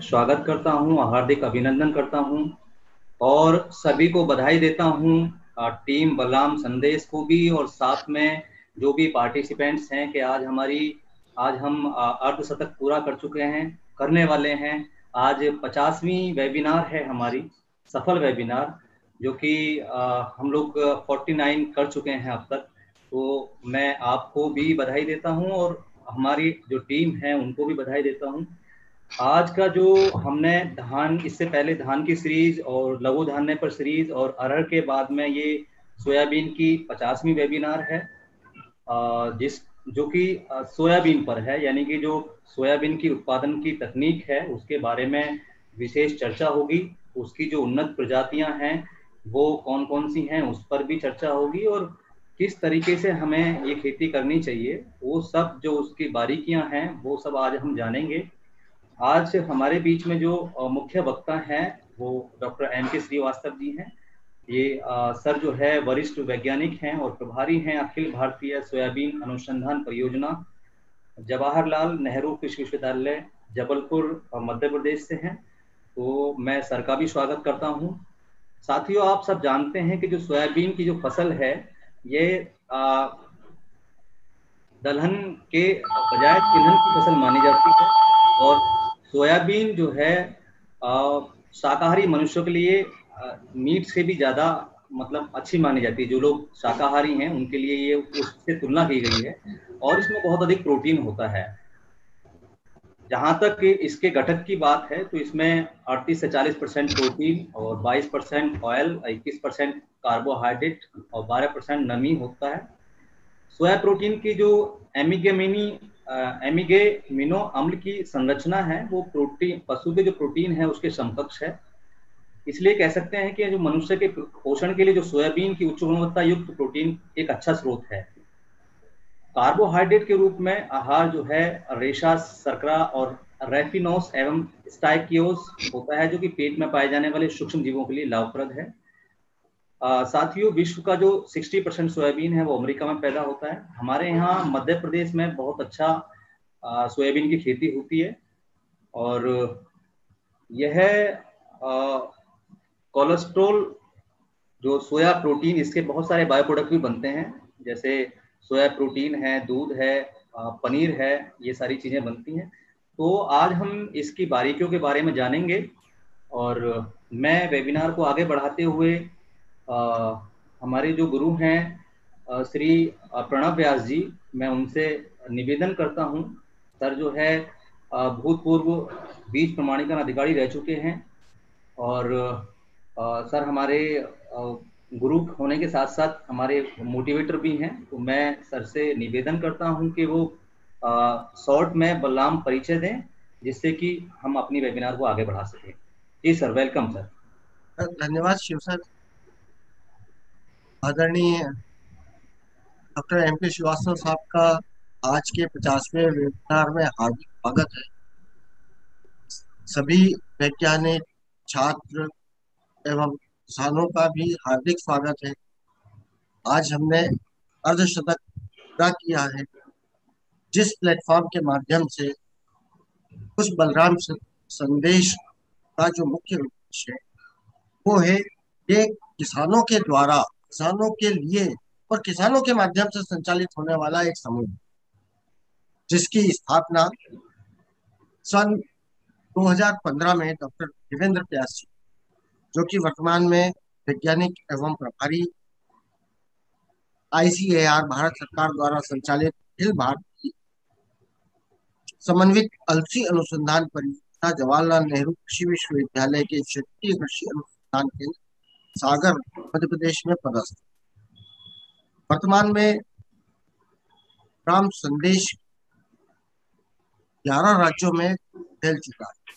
स्वागत करता हूं, हार्दिक अभिनंदन करता हूं और सभी को बधाई देता हूं। टीम बलराम संदेश को भी और साथ में जो भी पार्टिसिपेंट्स हैं कि आज हम अर्धशतक पूरा कर चुके हैं, करने वाले हैं। आज 50वीं वेबिनार है हमारी, सफल वेबिनार, जो कि हम लोग 49 कर चुके हैं अब तक। तो मैं आपको भी बधाई देता हूं और हमारी जो टीम है उनको भी बधाई देता हूं। आज का जो हमने धान, इससे पहले धान की सीरीज और लघु धान्य पर सीरीज और अरहर के बाद में ये सोयाबीन की 50वीं वेबिनार है, जिस जो कि सोयाबीन पर है, यानी कि जो सोयाबीन की उत्पादन की तकनीक है उसके बारे में विशेष चर्चा होगी। उसकी जो उन्नत प्रजातियां हैं वो कौन कौन सी हैं उस पर भी चर्चा होगी और किस तरीके से हमें ये खेती करनी चाहिए, वो सब जो उसकी बारीकियां हैं वो सब आज हम जानेंगे। आज हमारे बीच में जो मुख्य वक्ता हैं वो डॉक्टर एम के श्रीवास्तव जी हैं। ये सर जो है वरिष्ठ वैज्ञानिक हैं और प्रभारी हैं अखिल भारतीय सोयाबीन अनुसंधान परियोजना, जवाहरलाल नेहरू कृषि विश्वविद्यालय, जबलपुर, मध्य प्रदेश से हैं। तो मैं सर का भी स्वागत करता हूं। साथियों, आप सब जानते हैं कि जो सोयाबीन की जो फसल है ये दलहन के बजाय तिलहन की फसल मानी जाती है और सोयाबीन जो है शाकाहारी मनुष्यों के लिए मीट से भी ज़्यादा मतलब अच्छी मानी जाती है। जो लोग शाकाहारी हैं उनके लिए ये उससे तुलना की गई है और इसमें बहुत अधिक प्रोटीन होता है। जहाँ तक इसके घटक की बात है तो इसमें 38 से 40% प्रोटीन और 22% ऑयल, 21% कार्बोहाइड्रेट और 12% नमी होता है। सोया प्रोटीन की जो एमिगेमिनो अम्ल की संरचना है वो प्रोटीन, पशु के जो प्रोटीन है उसके समकक्ष है। इसलिए कह सकते हैं कि जो मनुष्य के पोषण के लिए जो सोयाबीन की उच्च गुणवत्ता युक्त प्रोटीन एक अच्छा स्रोत है। कार्बोहाइड्रेट के रूप में आहार जो है रेशा, शर्करा और रेफिनोस एवं स्टाइकियोस होता है, जो कि पेट में पाए जाने वाले सूक्ष्म जीवों के लिए लाभप्रद है। साथियों, विश्व का जो 60% सोयाबीन है वो अमेरिका में पैदा होता है। हमारे यहाँ मध्य प्रदेश में बहुत अच्छा सोयाबीन की खेती होती है और यह कोलेस्ट्रोल, जो सोया प्रोटीन, इसके बहुत सारे बायो प्रोडक्ट भी बनते हैं, जैसे सोया प्रोटीन है, दूध है, पनीर है, ये सारी चीज़ें बनती हैं। तो आज हम इसकी बारीकियों के बारे में जानेंगे और मैं वेबिनार को आगे बढ़ाते हुए हमारे जो गुरु हैं श्री प्रणव व्यास जी, मैं उनसे निवेदन करता हूं। सर जो है भूतपूर्व बीज प्रमाणीकरण अधिकारी रह चुके हैं और सर हमारे गुरु होने के साथ साथ हमारे मोटिवेटर भी हैं। तो मैं सर से निवेदन करता हूं कि वो शॉर्ट में बलराम परिचय दें, जिससे कि हम अपनी वेबिनार को आगे बढ़ा सकें। जी सर, वेलकम सर। धन्यवाद शिव सर। आदरणीय डॉक्टर एम के श्रीवास्तव साहब का आज के 50वें वेबिनार में हार्दिक स्वागत है। सभी वैज्ञानिक, छात्र एवं किसानों का भी हार्दिक स्वागत है। आज हमने अर्धशतक पूरा किया है, जिस प्लेटफॉर्म के माध्यम से उस बलराम संदेश का जो मुख्य उद्देश्य है वो है ये किसानों के द्वारा, किसानों के लिए और किसानों के माध्यम से संचालित होने वाला एक समूह, जिसकी स्थापना सन 2015 में डॉक्टर देवेंद्र व्यास जी, जो कि वर्तमान में वैज्ञानिक एवं प्रभारी आईसीएआर भारत सरकार द्वारा संचालित अखिल भारतीय समन्वित अलसी अनुसंधान परियोजना जवाहरलाल नेहरू कृषि विश्वविद्यालय के क्षेत्रीय कृषि अनुसंधान केंद्र सागर, मध्य प्रदेश में पदस्थ। वर्तमान में राम संदेश 11 राज्यों में फैल चुका है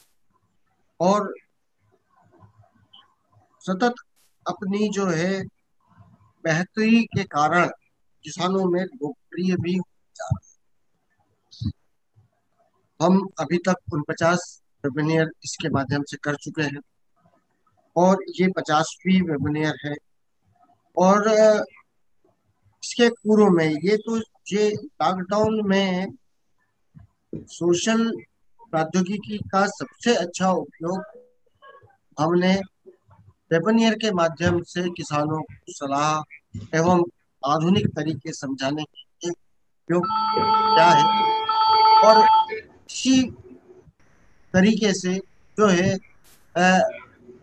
और सतत अपनी जो है बेहतरी के कारण किसानों में लोकप्रिय भी हो जा रहा है। हम अभी तक 49 वेबिनार इसके माध्यम से कर चुके हैं और ये 50वीं वेबिनार है। और इसके पूर्व में ये लॉकडाउन में सोशल प्रौद्योगिकी का सबसे अच्छा उपयोग हमने वेबनियर के माध्यम से किसानों को सलाह एवं आधुनिक तरीके समझाने के लिए उपयोग किया है। और इसी तरीके से जो है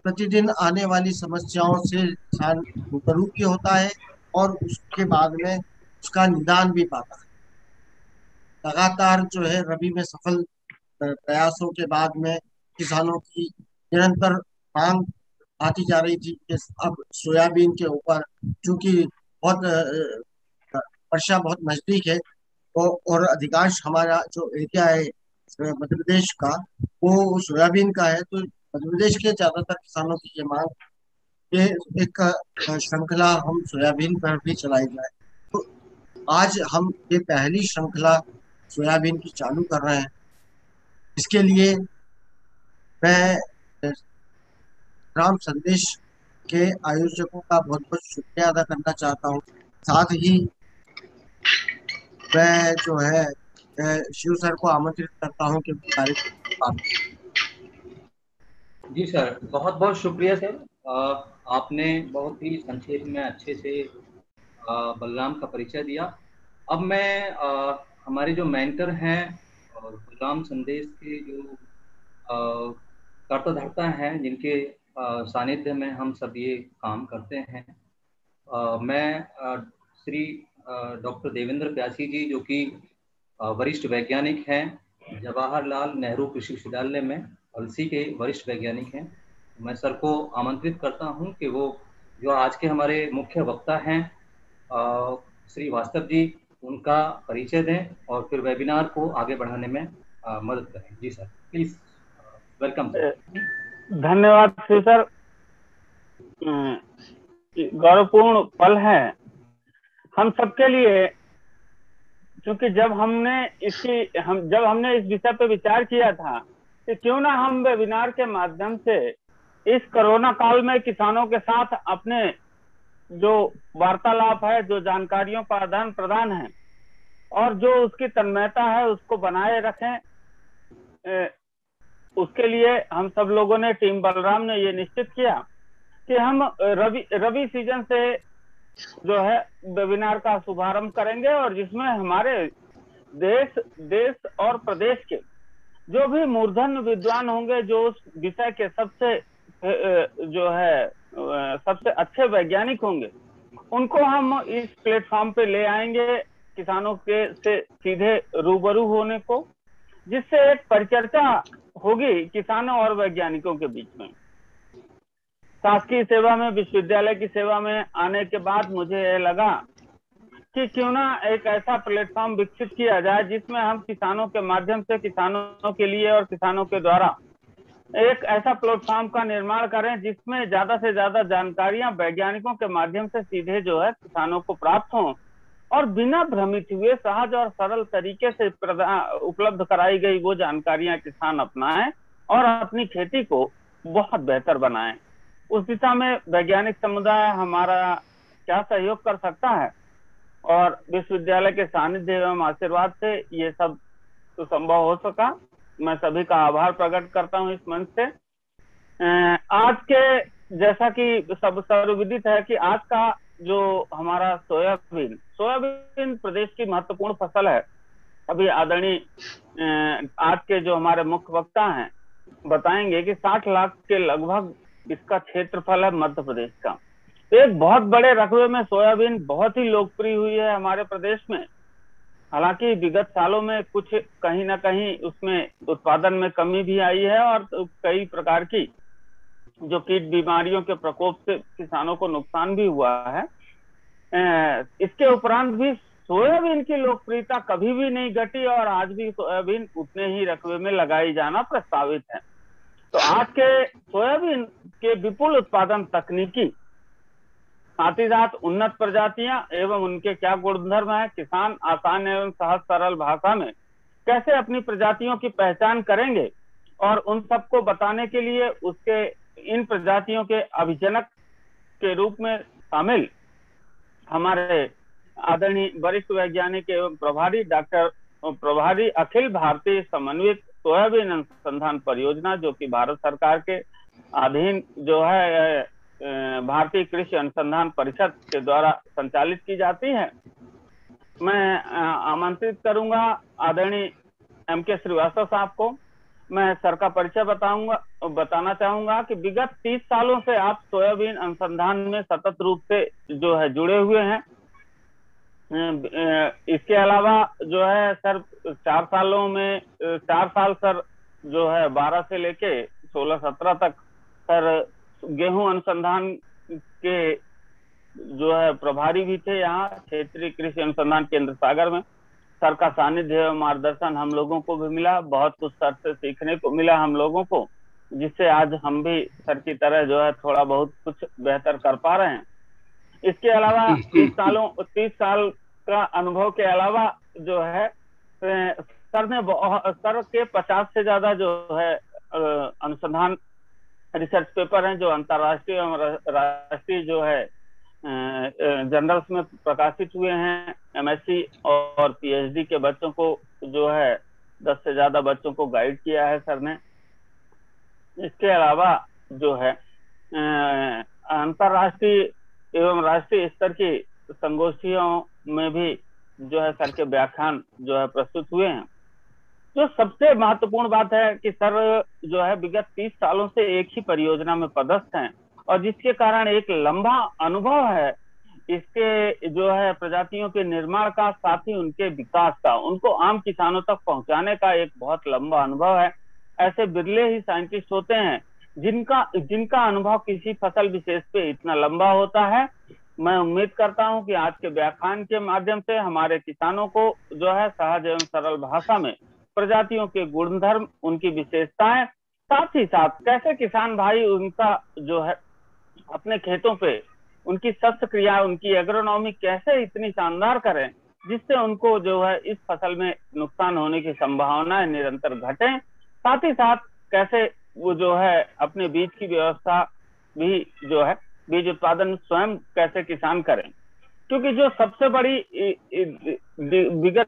प्रतिदिन आने वाली समस्याओं से किसान रूबरू भी होता है और उसके बाद में उसका निदान भी पाता है। लगातार जो है रबी में सफल प्रयासों के बाद में किसानों की निरंतर मांग आती जा रही थी कि अब सोयाबीन के ऊपर, चूंकि बहुत वर्षा बहुत नजदीक है, और अधिकांश हमारा जो एरिया है मध्य प्रदेश का, वो सोयाबीन का है, तो मध्य प्रदेश के ज्यादातर किसानों की ये मांग, ये एक श्रृंखला हम सोयाबीन पर भी चलाई जाए। तो आज हम ये पहली श्रृंखला सोयाबीन की चालू कर रहे हैं। इसके लिए मैं ग्राम संदेश के आयोजकों का बहुत बहुत शुक्रिया अदा करना चाहता हूँ। साथ ही मैं जो है शिव सर को आमंत्रित करता हूँ कि कार्यक्रम। जी सर, बहुत बहुत शुक्रिया सर। आपने बहुत ही संक्षेप में अच्छे से बलराम का परिचय दिया। अब मैं हमारे जो मेंटर हैं और बलराम संदेश के जो कर्ता धर्ता हैं, जिनके सानिध्य में हम सब ये काम करते हैं, मैं श्री डॉक्टर देवेंद्र प्यासी जी, जो कि वरिष्ठ वैज्ञानिक हैं जवाहरलाल नेहरू कृषि विश्वविद्यालय में, अलसी के वरिष्ठ वैज्ञानिक हैं। मैं सर को आमंत्रित करता हूं कि वो जो आज के हमारे मुख्य वक्ता हैं श्री वास्तव जी, उनका परिचय दें और फिर वेबिनार को आगे बढ़ाने में मदद करें। जी सर, प्लीज वेलकम सर। धन्यवाद शिव सर। गौरवपूर्ण पल है हम सबके लिए, क्योंकि जब हमने इस विषय पे विचार किया था कि क्यों ना हम वेबिनार के माध्यम से इस कोरोना काल में किसानों के साथ अपने जो वार्तालाप है, जो जानकारियों का आदान प्रदान है और जो उसकी तन्मयता है, उसको बनाए रखें। उसके लिए हम सब लोगों ने, टीम बलराम ने ये निश्चित किया कि हम रबी सीजन से जो है वेबिनार का शुभारंभ करेंगे, और जिसमें हमारे देश और प्रदेश के जो भी मूर्धन्य विद्वान होंगे, जो उस विषय के सबसे जो है सबसे अच्छे वैज्ञानिक होंगे, उनको हम इस प्लेटफॉर्म पे ले आएंगे किसानों के से सीधे रूबरू होने को, जिससे एक परिचर्चा होगी किसानों और वैज्ञानिकों के बीच में। शासकीय सेवा में, विश्वविद्यालय की सेवा में आने के बाद मुझे ये लगा कि क्यों ना एक ऐसा प्लेटफॉर्म विकसित किया जाए जिसमें हम किसानों के माध्यम से, किसानों के लिए और किसानों के द्वारा एक ऐसा प्लेटफॉर्म का निर्माण करें जिसमें ज्यादा से ज्यादा जानकारियां वैज्ञानिकों के माध्यम से सीधे जो है किसानों को प्राप्त हों, और बिना भ्रमित हुए सहज और सरल तरीके से उपलब्ध कराई गई वो जानकारियां किसान अपनाएं और अपनी खेती को बहुत बेहतर बनाएं। उस दिशा में वैज्ञानिक समुदाय हमारा क्या सहयोग कर सकता है, और विश्वविद्यालय के सानिध्य एवं आशीर्वाद से ये सब तो संभव हो सका। मैं सभी का आभार प्रकट करता हूं इस मंच से। आज के, जैसा कि सब सर्वविदित है कि आज का जो हमारा सोयाबीन प्रदेश की महत्वपूर्ण फसल है। अभी आदरणीय आज के जो हमारे मुख्य वक्ता हैं बताएंगे कि 60 लाख के लगभग इसका क्षेत्रफल है मध्य प्रदेश का। एक बहुत बड़े रकबे में सोयाबीन बहुत ही लोकप्रिय हुई है हमारे प्रदेश में। हालांकि विगत सालों में कुछ कहीं ना कहीं उसमें उत्पादन में कमी भी आई है, और कई प्रकार की जो कीट बीमारियों के प्रकोप से किसानों को नुकसान भी हुआ है। इसके उपरांत भी सोयाबीन की लोकप्रियता कभी भी नहीं घटी, और आज भी सोयाबीन उतने ही रकबे में लगाई जाना प्रस्तावित है। तो आज के सोयाबीन के विपुल उत्पादन तकनीकी, साथ ही साथ उन्नत प्रजातियां एवं उनके क्या गुणधर्म है, किसान आसान एवं सहज सरल भाषा में कैसे अपनी प्रजातियों की पहचान करेंगे, और उन सबको बताने के लिए उसके इन प्रजातियों के अभिजनक के रूप में शामिल हमारे आदरणीय वरिष्ठ वैज्ञानिक एवं प्रभारी अखिल भारतीय समन्वित सोयाबीन अनुसंधान परियोजना, जो कि भारत सरकार के अधीन जो है भारतीय कृषि अनुसंधान परिषद के द्वारा संचालित की जाती है। मैं आमंत्रित करूंगा आदरणीय M.K. श्रीवास्तव साहब को। मैं सर का परिचय बताना चाहूंगा कि विगत 30 सालों से आप सोयाबीन अनुसंधान में सतत रूप से जो है जुड़े हुए हैं। इसके अलावा जो है सर 4 साल सर जो है 12 से लेके 16-17 तक सर गेहूं अनुसंधान के जो है प्रभारी भी थे यहाँ क्षेत्रीय कृषि अनुसंधान केंद्र सागर में। सर का सानिध्य एवं मार्गदर्शन हम लोगों को भी मिला, बहुत कुछ सर से सीखने को मिला हम लोगों को, जिससे आज हम भी सर की तरह जो है थोड़ा बहुत कुछ बेहतर कर पा रहे हैं। इसके अलावा 30 साल का अनुभव के अलावा जो है सर के 50 से ज्यादा जो है अनुसंधान रिसर्च पेपर हैं जो अंतर्राष्ट्रीय एवं राष्ट्रीय जो है जर्नल्स में प्रकाशित हुए हैं। MSc और PhD के बच्चों को जो है 10 से ज्यादा बच्चों को गाइड किया है सर ने। इसके अलावा जो है अंतर्राष्ट्रीय एवं राष्ट्रीय स्तर की संगोष्ठियों में भी जो है सर के व्याख्यान जो है प्रस्तुत हुए हैं। जो सबसे महत्वपूर्ण बात है कि सर जो है विगत 30 सालों से एक ही परियोजना में पदस्थ हैं और जिसके कारण एक लंबा अनुभव है इसके जो है प्रजातियों के निर्माण का, साथ ही उनके विकास का, उनको आम किसानों तक पहुंचाने का एक बहुत लंबा अनुभव है। ऐसे बिरले ही साइंटिस्ट होते हैं जिनका अनुभव किसी फसल विशेष पे इतना लंबा होता है। मैं उम्मीद करता हूं कि आज के व्याख्यान के माध्यम से हमारे किसानों को जो है सहज एवं सरल भाषा में प्रजातियों के गुणधर्म, उनकी विशेषताएं, साथ ही साथ कैसे किसान भाई उनका जो है अपने खेतों पे उनकी शस्त्र क्रिया, उनकी एग्रोनॉमी कैसे इतनी शानदार करें जिससे उनको जो है इस फसल में नुकसान होने की संभावनाएं निरंतर घटें। साथ ही साथ कैसे वो जो है अपने बीज की व्यवस्था भी जो है बीज उत्पादन स्वयं कैसे किसान करें, क्योंकि जो सबसे बड़ी विगत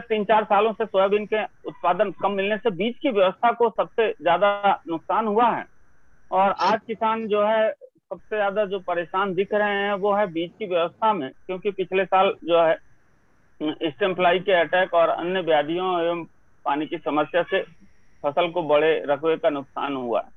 3-4 सालों से सोयाबीन के उत्पादन कम मिलने से बीज की व्यवस्था को सबसे ज्यादा नुकसान हुआ है। और आज किसान जो है सबसे ज्यादा जो परेशान दिख रहे हैं वो है बीज की व्यवस्था में, क्योंकि पिछले साल जो है स्टेम फ्लाई के अटैक और अन्य व्याधियों एवं पानी की समस्या से फसल को बड़े रकबे का नुकसान हुआ है।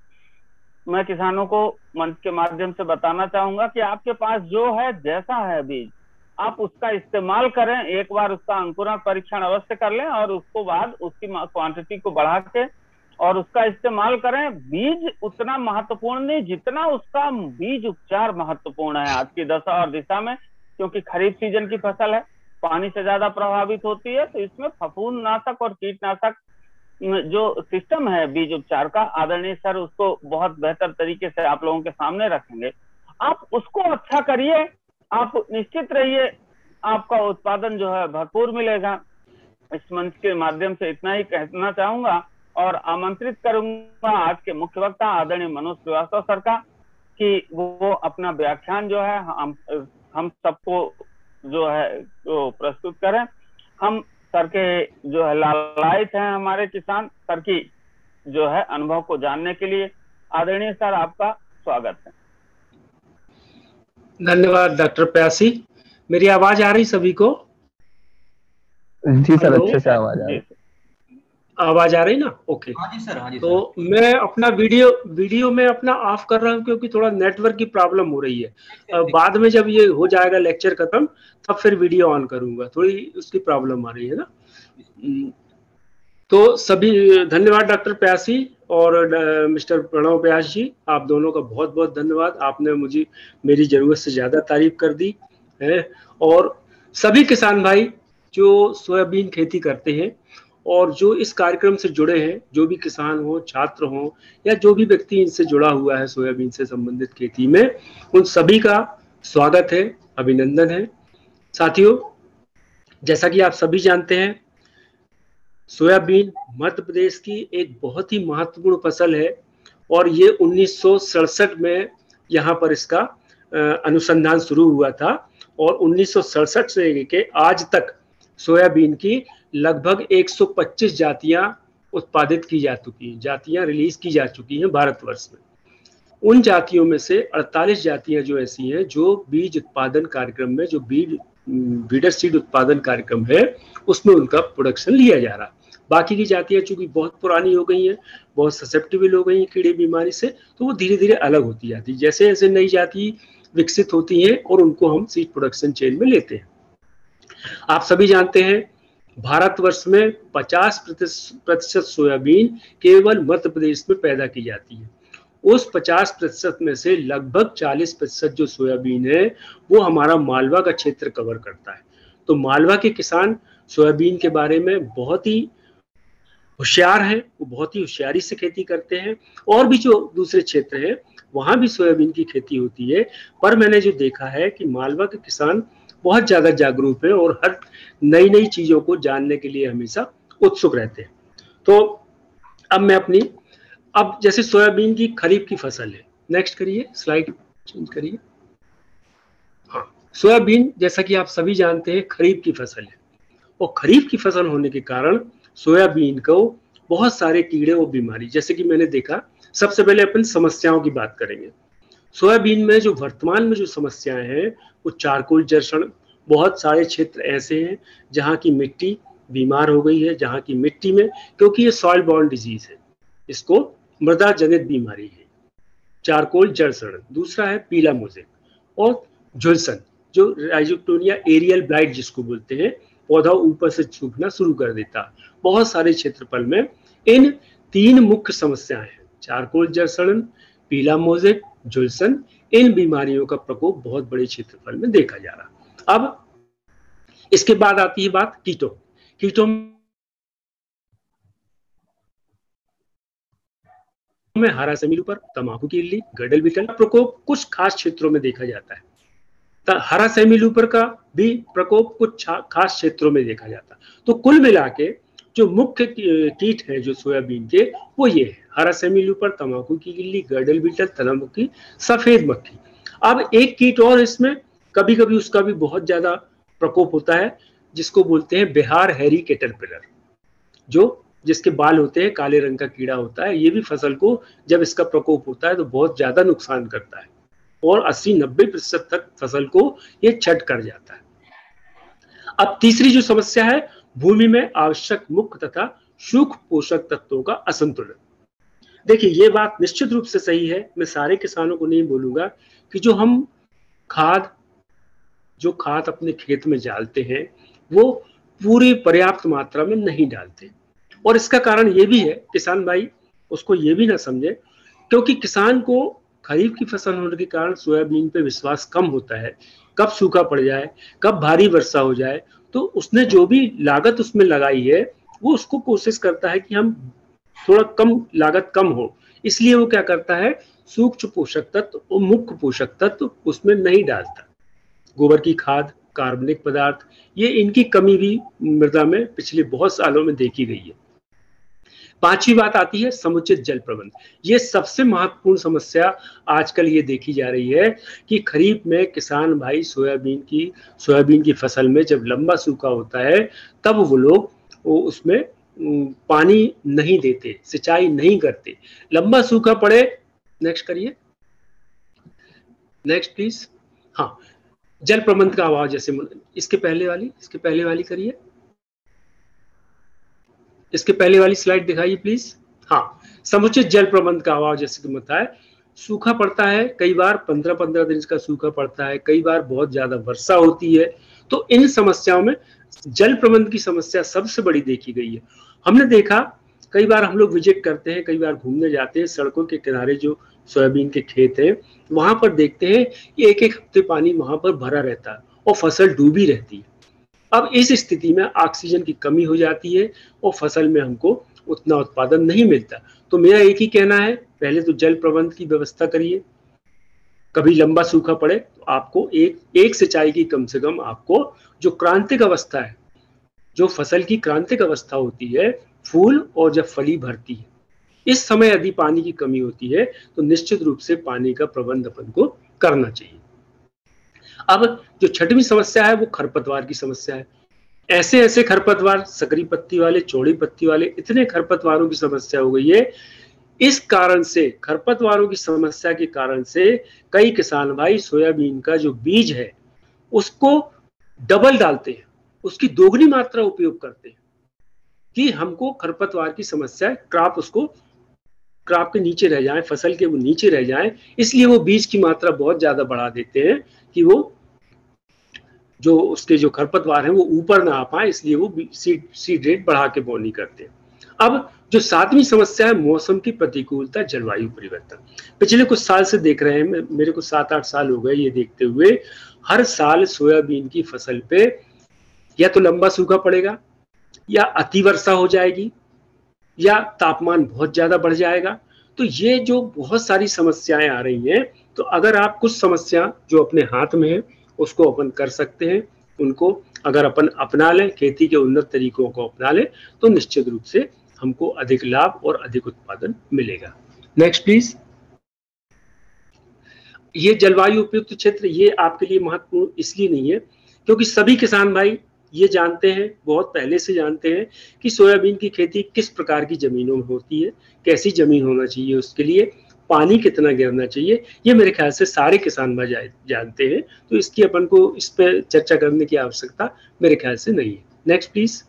मैं किसानों को मंच के माध्यम से बताना चाहूंगा कि आपके पास जो है जैसा है बीज, आप उसका इस्तेमाल करें। एक बार उसका अंकुरण परीक्षण अवश्य कर लें और उसको बाद उसकी क्वांटिटी को बढ़ा के और उसका इस्तेमाल करें। बीज उतना महत्वपूर्ण नहीं जितना उसका बीज उपचार महत्वपूर्ण है आज की दशा और दिशा में, क्योंकि खरीफ सीजन की फसल है, पानी से ज्यादा प्रभावित होती है, तो इसमें फफूंदनाशक और कीटनाशक जो सिस्टम है बीज उपचार का, आदरणीय सर उसको बहुत बेहतर तरीके से आप लोगों के सामने रखेंगे। आप उसको अच्छा करिए, आप निश्चित रहिए आपका उत्पादन जो है भरपूर मिलेगा। इस मंच के माध्यम से इतना ही कहना चाहूंगा और आमंत्रित करूंगा आज के मुख्य वक्ता आदरणीय मनोज श्रीवास्तव सर का कि वो अपना व्याख्यान जो है हम सबको जो है तो प्रस्तुत करें। हम सर के जो है लालायित हैं हमारे किसान, सर की जो है अनुभव को जानने के लिए। आदरणीय सर आपका स्वागत है। धन्यवाद डॉक्टर प्यासी। मेरी आवाज आ रही सभी को? जी सर, अच्छे से आवाज आ रही। आवाज आ रही ना? ओके। हाँ जी सर, हाँ जी सर। तो मैं अपना वीडियो में अपना ऑफ कर रहा हूँ क्योंकि थोड़ा नेटवर्क की प्रॉब्लम हो रही है। बाद में जब ये हो जाएगा लेक्चर खत्म तब फिर वीडियो ऑन करूंगा, थोड़ी उसकी प्रॉब्लम आ रही है ना। तो सभी धन्यवाद डॉक्टर प्यासी और मिस्टर प्रणव व्यास जी, आप दोनों का बहुत बहुत धन्यवाद। आपने मुझे मेरी जरूरत से ज्यादा तारीफ कर दी है। और सभी किसान भाई जो सोयाबीन खेती करते हैं और जो इस कार्यक्रम से जुड़े हैं, जो भी किसान हो, छात्र हो या जो भी व्यक्ति इनसे जुड़ा हुआ है सोयाबीन से संबंधित खेती में, उन सभी का स्वागत है, अभिनंदन है। साथियों, जैसा कि आप सभी जानते हैं, सोयाबीन मध्य प्रदेश की एक बहुत ही महत्वपूर्ण फसल है और ये 1967 में यहाँ पर इसका अनुसंधान शुरू हुआ था और 1967 से लेके आज तक सोयाबीन की लगभग 125 जातियां उत्पादित की जा चुकी हैं, जातियां रिलीज की जा चुकी हैं भारतवर्ष में। उन जातियों में से 48 जातियां जो ऐसी हैं जो बीज उत्पादन कार्यक्रम में, जो ब्रीडर सीड उत्पादन कार्यक्रम है, उसमें उनका प्रोडक्शन लिया जा रहा। बाकी की जातियां चूंकि बहुत पुरानी हो गई हैं, बहुत ससेप्टेबल हो गई हैं कीड़े बीमारी से, तो वो धीरे धीरे अलग होती जाती है। जैसे जैसे नई जाति विकसित होती हैं और उनको हम सीड प्रोडक्शन चेन में लेते हैं। आप सभी जानते हैं भारतवर्ष में 50% सोयाबीन केवल मध्य प्रदेश में पैदा की जाती है। उस 50% में से लगभग 40% जो सोयाबीन है वो हमारा मालवा का क्षेत्र कवर करता है। तो मालवा के किसान सोयाबीन के बारे में बहुत ही होशियार हैं, वो बहुत ही होशियारी से खेती करते हैं। और भी जो दूसरे क्षेत्र हैं वहां भी सोयाबीन की खेती होती है, पर मैंने जो देखा है कि मालवा के किसान बहुत ज्यादा जागरूक है और हर नई नई चीजों को जानने के लिए हमेशा उत्सुक रहते हैं। तो अब जैसे सोयाबीन की खरीफ की फसल है, नेक्स्ट करिए, स्लाइड चेंज करिए। हाँ, सोयाबीन जैसा कि आप सभी जानते हैं खरीफ की फसल है, और खरीफ की फसल होने के कारण सोयाबीन को बहुत सारे कीड़े और बीमारी, जैसे कि मैंने देखा, सबसे पहले अपन समस्याओं की बात करेंगे। सोयाबीन में जो वर्तमान में जो समस्याएं हैं वो चारकोल जर्षण, बहुत सारे क्षेत्र ऐसे हैं जहाँ की मिट्टी बीमार हो गई है, जहाँ की मिट्टी में, क्योंकि ये सॉइल बॉर्न डिजीज है, इसको मृदा जनित बीमारी है, चारकोल जर्षण। दूसरा है पीला मोज़ेक और झुलसन, जो राइजोक्टोनिया एरियल ब्लाइट जिसको बोलते हैं, पौधा ऊपर से सूखना शुरू कर देता। बहुत सारे क्षेत्रफल में इन 3 मुख्य समस्याएं हैं, चारकोल जर्षण, पीला मोज़ेक, झुलसन। इन बीमारियों का प्रकोप बहुत बड़े क्षेत्रफल में देखा जा रहा। अब इसके बाद आती है बात कीटों में हरा सेमीलूपर, तंबाकू की इल्ली, गडल बीटल प्रकोप कुछ खास क्षेत्रों में देखा जाता है। हरा सेमीलूपर का भी प्रकोप कुछ खास क्षेत्रों में देखा जाता है। तो कुल मिला के जो मुख्य कीट है जो सोयाबीन के, वो ये है, हरा सेमीलूपर, तंबाकू की इल्ली, गडल बीटल, तलमक्खी, सफेद मक्खी। अब एक कीट और इसमें कभी कभी उसका भी बहुत ज्यादा प्रकोप होता है, जिसको बोलते हैं बिहार हैरी कैटरपिलर, जिसके बाल होते हैं, काले रंग का कीड़ा होता है। ये भी फसल को जब इसका प्रकोप होता है तो बहुत ज्यादा नुकसान करता है और 80-90% तक फसल को ये छट कर जाता है। अब तीसरी जो समस्या है, भूमि में आवश्यक मुख्य तथा सूक्ष्म पोषक तत्वों का असंतुलन। देखिए, ये बात निश्चित रूप से सही है। मैं सारे किसानों को नहीं बोलूंगा कि जो खाद अपने खेत में डालते हैं वो पूरी पर्याप्त मात्रा में नहीं डालते, और इसका कारण ये भी है, किसान भाई उसको ये भी ना समझे, क्योंकि किसान को खरीफ की फसल होने के कारण सोयाबीन पे विश्वास कम होता है, कब सूखा पड़ जाए, कब भारी वर्षा हो जाए, तो उसने जो भी लागत उसमें लगाई है वो उसको कोशिश करता है कि हम थोड़ा कम लागत कम हो, इसलिए वो क्या करता है, सूक्ष्म पोषक तत्व और मुख्य पोषक तत्व उसमें नहीं डालता। गोबर की खाद, कार्बनिक पदार्थ, ये इनकी कमी भी मृदा में पिछले बहुत सालों में देखी गई है। पांचवी बात आती है समुचित जल प्रबंध। ये सबसे महत्वपूर्ण समस्या आजकल ये देखी जा रही है कि खरीफ में किसान भाई सोयाबीन की फसल में जब लंबा सूखा होता है तब वो लोग उसमें पानी नहीं देते, सिंचाई नहीं करते, लंबा सूखा पड़े। नेक्स्ट करिए, नेक्स्ट प्लीज। हाँ, जल प्रबंध का अभाव, जैसे इसके पहले वाली करिए, इसके पहले वाली स्लाइड दिखाइए प्लीज। हाँ, समुचित जल प्रबंध का अभाव, जैसे कि बताया, सूखा पड़ता है, कई बार 15-15 दिन का सूखा पड़ता है, कई बार बहुत ज्यादा वर्षा होती है। तो इन समस्याओं में जल प्रबंध की समस्या सबसे बड़ी देखी गई है। हमने देखा, कई बार हम लोग विजिट करते हैं, कई बार घूमने जाते हैं, सड़कों के किनारे जो सोयाबीन के खेत हैं वहां पर देखते हैं कि एक हफ्ते पानी वहां पर भरा रहता है और फसल डूबी रहती है। अब इस स्थिति में ऑक्सीजन की कमी हो जाती है और फसल में हमको उतना उत्पादन नहीं मिलता। तो मेरा एक ही कहना है, पहले तो जल प्रबंध की व्यवस्था करिए। कभी लंबा सूखा पड़े तो आपको एक सिंचाई की कम से कम, आपको जो क्रांतिक अवस्था है, जो फसल की क्रांतिक अवस्था होती है, फूल और जब फली भरती है, इस समय यदि पानी की कमी होती है तो निश्चित रूप से पानी का प्रबंध अपन को करना चाहिए। अब जो छठवीं समस्या है वो खरपतवार की समस्या है। ऐसे ऐसे खरपतवार, सकरी पत्ती वाले, चौड़ी पत्ती वाले, इतने खरपतवारों की समस्या हो गई है। इस कारण से, खरपतवारों की समस्या के कारण से कई किसान भाई सोयाबीन का जो बीज है उसको डबल डालते हैं, उसकी दोगुनी मात्रा उपयोग करते हैं कि हमको खरपतवार की समस्या, क्रॉप के नीचे रह जाए, फसल के वो नीचे रह जाए, इसलिए वो बीज की मात्रा बहुत ज्यादा बढ़ा देते हैं कि वो जो उसके जो खरपतवार हैं वो ऊपर ना आ पाए, इसलिए वो सीड रेट बढ़ा के बोनी करते हैं। अब जो सातवीं समस्या है मौसम की प्रतिकूलता, जलवायु परिवर्तन। पिछले कुछ साल से देख रहे हैं, मेरे को 7-8 साल हो गए ये देखते हुए, हर साल सोयाबीन की फसल पे या तो लंबा सूखा पड़ेगा, या अतिवर्षा हो जाएगी, या तापमान बहुत ज्यादा बढ़ जाएगा। तो ये जो बहुत सारी समस्याएं आ रही हैं, तो अगर आप कुछ समस्या जो अपने हाथ में है उसको अपन कर सकते हैं, उनको अगर अपन अपना लें, खेती के उन्नत तरीकों को अपना लें, तो निश्चित रूप से हमको अधिक लाभ और अधिक उत्पादन मिलेगा। Next please. ये जलवायु उपयुक्त क्षेत्र ये आपके लिए महत्वपूर्ण इसलिए नहीं है क्योंकि सभी किसान भाई ये जानते हैं, बहुत पहले से जानते हैं कि सोयाबीन की खेती किस प्रकार की जमीनों में होती है, कैसी जमीन होना चाहिए, उसके लिए पानी कितना गिरना चाहिए, ये मेरे ख्याल से सारे किसान भाई जानते हैं। तो इसकी अपन को इस पे चर्चा करने की आवश्यकता मेरे ख्याल से नहीं है। Next please.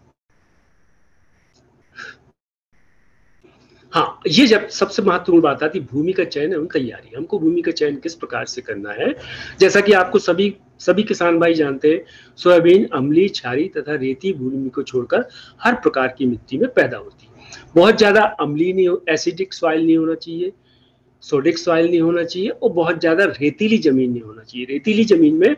हाँ, ये जब सबसे महत्वपूर्ण बात आती भूमि का चयन एवं तैयारी, हमको भूमि का चयन किस प्रकार से करना है। जैसा कि आपको सभी किसान भाई जानते हैं, सोयाबीन अम्लीय, क्षारीय तथा रेती भूमि को छोड़कर हर प्रकार की मिट्टी में पैदा होती है। बहुत ज्यादा अम्लीय नहीं, एसिडिक सॉइल नहीं होना चाहिए, सोडिक सॉइल नहीं होना चाहिए, और बहुत ज्यादा रेतीली जमीन नहीं होना चाहिए। रेतीली जमीन में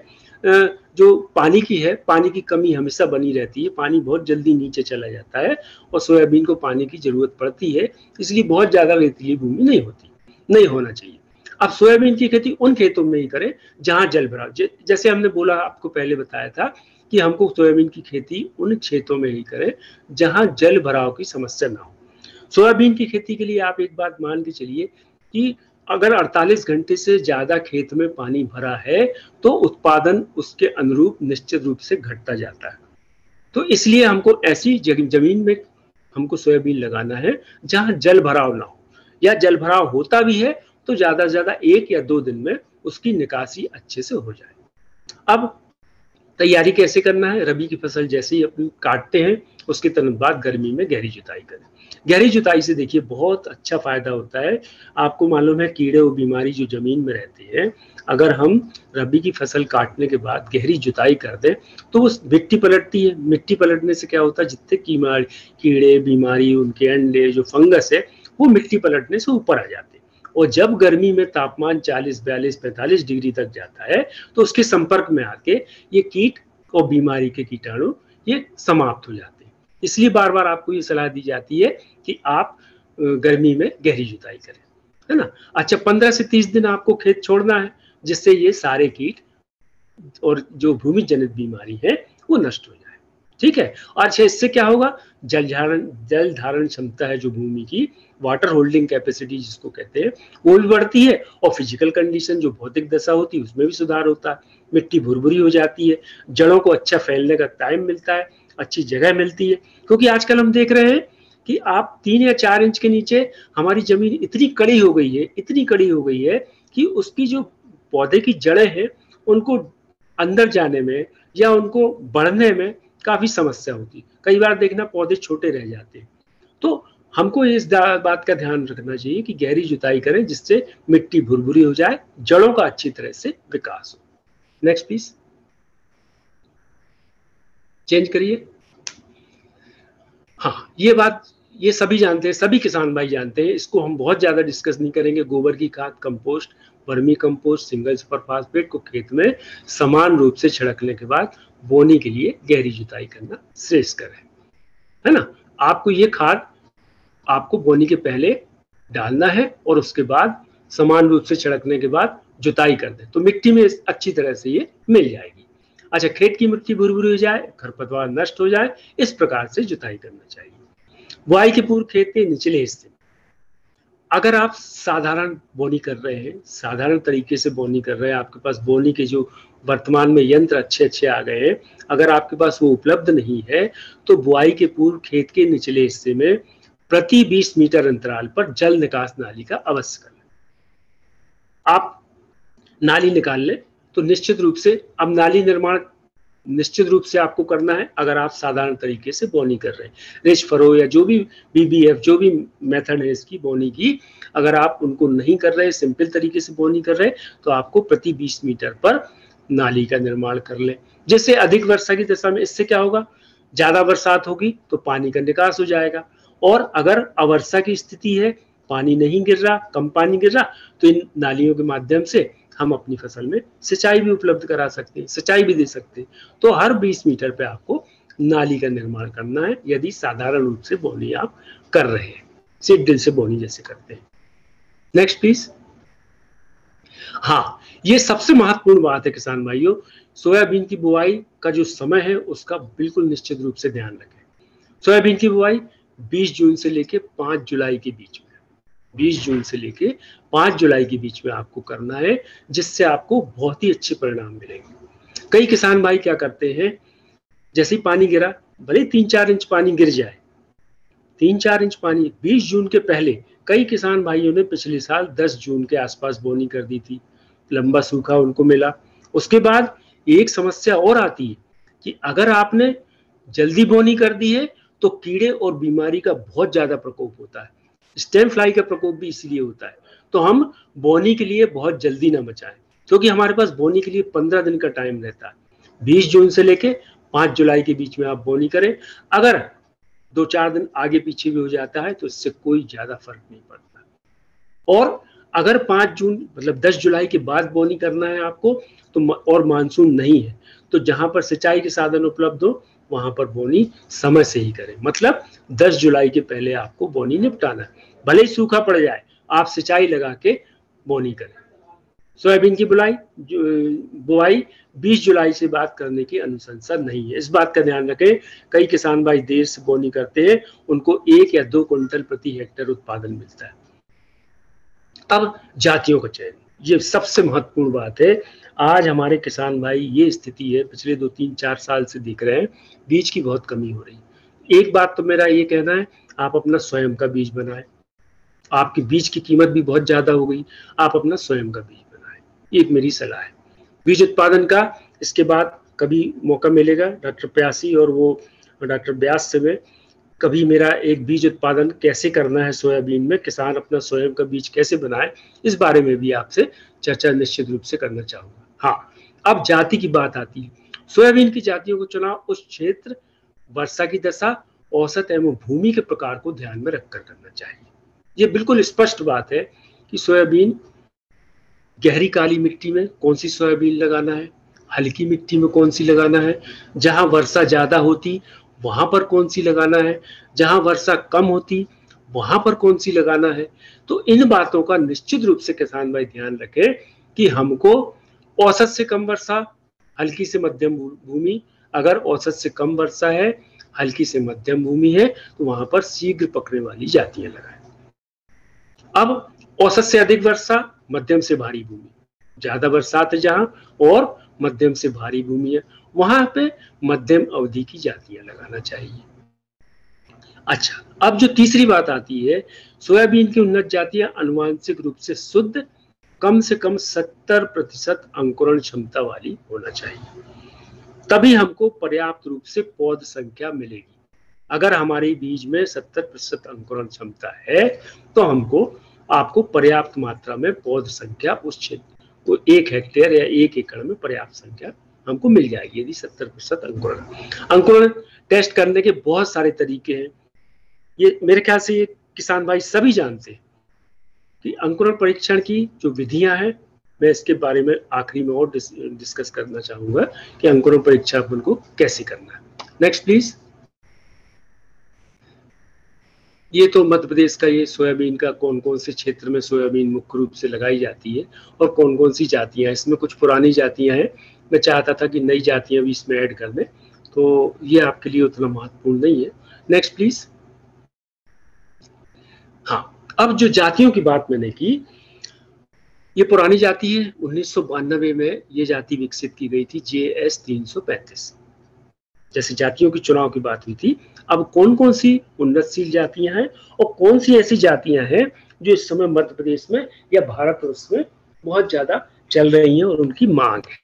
जो पानी की है, पानी की कमी हमेशा बनी रहती है, पानी बहुत जल्दी नीचे चला जाता है और सोयाबीन को पानी की जरूरत पड़ती है, इसलिए बहुत ज्यादा रेतीली भूमि नहीं होना चाहिए। अब सोयाबीन की खेती उन खेतों में ही करें जहां जल भराव, जैसे हमने बोला, आपको पहले बताया था कि हमको सोयाबीन की खेती उन क्षेत्रों में ही करें जहां जल भराव की समस्या ना हो। सोयाबीन की खेती के लिए आप एक बात मान के चलिए कि अगर 48 घंटे से ज्यादा खेत में पानी भरा है तो उत्पादन उसके अनुरूप निश्चित रूप से घटता जाता है। तो इसलिए हमको ऐसी जमीन में हमको सोयाबीन लगाना है जहां जल भराव ना हो, या जल भराव होता भी है तो ज्यादा से ज्यादा 1 या 2 दिन में उसकी निकासी अच्छे से हो जाए। अब तैयारी कैसे करना है। रबी की फसल जैसे ही अपनी काटते हैं उसके तुरंत बाद गर्मी में गहरी जुताई करें। गहरी जुताई से देखिए बहुत अच्छा फायदा होता है। आपको मालूम है कीड़े और बीमारी जो जमीन में रहते हैं, अगर हम रबी की फसल काटने के बाद गहरी जुताई कर दें तो वो मिट्टी पलटती है। मिट्टी पलटने से क्या होता है, जितने कीड़े बीमारी, उनके अंडे, जो फंगस है, वो मिट्टी पलटने से ऊपर आ जाते हैं। और जब गर्मी में तापमान 40, 42, 45 डिग्री तक जाता है तो उसके संपर्क में आके ये कीट और बीमारी के कीटाणु ये समाप्त हो जाते हैं। इसलिए बार बार आपको ये सलाह दी जाती है कि आप गर्मी में गहरी जुताई करें, है ना। अच्छा, 15 से 30 दिन आपको खेत छोड़ना है जिससे ये सारे कीट और जो भूमि जनित बीमारी है वो नष्ट हो जाए, ठीक है। और अच्छा, इससे क्या होगा, जल धारण क्षमता है जो भूमि की, वाटर होल्डिंग कैपेसिटी जिसको कहते हैं, वो भी बढ़ती है, और फिजिकल कंडीशन जो भौतिक दशा होती है उसमें भी सुधार होता है। मिट्टी भुरभुरी हो जाती है, जड़ों को अच्छा फैलने का टाइम मिलता है, अच्छी जगह मिलती है। क्योंकि आजकल हम देख रहे हैं कि आप 3 या 4 इंच के नीचे हमारी जमीन इतनी कड़ी हो गई है कि उसकी जो पौधे की जड़ें हैं उनको अंदर जाने में या उनको बढ़ने में काफी समस्या होती है। कई बार देखना पौधे छोटे रह जाते हैं। तो हमको इस बात का ध्यान रखना चाहिए कि गहरी जुताई करें जिससे मिट्टी भुरभुरी हो जाए, जड़ों का अच्छी तरह से विकास हो। नेक्स्ट प्लीज, चेंज करिए। हाँ, ये बात ये सभी जानते हैं, सभी किसान भाई जानते हैं, इसको हम बहुत ज्यादा डिस्कस नहीं करेंगे। गोबर की खाद, compost, vermi compost, single super phosphate को खेत में समान रूप से छिड़कने के बाद बोने के लिए गहरी जुताई करना श्रेष्ठ है ना। आपको ये खाद आपको बोनी के पहले डालना है और उसके बाद समान रूप से छिड़कने के बाद जुताई कर दे तो मिट्टी में अच्छी तरह से ये मिल जाएगी। अच्छा, खेत की मिट्टी भुरभुरी हो जाए, खरपतवार नष्ट हो जाए, इस प्रकार से जुताई करना चाहिए। बुआई के पूर्व खेत के निचले हिस्से अगर आप साधारण बोनी कर रहे हैं, साधारण तरीके से बोनी कर रहे हैं, आपके पास बोनी के जो वर्तमान में यंत्र अच्छे अच्छे आ गए हैं, अगर आपके पास वो उपलब्ध नहीं है तो बुआई के पूर्व खेत के निचले हिस्से में प्रति 20 मीटर अंतराल पर जल निकास नाली का अवश्य कर लें। आप नाली निकाल लें तो निश्चित रूप से, अब नाली निर्माण निश्चित रूप से आपको करना है अगर आप साधारण तरीके से बोनी कर रहे हैं। रिच फरो या जो भी बीबीएफ जो भी मेथड है इसकी बोनी की, अगर आप उनको नहीं कर रहे, सिंपल तरीके से बोनी कर रहे, तो आपको प्रति 20 मीटर पर नाली का निर्माण कर लें। जैसे अधिक वर्षा की दशा में इससे क्या होगा, ज्यादा बरसात होगी तो पानी का निकास हो जाएगा, और अगर अवर्षा की स्थिति है, पानी नहीं गिर रहा, कम पानी गिर रहा, तो इन नालियों के माध्यम से हम अपनी फसल में सिंचाई भी उपलब्ध करा सकते हैं, सिंचाई भी दे सकते हैं। तो हर 20 मीटर पे आपको नाली का निर्माण करना है यदि साधारण रूप से बोनी आप कर रहे हैं, सीड ड्रिल से बोनी जैसे करते हैं। Next please. हाँ, ये सबसे महत्वपूर्ण बात है किसान भाइयों, सोयाबीन की बुआई का जो समय है उसका बिल्कुल निश्चित रूप से ध्यान रखें। सोयाबीन की बुआई 20 जून से लेके 5 जुलाई के बीच में, 20 जून से लेके 5 जुलाई के बीच में आपको करना है, जिससे आपको बहुत ही अच्छे परिणाम मिलेंगे। कई किसान भाई क्या करते हैं, जैसे ही पानी गिरा, भले 3-4 इंच पानी गिर जाए, 3-4 इंच पानी 20 जून के पहले कई किसान भाइयों ने पिछले साल 10 जून के आसपास बोनी कर दी थी, लंबा सूखा उनको मिला। उसके बाद एक समस्या और आती है कि अगर आपने जल्दी बोनी कर दी है तो कीड़े और बीमारी का बहुत ज्यादा प्रकोप होता है, स्टेम फ्लाई का प्रकोप भी इसलिए होता है। तो हम बोनी के लिए बहुत जल्दी ना मचाएं, क्योंकि हमारे पास बोनी के लिए 15 दिन का टाइम रहता है। 20 जून से लेके 5 जुलाई के बीच में आप बोनी करें। अगर 2-4 दिन आगे पीछे भी हो जाता है तो इससे कोई ज्यादा फर्क नहीं पड़ता। और अगर 5 जून मतलब 10 जुलाई के बाद बोनी करना है आपको तो, और मानसून नहीं है, तो जहां पर सिंचाई के साधन उपलब्ध हो वहां पर बोनी समय से ही करें। मतलब 10 जुलाई के पहले आपको बोनी निपटाना है, भले ही सूखा पड़ जाए, आप सिंचाई लगा के बोनी करें। सोयाबीन की बुआई 20 जुलाई से बाद करने की अनुशंसा नहीं है, इस बात का ध्यान रखें। कई किसान भाई देर से बोनी करते हैं, उनको 1 या 2 क्विंटल प्रति हेक्टेयर उत्पादन मिलता है। अब जातियों का चयन, ये सबसे महत्वपूर्ण बात है। आज हमारे किसान भाई ये स्थिति है, पिछले 2-3-4 साल से देख रहे हैं, बीज की बहुत कमी हो रही है। एक बात तो मेरा ये कहना है, आप अपना स्वयं का बीज बनाएं। आपकी बीज की कीमत भी बहुत ज्यादा हो गई, आप अपना स्वयं का बीज बनाएं, एक मेरी सलाह है। बीज उत्पादन का इसके बाद कभी मौका मिलेगा, डॉक्टर प्यासी और वो डॉक्टर व्यास से मैं कभी मेरा एक बीज उत्पादन कैसे करना है सोयाबीन में, किसान अपना स्वयं का बीज कैसे बनाए, इस बारे में भी आपसे चर्चा निश्चित रूप से करना चाहूंगा। हाँ, अब जाति की बात आती है। सोयाबीन की जातियों को चुनाव उस क्षेत्र, वर्षा की दशा, औसत एवं भूमि के प्रकार को ध्यान में रखकर करना चाहिए। ये बिल्कुल स्पष्ट बात है कि सोयाबीन गहरी काली मिट्टी में कौन सी सोयाबीन लगाना है, हल्की मिट्टी में कौन सी लगाना है, जहां वर्षा ज्यादा होती वहां पर कौन सी लगाना है, जहां वर्षा कम होती वहां पर कौन सी लगाना है। तो इन बातों का निश्चित रूप से किसान भाई ध्यान रखें कि हमको औसत से कम वर्षा, हल्की से मध्यम भूमि, अगर औसत से कम वर्षा है, हल्की से मध्यम भूमि है, तो वहां पर शीघ्र पकने वाली जातियां लगाएं। अब औसत से अधिक वर्षा, मध्यम से भारी भूमि, ज्यादा बरसात है जहां और मध्यम से भारी भूमि है, वहां पे मध्यम अवधि की जातियां लगाना चाहिए। अच्छा, अब जो तीसरी बात आती है, सोयाबीन की उन्नत जातियां अनुवांशिक रूप से शुद्ध, कम से कम 70% अंकुरण क्षमता वाली होना चाहिए, तभी हमको पर्याप्त रूप से पौध संख्या मिलेगी। अगर हमारे बीज में 70% अंकुरण क्षमता है तो आपको पर्याप्त मात्रा में पौध संख्या उस क्षेत्र को 1 हेक्टेयर या 1 एकड़ में पर्याप्त संख्या हमको मिल जाएगी यदि 70% अंकुरण टेस्ट करने के बहुत सारे तरीके हैं। ये मेरे ख्याल से ये किसान भाई सभी जानते हैं कि अंकुरण परीक्षण की जो विधियां हैं, मैं इसके बारे में आखिरी में और डिस्कस करना चाहूंगा कि अंकुरण परीक्षा अपन को कैसे करना है। Next please. ये तो मध्य प्रदेश का ये सोयाबीन का कौन कौन से क्षेत्र में सोयाबीन मुख्य रूप से लगाई जाती है और कौन कौन सी जातियां, इसमें कुछ पुरानी जातियां हैं, मैं चाहता था कि नई जातियां भी इसमें ऐड कर दें, तो ये आपके लिए उतना महत्वपूर्ण नहीं है। Next please. हाँ, अब जो जातियों की बात मैंने की, ये पुरानी जाति है। 1992 में ये जाति विकसित की गई थी, JS 335। जैसे जातियों की चुनाव की बात हुई थी, अब कौन कौन सी उन्नतशील जातियां हैं और कौन सी ऐसी जातियां हैं जो इस समय मध्य प्रदेश में या भारतवर्ष में बहुत ज्यादा चल रही हैं और उनकी मांग है।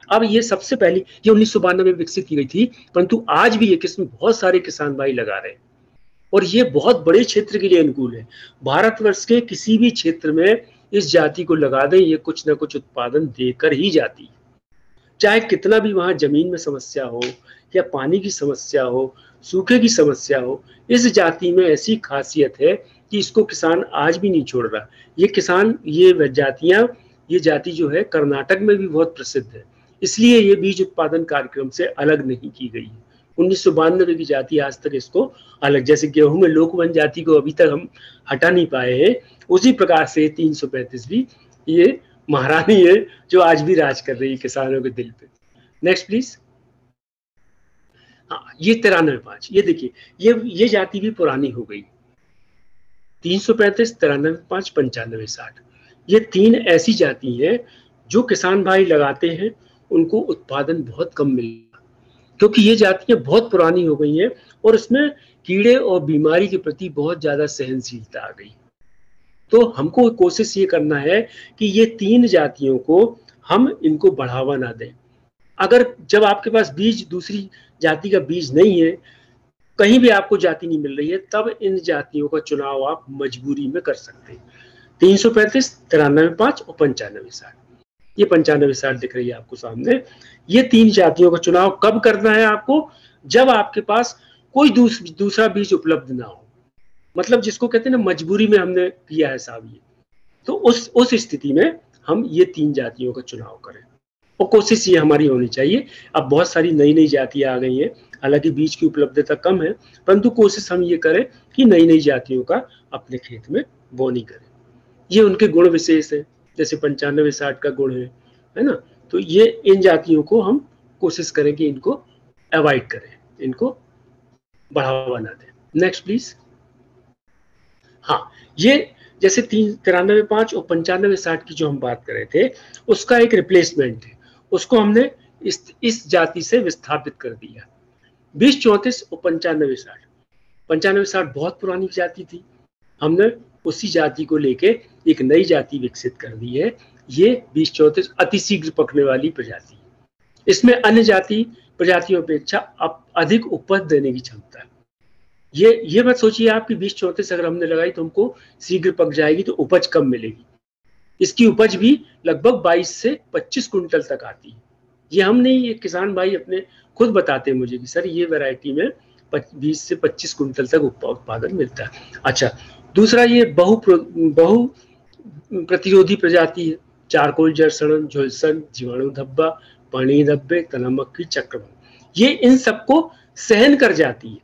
अब ये सबसे पहली, ये 1992 में विकसित की गई थी, परंतु आज भी ये किस्म बहुत सारे किसान भाई लगा रहे हैं और ये बहुत बड़े क्षेत्र के लिए अनुकूल है। भारतवर्ष के किसी भी क्षेत्र में इस जाति को लगा दें, ये कुछ ना कुछ उत्पादन देकर ही जाती है। चाहे कितना भी वहां जमीन में समस्या हो या पानी की समस्या हो, सूखे की समस्या हो, इस जाति में ऐसी खासियत है कि इसको किसान आज भी नहीं छोड़ रहा। ये किसान, ये जाति जो है कर्नाटक में भी बहुत प्रसिद्ध है, इसलिए ये बीज उत्पादन कार्यक्रम से अलग नहीं की गई है। 1992 की जाति आज तक इसको अलग, जैसे गेहूं में लोकवन जाति को अभी तक हम हटा नहीं पाए हैं, उसी प्रकार से 335 भी ये महारानी है जो आज भी राज कर रही है किसानों के दिल पे। Next please. हाँ, ये 93-5, ये देखिए, ये जाति भी पुरानी हो गई। 335, 93-5, 95-60, ये 3 ऐसी जाति हैं जो किसान भाई लगाते हैं, उनको उत्पादन बहुत कम मिलेगा क्योंकि ये जातियां बहुत पुरानी हो गई हैं और इसमें कीड़े और बीमारी के प्रति बहुत ज्यादा सहनशीलता आ गई। तो हमको कोशिश ये करना है कि ये 3 जातियों को हम इनको बढ़ावा ना दें। अगर जब आपके पास बीज, दूसरी जाति का बीज नहीं है, कहीं भी आपको जाति नहीं मिल रही है, तब इन जातियों का चुनाव आप मजबूरी में कर सकते हैं। 335, 93-5 और 95-60, ये 95-60 दिख रही है आपको सामने। ये 3 जातियों का चुनाव कब करना है आपको? जब आपके पास कोई दूसरा बीज उपलब्ध ना हो, मतलब जिसको कहते हैं ना मजबूरी में हमने किया है साहब ये, तो उस स्थिति में हम ये 3 जातियों का चुनाव करें और कोशिश ये हमारी होनी चाहिए। अब बहुत सारी नई नई जातियां आ गई हैं, हालांकि बीज की उपलब्धता कम है, परंतु कोशिश हम ये करें कि नई नई जातियों का अपने खेत में बोनी करें। ये उनके गुण विशेष है, जैसे 95-60 का गुण है ना, तो ये इन जातियों को हम कोशिश करें कि इनको अवॉइड करें, इनको बढ़ावा ना दें। Next please. हाँ, ये जैसे 93-5 और 95-60 की जो हम बात कर रहे थे, उसका एक रिप्लेसमेंट है, उसको हमने इस जाति से विस्थापित कर दिया। 20-34 और 95-60, 95-60 बहुत पुरानी जाति थी, हमने उसी जाति को लेके एक नई जाति विकसित कर दी है। ये 20-34 अति शीघ्र पकने वाली प्रजाति है, इसमें अन्य जाति प्रजातियों अपेक्षा अधिक उपज देने की क्षमता है। ये मत सोचिए आप कि 20-34 अगर हमने लगाई तो हमको शीघ्र पक जाएगी तो उपज कम मिलेगी। इसकी उपज भी लगभग 22 से 25 कुंटल तक आती है। ये हम नहीं, ये किसान भाई अपने खुद बताते हैं मुझे कि सर ये वैरायटी में 20 से 25 कुंटल तक उत्पादन मिलता है। अच्छा, दूसरा ये बहु प्रतिरोधी प्रजाति है, चारकोल जड़ सड़न, झुलसन, जीवाणु धब्बा, पानी धब्बे, तना मक्खी, चक्रवात, ये इन सबको सहन कर जाती है।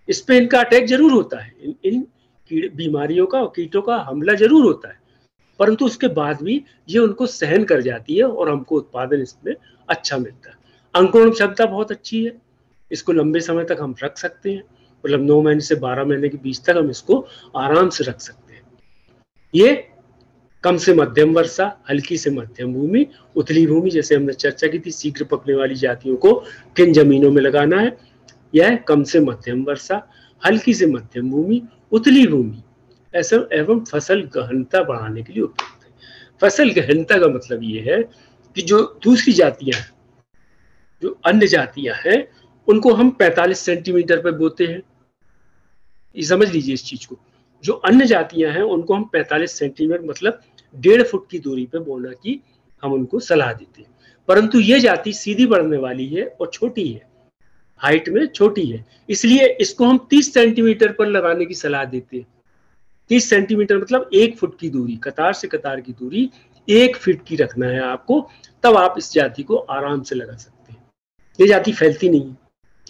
इस पे इनका अटैक जरूर होता है, इन बीमारियों का और कीटों का हमला जरूर होता है, परंतु उसके बाद भी ये उनको सहन कर जाती है और हमको उत्पादन इसमें अच्छा मिलता है। अंकुरण क्षमता बहुत अच्छी है, इसको लंबे समय तक हम रख सकते हैं, मतलब 9 महीने से 12 महीने के बीच तक हम इसको आराम से रख सकते हैं। ये कम से मध्यम वर्षा, हल्की से मध्यम भूमि, उथली भूमि, जैसे हमने चर्चा की थी शीघ्र पकने वाली जातियों को किन जमीनों में लगाना है, यह कम से मध्यम वर्षा, हल्की से मध्यम भूमि, उथली भूमि ऐसा एवं फसल गहनता बढ़ाने के लिए उपयुक्त है। फसल गहनता का मतलब ये है कि जो दूसरी जातियां हैं, जो अन्य जातियां हैं, उनको हम 45 सेंटीमीटर पे बोते हैं। ये समझ लीजिए इस चीज को, जो अन्य जातियां हैं उनको हम 45 सेंटीमीटर मतलब 1.5 फुट की दूरी पे बोना की हम उनको सलाह देते हैं, परंतु ये जाति सीधी बढ़ने वाली है और छोटी है, हाइट में छोटी है, इसलिए इसको हम 30 सेंटीमीटर पर लगाने की सलाह देते हैं। 30 सेंटीमीटर मतलब 1 फुट की दूरी, कतार से कतार की दूरी 1 फीट की रखना है आपको, तब आप इस जाति को आराम से लगा सकते हैं। ये जाति फैलती नहीं है,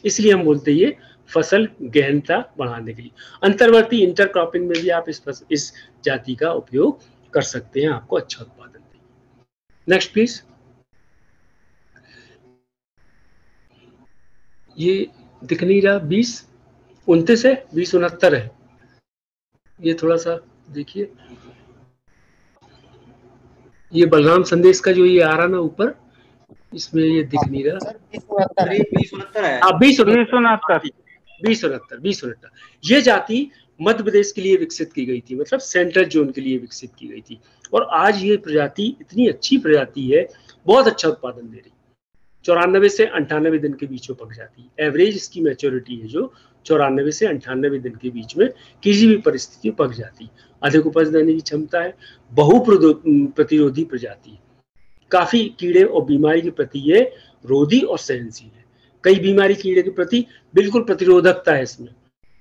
इसलिए हम बोलते हैं ये फसल गहनता बढ़ाने के लिए। अंतर्वर्ती इंटरक्रॉपिंग में भी आप इस जाति का उपयोग कर सकते हैं, आपको अच्छा उत्पादन देगी। Next please. ये दिख नहीं रहा, 20-29 है, 20-69 है, ये थोड़ा सा देखिए, ये बलराम संदेश का जो ये आ रहा ना ऊपर, इसमें ये दिख नहीं रहा। सर 2069 है। 2069 है। 2069 ये जाति मध्य प्रदेश के लिए विकसित की गई थी, मतलब सेंट्रल जोन के लिए विकसित की गई थी। और आज ये प्रजाति इतनी अच्छी प्रजाति है, बहुत अच्छा उत्पादन दे रही, 94 से 98 दिन के बीच में पक जाती है। एवरेज इसकी मैच्योरिटी है जो 94 से 98 दिन के बीच में किसी भी परिस्थिति में पक जाती है। अधिक उपज देने की क्षमता है, बहु प्रतिरोधी प्रजाति है, काफी कीड़े और बीमारी के प्रति ये रोधी और सहनशील है। कई बीमारी कीड़े के प्रति बिल्कुल प्रतिरोधकता है इसमें,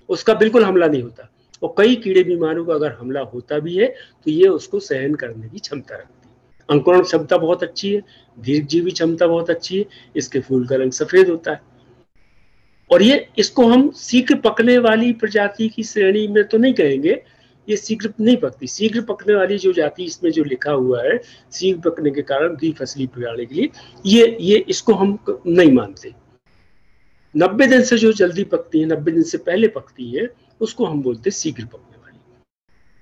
उसका बिल्कुल हमला नहीं होता। और कई कीड़े बीमारियों का अगर हमला होता भी है तो ये उसको सहन करने की क्षमता रखती है। अंकुरण क्षमता बहुत अच्छी है, दीर्घजीवी क्षमता बहुत अच्छी है, इसके फूल का रंग सफेद होता है। और ये इसको हम शीघ्र पकने वाली प्रजाति की श्रेणी में तो नहीं कहेंगे, ये शीघ्र नहीं पकती। शीघ्र पकने वाली जो जाति इसमें जो लिखा हुआ है, शीघ्र पकने के कारण द्विफसली प्रणाली के लिए, ये इसको हम नहीं मानते। 90 दिन से जो जल्दी पकती है, 90 दिन से पहले पकती है, उसको हम बोलते हैं शीघ्र पकने वाली।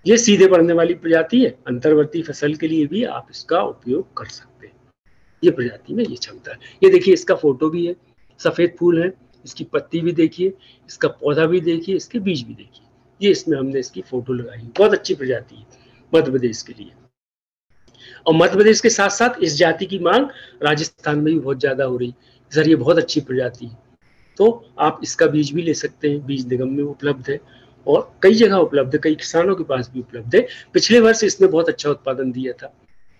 ये सीधे बढ़ने वाली प्रजाति है, अंतर्वर्ती फसल के लिए भी आप इसका उपयोग कर सकते हैं। ये प्रजाति में ये क्षमता है। ये देखिए इसका फोटो भी है, सफेद फूल है, इसकी पत्ती भी देखिए, इसका पौधा भी देखिए, इसके बीज भी देखिए। ये इसमें हमने इसकी फोटो लगाई, बहुत अच्छी प्रजाति है मध्य प्रदेश के लिए। और मध्य प्रदेश के साथ साथ इस जाति की मांग राजस्थान में भी बहुत ज्यादा हो रही। सर ये बहुत अच्छी प्रजाति है, तो आप इसका बीज भी ले सकते हैं, बीज निगम में उपलब्ध है और कई जगह उपलब्ध है, कई किसानों के पास भी उपलब्ध है। पिछले वर्ष इसने बहुत अच्छा उत्पादन दिया था,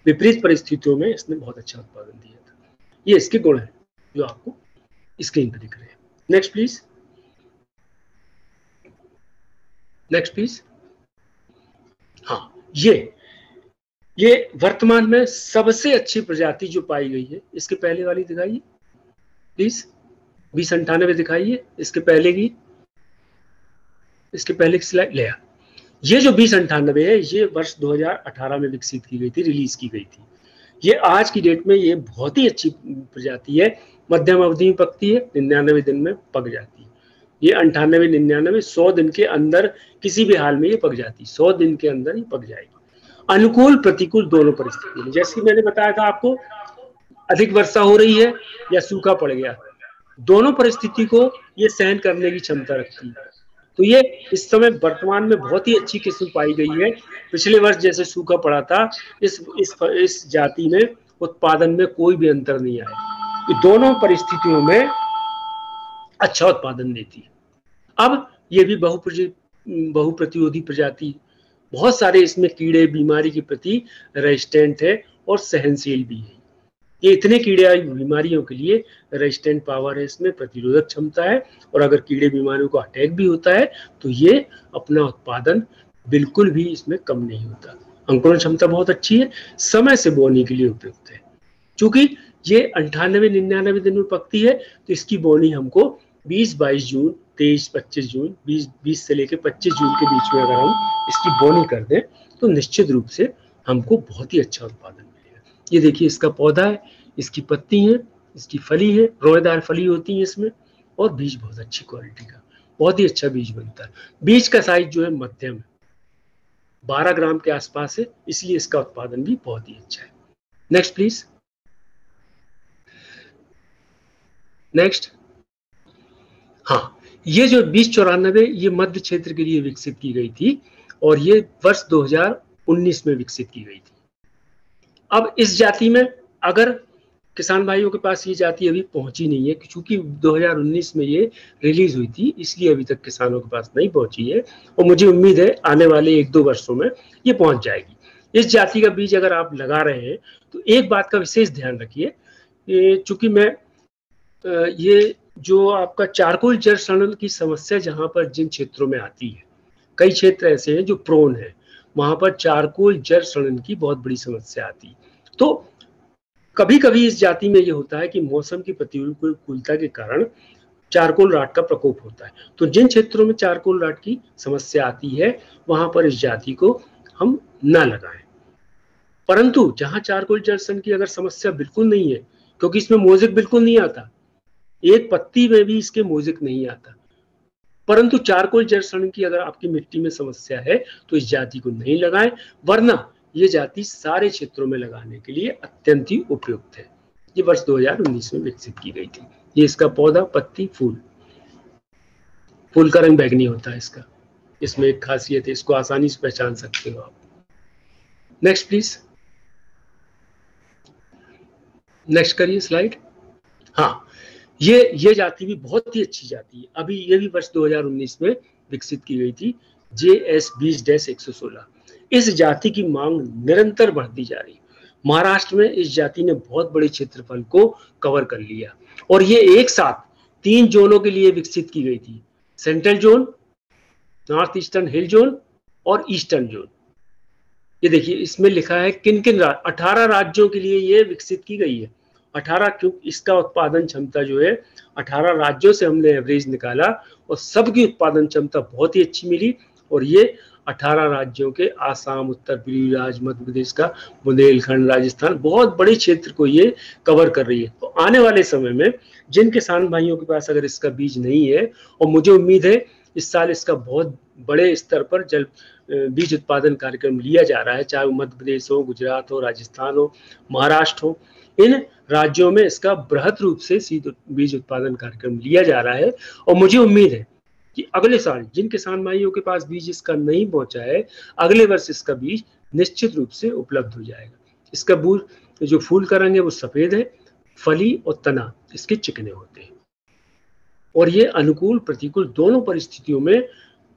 विपरीत परिस्थितियों में इसने बहुत अच्छा उत्पादन दिया था। ये इसके गुण है जो आपको स्क्रीन पर दिख रहे हैं। Next please, next please. हाँ, ये वर्तमान में सबसे अच्छी प्रजाति जो पाई गई है, इसके पहले वाली दिखाइए प्लीज, 2098 दिखाइए, इसके पहले की स्लाइड ले। ये जो 2098 है, ये वर्ष 2018 में विकसित की गई थी, रिलीज की गई थी। ये आज की डेट में ये बहुत ही अच्छी प्रजाति है, मध्यम अवधि में पकती है, 99 दिन में पक जाती है। ये 98, 99, 100 दिन के अंदर किसी भी हाल में ये पक जाती है, 100 दिन के अंदर ये पक जाएगी। अनुकूल प्रतिकूल दोनों परिस्थितियों में, जैसे मैंने बताया था आपको, अधिक वर्षा हो रही है या सूखा पड़ गया, दोनों परिस्थिति को ये सहन करने की क्षमता रखती है। तो ये इस समय वर्तमान में बहुत ही अच्छी किस्म पाई गई है। पिछले वर्ष जैसे सूखा पड़ा था, इस जाति में उत्पादन में कोई भी अंतर नहीं आया। ये दोनों परिस्थितियों में अच्छा उत्पादन देती है। अब ये भी बहु प्रतिरोधी प्रजाति, बहुत सारे इसमें कीड़े बीमारी के प्रति रेजिस्टेंट है और सहनशील भी है। ये इतने कीड़े बीमारियों के लिए रेजिस्टेंट पावर है, इसमें प्रतिरोधक क्षमता है, और अगर कीड़े बीमारियों को अटैक भी होता है तो ये अपना उत्पादन बिल्कुल भी इसमें कम नहीं होता। अंकुरण क्षमता बहुत अच्छी है, समय से बोनी के लिए उपयुक्त है। चूंकि ये 98, 99 दिन में पकती है, तो इसकी बोनी हमको 20, 22 जून, 23, 25 जून, 20 से लेकर 25 जून के बीच में अगर हम इसकी बोनी कर दें तो निश्चित रूप से हमको बहुत ही अच्छा उत्पादन मिलेगा। ये देखिए इसका पौधा है, इसकी पत्ती है, इसकी फली है, रोएदार फली होती है इसमें, और बीज बहुत अच्छी क्वालिटी का, बहुत ही अच्छा बीज बनता है। बीज का साइज जो है मध्यम है, 12 ग्राम के आसपास है, इसलिए इसका उत्पादन भी बहुत ही अच्छा है। Next please, next. हाँ, ये जो 2094 ये मध्य क्षेत्र के लिए विकसित की गई थी और ये वर्ष 2019 में विकसित की गई थी। अब इस जाति में अगर किसान भाइयों के पास ये जाति अभी पहुंची नहीं है, क्योंकि 2019 में ये रिलीज हुई थी, इसलिए अभी तक किसानों के पास नहीं पहुंची है, और मुझे उम्मीद है आने वाले 1-2 वर्षों में ये पहुंच जाएगी। इस जाति का बीज अगर आप लगा रहे हैं तो एक बात का विशेष ध्यान रखिए, चूंकि मैं ये जो आपका चारकोल जड़ सड़न की समस्या जहां पर जिन क्षेत्रों में आती है, कई क्षेत्र ऐसे हैं जो प्रोन है, वहां पर चारकोल जड़ सड़न की बहुत बड़ी समस्या आती है। तो कभी कभी इस जाति में ये होता है कि मौसम की प्रतिकूलता के कारण चारकोल राट का प्रकोप होता है। तो जिन क्षेत्रों में चारकोल राट की समस्या आती है वहां पर इस जाति को हम ना लगाएं। परंतु जहां चारकोल जड़ सड़न की अगर समस्या बिल्कुल नहीं है, क्योंकि इसमें मोज़ेक बिल्कुल नहीं आता, एक पत्ती में भी इसके मोज़ेक नहीं आता, परंतु चारकोल जड़ सड़न की अगर आपकी मिट्टी में समस्या है तो इस जाति को नहीं लगाएं, वरना ये जाति सारे क्षेत्रों में लगाने के लिए अत्यंत ही उपयुक्त है। ये वर्ष 2019 में विकसित की गई थी। ये इसका पौधा, पत्ती, फूल का रंग बैंगनी होता है इसका। इसमें एक खासियत है, इसको आसानी से पहचान सकते हो आप। नेक्स्ट प्लीज, नेक्स्ट करिए स्लाइड। हाँ, ये जाति भी बहुत ही अच्छी जाति है। अभी ये भी वर्ष 2019 में विकसित की गई थी, JS 20-116। इस जाति की मांग निरंतर बढ़ती जा रही है। महाराष्ट्र में इस जाति ने बहुत बड़े क्षेत्रफल को कवर कर लिया और ये एक साथ 3 जोनों के लिए विकसित की गई थी, सेंट्रल जोन, नॉर्थ ईस्टर्न हिल जोन और ईस्टर्न जोन। ये देखिए इसमें लिखा है किन किन 18 राज्यों के लिए ये विकसित की गई है। 18 क्योंकि इसका उत्पादन क्षमता जो है 18 राज्यों से हमने एवरेज निकाला और सबकी उत्पादन क्षमता बहुत ही अच्छी मिली और ये 18 राज्यों के आसाम, उत्तर प्रदेश, मध्य प्रदेश का बुंदेलखंड, राजस्थान, बहुत बड़े क्षेत्र को ये कवर कर रही है। तो आने वाले समय में जिन किसान भाइयों के पास अगर इसका बीज नहीं है, और मुझे उम्मीद है इस साल इसका बहुत बड़े स्तर पर बीज उत्पादन कार्यक्रम लिया जा रहा है, चाहे वो मध्य प्रदेश हो, गुजरात हो, राजस्थान हो, महाराष्ट्र हो, इन राज्यों में इसका बृहद रूप से बीज उत्पादन कार्यक्रम लिया जा रहा है। और मुझे उम्मीद है कि अगले साल जिन किसान भाइयों के पास बीज इसका नहीं पहुंचा है, अगले वर्ष इसका बीज निश्चित रूप से उपलब्ध हो जाएगा। इसका जो फूल का रंग है वो सफेद है, फली और तना इसके चिकने होते हैं और ये अनुकूल प्रतिकूल दोनों परिस्थितियों में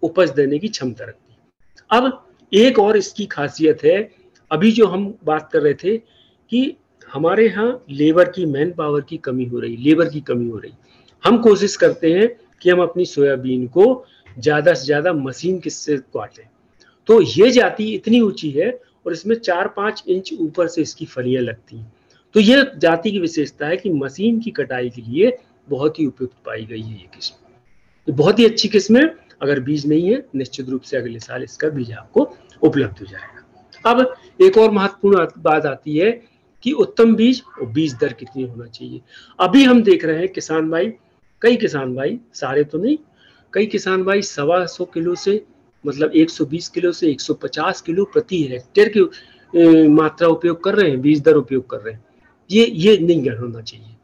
उपज देने की क्षमता रखती है। अब एक और इसकी खासियत है, अभी जो हम बात कर रहे थे कि हमारे यहाँ लेबर की, मैन पावर की कमी हो रही, लेबर की कमी हो रही। हम कोशिश करते हैं कि हम अपनी सोयाबीन को ज्यादा से ज्यादा मशीन से काटें। तो ये जाति इतनी ऊंची है और इसमें 4-5 इंच ऊपर से इसकी फलियां लगती हैं। तो ये जाति की विशेषता है कि मशीन की कटाई के लिए बहुत ही उपयुक्त पाई गई है ये किस्म। तो बहुत ही अच्छी किस्म है। अगर बीज नहीं है निश्चित रूप से अगले साल इसका बीज आपको उपलब्ध हो जाएगा। अब एक और महत्वपूर्ण बात आती है कि उत्तम बीज और बीज दर कितनी होना चाहिए। अभी हम देख रहे हैं किसान भाई, कई किसान भाई, सारे तो नहीं, कई किसान भाई 125 किलो से, मतलब 120 किलो से 150 किलो प्रति हेक्टेयर की मात्रा उपयोग कर रहे हैं, बीज दर उपयोग कर रहे हैं। ये नहीं होना चाहिए,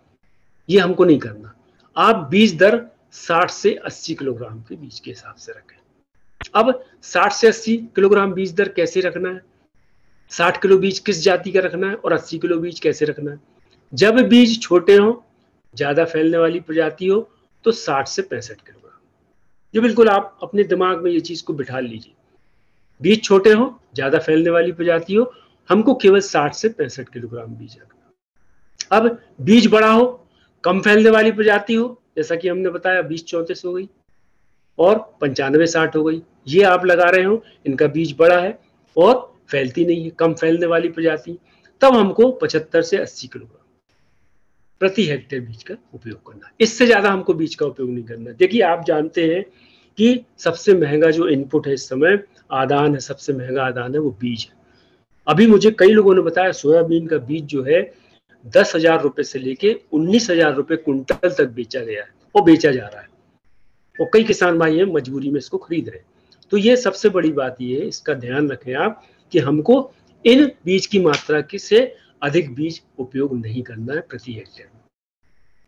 ये हमको नहीं करना। आप बीज दर 60 से 80 किलोग्राम के बीज के हिसाब से रखें। अब 60 से 80 किलोग्राम बीज दर कैसे रखना है, 60 किलो बीज किस जाति का रखना है और 80 किलो बीज कैसे रखना है। जब बीज छोटे हो, ज्यादा फैलने वाली प्रजाति हो, तो 60 से 65 किलोग्राम। ये बिल्कुल आप अपने दिमाग में ये चीज को बिठा लीजिए। बीज छोटे हो, ज्यादा फैलने वाली प्रजाति हो, हमको केवल 60 से 65 किलोग्राम बीज रखना। अब बीज बड़ा हो, कम फैलने वाली प्रजाति हो, जैसा कि हमने बताया 20-34 हो गई और 95-60 हो गई, ये आप लगा रहे हो, इनका बीज बड़ा है और फैलती नहीं है, कम फैलने वाली प्रजाति, तब हमको 75 से 80 किलोग्राम प्रति हेक्टेयर बीज का उपयोग करना। इससे ज्यादा हमको बीज का उपयोग नहीं करना। देखिए आप जानते हैं कि सबसे महंगा जो इनपुट है इस समय आदान है, सबसे महंगा आदान है वो बीज है। अभी मुझे कई लोगों ने बताया सोयाबीन का बीज जो है 10,000 रुपए से लेके 19,000 रुपए कुंटल तक बेचा गया है और बेचा जा रहा है और कई किसान भाई हैं मजबूरी में इसको खरीद रहे हैं। तो ये सबसे बड़ी बात ये है, इसका ध्यान रखें आप कि हमको इन बीज की मात्रा से अधिक बीज उपयोग नहीं करना है प्रति हेक्टेयर।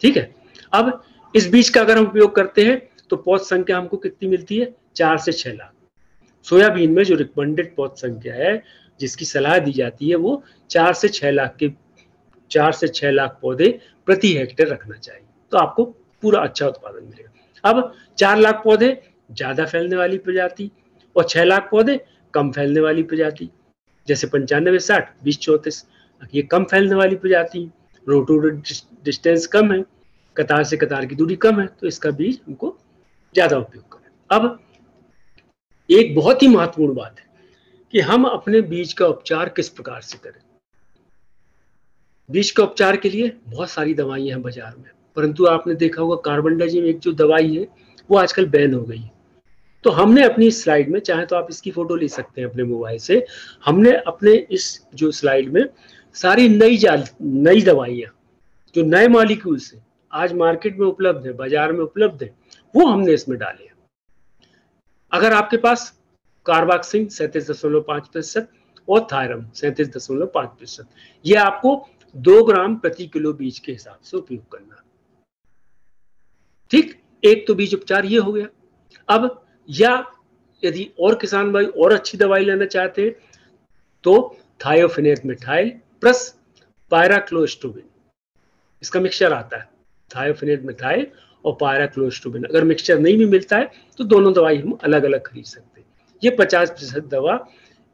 ठीक है। अब इस बीज का अगर हम उपयोग करते हैं तो पौध संख्या हमको कितनी मिलती है, 4 से 6 लाख। सोयाबीन में जो रिकमेंडेड पौध संख्या है, जिसकी सलाह दी जाती है, वो 4 से 6 लाख पौधे प्रति हेक्टेयर रखना चाहिए, तो आपको पूरा अच्छा उत्पादन मिलेगा। अब 4 लाख पौधे ज्यादा फैलने वाली प्रजाति और 6 लाख पौधे कम फैलने वाली प्रजाति, जैसे 95-60, 20-34, ये कम फैलने वाली प्रजाति, रोटो डिस्टेंस कम है, कतार से कतार की दूरी कम है, तो इसका बीज हमको ज्यादा उपयोग करें। अब एक बहुत ही महत्वपूर्ण बात है कि हम अपने बीज का उपचार किस प्रकार से करें। बीज का उपचार के लिए बहुत सारी दवाइयां हैं बाजार में, परंतु आपने देखा होगा कार्बनडाजिम एक जो दवाई है वो आजकल बैन हो गई है। तो हमने अपनी स्लाइड में, चाहे तो आप इसकी फोटो ले सकते हैं अपने मोबाइल से, हमने अपने इस जो स्लाइड में सारी नई दवाइयां जो नए मॉलिक्यूल्स हैं आज मार्केट में उपलब्ध है, बाजार में उपलब्ध है, वो हमने इसमें डाले हैं। अगर आपके पास कार्बाक्सिन 37.5% और थायरम 37.5%, ये आपको 2 ग्राम प्रति किलो बीज के हिसाब से उपयोग करना। ठीक, एक तो बीज उपचार ये हो गया। अब या यदि और किसान भाई और अच्छी दवाई लेना चाहते हैं तो थायोफिनेट मिथाइल प्लस पायराक्लोस्टोबिन, इसका मिक्सचर आता है, थायोफिनेट मिथाइल और पायराक्लोस्टोबिन। अगर मिक्सचर नहीं भी मिलता है तो दोनों दवाई हम अलग अलग खरीद सकते हैं। ये 50% दवा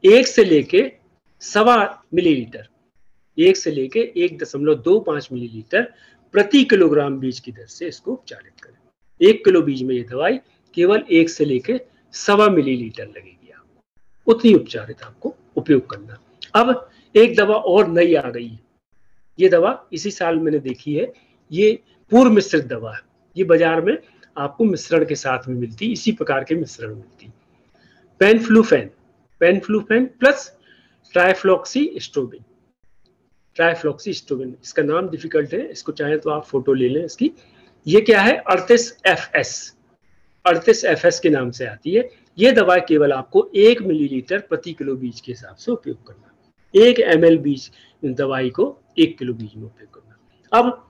1 से लेके 1.25 मिलीलीटर, 1 से लेके 1.25 मिलीलीटर प्रति किलोग्राम बीज की दर से इसको उपचारित करें। 1 किलो बीज में ये दवाई केवल 1 से लेके 1.25 मिलीलीटर लगेगी आपको, उतनी उपचारित आपको उपयोग करना। अब एक दवा और नई आ गई है, ये दवा इसी साल मैंने देखी है, ये पूर्व मिश्रित दवा है। ये बाजार में आपको मिश्रण के साथ में मिलती, इसी प्रकार के मिश्रण मिलती। पेनफ्लूफेन, पेनफ्लूफेन प्लस ट्राइफ्लॉक्सीस्टोबिन, ट्राइफ्लॉक्सीस्टोबिन, इसका नाम डिफिकल्ट है, इसको चाहे तो आप फोटो ले लें इसकी। ये क्या है, 38FS, 38FS के नाम से आती है। ये दवा केवल आपको 1 मिलीलीटर प्रति किलो बीज के हिसाब से उपयोग करना, 1 ml बीज दवाई को 1 किलो बीज में उपयोग करना। अब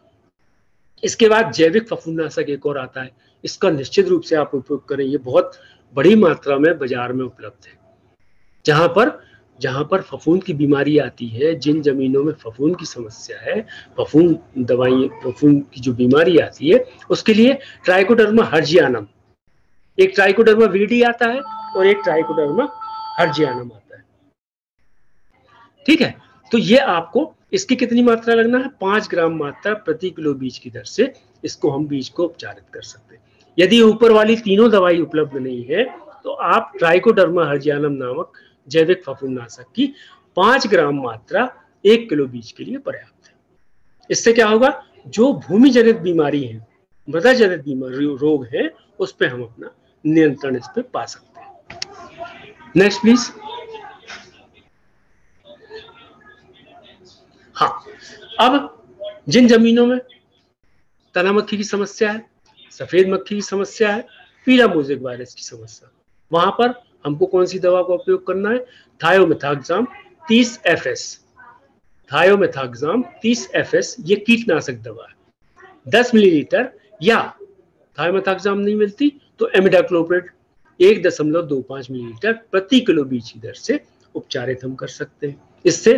इसके बाद जैविक फफूंदनाशक एक और आता है, इसका निश्चित रूप से आप उपयोग करें, ये बहुत बड़ी मात्रा में बाजार में उपलब्ध है। जहां पर फफूंद की बीमारी आती है, जिन जमीनों में फफूंद की समस्या है, फफूंद की जो बीमारी आती है, उसके लिए ट्राइकोडर्मा हर्जियानम, एक ट्राइकोडर्मा वीडी आता है और एक ट्राइकोडर्मा हर्जियानम आता है। ठीक है, तो ये आपको इसकी कितनी मात्रा लगना है, 5 ग्राम मात्रा प्रति किलो बीज की दर से इसको हम बीज को उपचारित कर सकते हैं। यदि ऊपर वाली तीनों दवाई उपलब्ध नहीं है तो आप ट्राइकोडर्मा हर्जियानम नामक जैविक फफूंदनाशक की 5 ग्राम मात्रा 1 किलो बीज के लिए पर्याप्त है। इससे क्या होगा, जो भूमि जनित बीमारी है, मृदा जनित बीमारी रोग है, उस पर हम अपना नियंत्रण इस पे पा सकते हैं। Next please. हाँ, अब जिन जमीनों में तना मक्खी की समस्या है, सफेद मक्खी की समस्या है, पीला मोज़ेक वायरस की समस्या, वहां पर हमको कौन सी दवा का उपयोग करना है, थायोमेथाक्साम 30FS, थायोमेथाक्साम 30FS, ये कीटनाशक दवा है। 10 मिलीलीटर, या थायोमेथाक्साम नहीं मिलती तो इमिडाक्लोप्रिड 1.25 मिलीलीटर प्रति किलो बीज की दर से उपचारित हम कर सकते हैं। इससे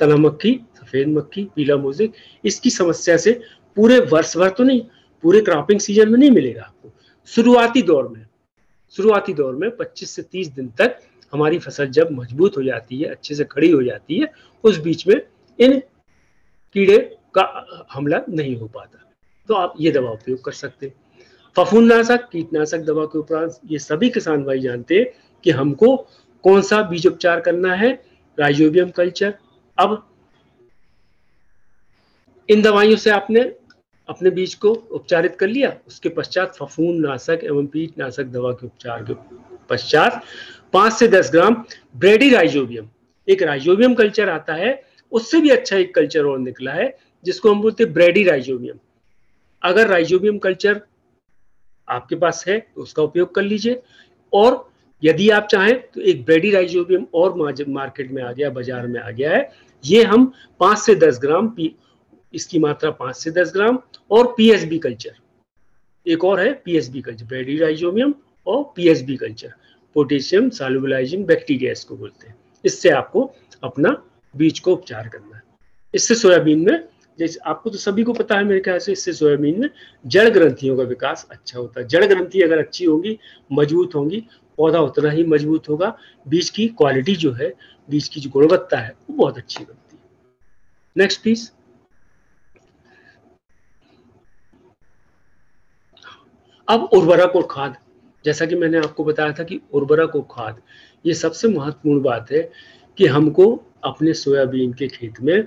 तना मक्खी, सफेद मक्खी, पीला मोज़ेक, इसकी समस्या से पूरे वर्ष भर तो नहीं, पूरे क्रॉपिंग सीजन में नहीं मिलेगा आपको। शुरुआती दौर में 25 से 30 दिन तक हमारी फसल जब मजबूत हो जाती है, अच्छे से खड़ी हो जाती है, उस बीच में इन कीड़े का हमला नहीं हो पाता, तो आप ये दवा उपयोग कर सकते हैं। फफूंदनाशक, कीटनाशक दवा के उपरांत ये सभी किसान भाई जानते हैं कि हमको कौन सा बीज उपचार करना है, राइजोबियम कल्चर। अब इन दवाइयों से आपने अपने बीज को उपचारित कर लिया, उसके पश्चात फफूंदनाशक एवं कीटनाशक दवा के उपचार के पश्चात 5 से 10 ग्राम ब्रेडी राइजोबियम, एक राइजोबियम कल्चर आता है, उससे भी अच्छा एक कल्चर और निकला है जिसको हम बोलते हैं ब्रेडी राइजोबियम। अगर राइजोबियम कल्चर आपके पास है तो उसका उपयोग कर लीजिए, और यदि आप चाहें तो एक ब्रेडी राइजोबियम और मार्केट में आ गया, बाजार में आ गया है, ये हम 5 से 10 ग्राम, इसकी मात्रा 5 से 10 ग्राम, और पीएसबी कल्चर एक और है, पीएसबी कल्चर, ब्रेडी राइजोबियम और PSB culture, potassium solubilising bacteria इसको बोलते हैं। इससे आपको अपना बीज को उपचार करना है। इससे सोयाबीन में, जैसे आपको तो सभी को पता है मेरे ख्याल से, इससे सोयाबीन में जड़ ग्रंथियों का विकास अच्छा होता है। जड़ ग्रंथि अगर अच्छी होंगी, मजबूत होंगी, पौधा उतना ही मजबूत होगा, बीज की क्वालिटी जो है, बीज की जो गुणवत्ता है, वो बहुत अच्छी बनती है। Next please. अब उर्वरक और खाद, जैसा कि मैंने आपको बताया था कि उर्वरक और खाद, ये सबसे महत्वपूर्ण बात है कि हमको अपने सोयाबीन के खेत में,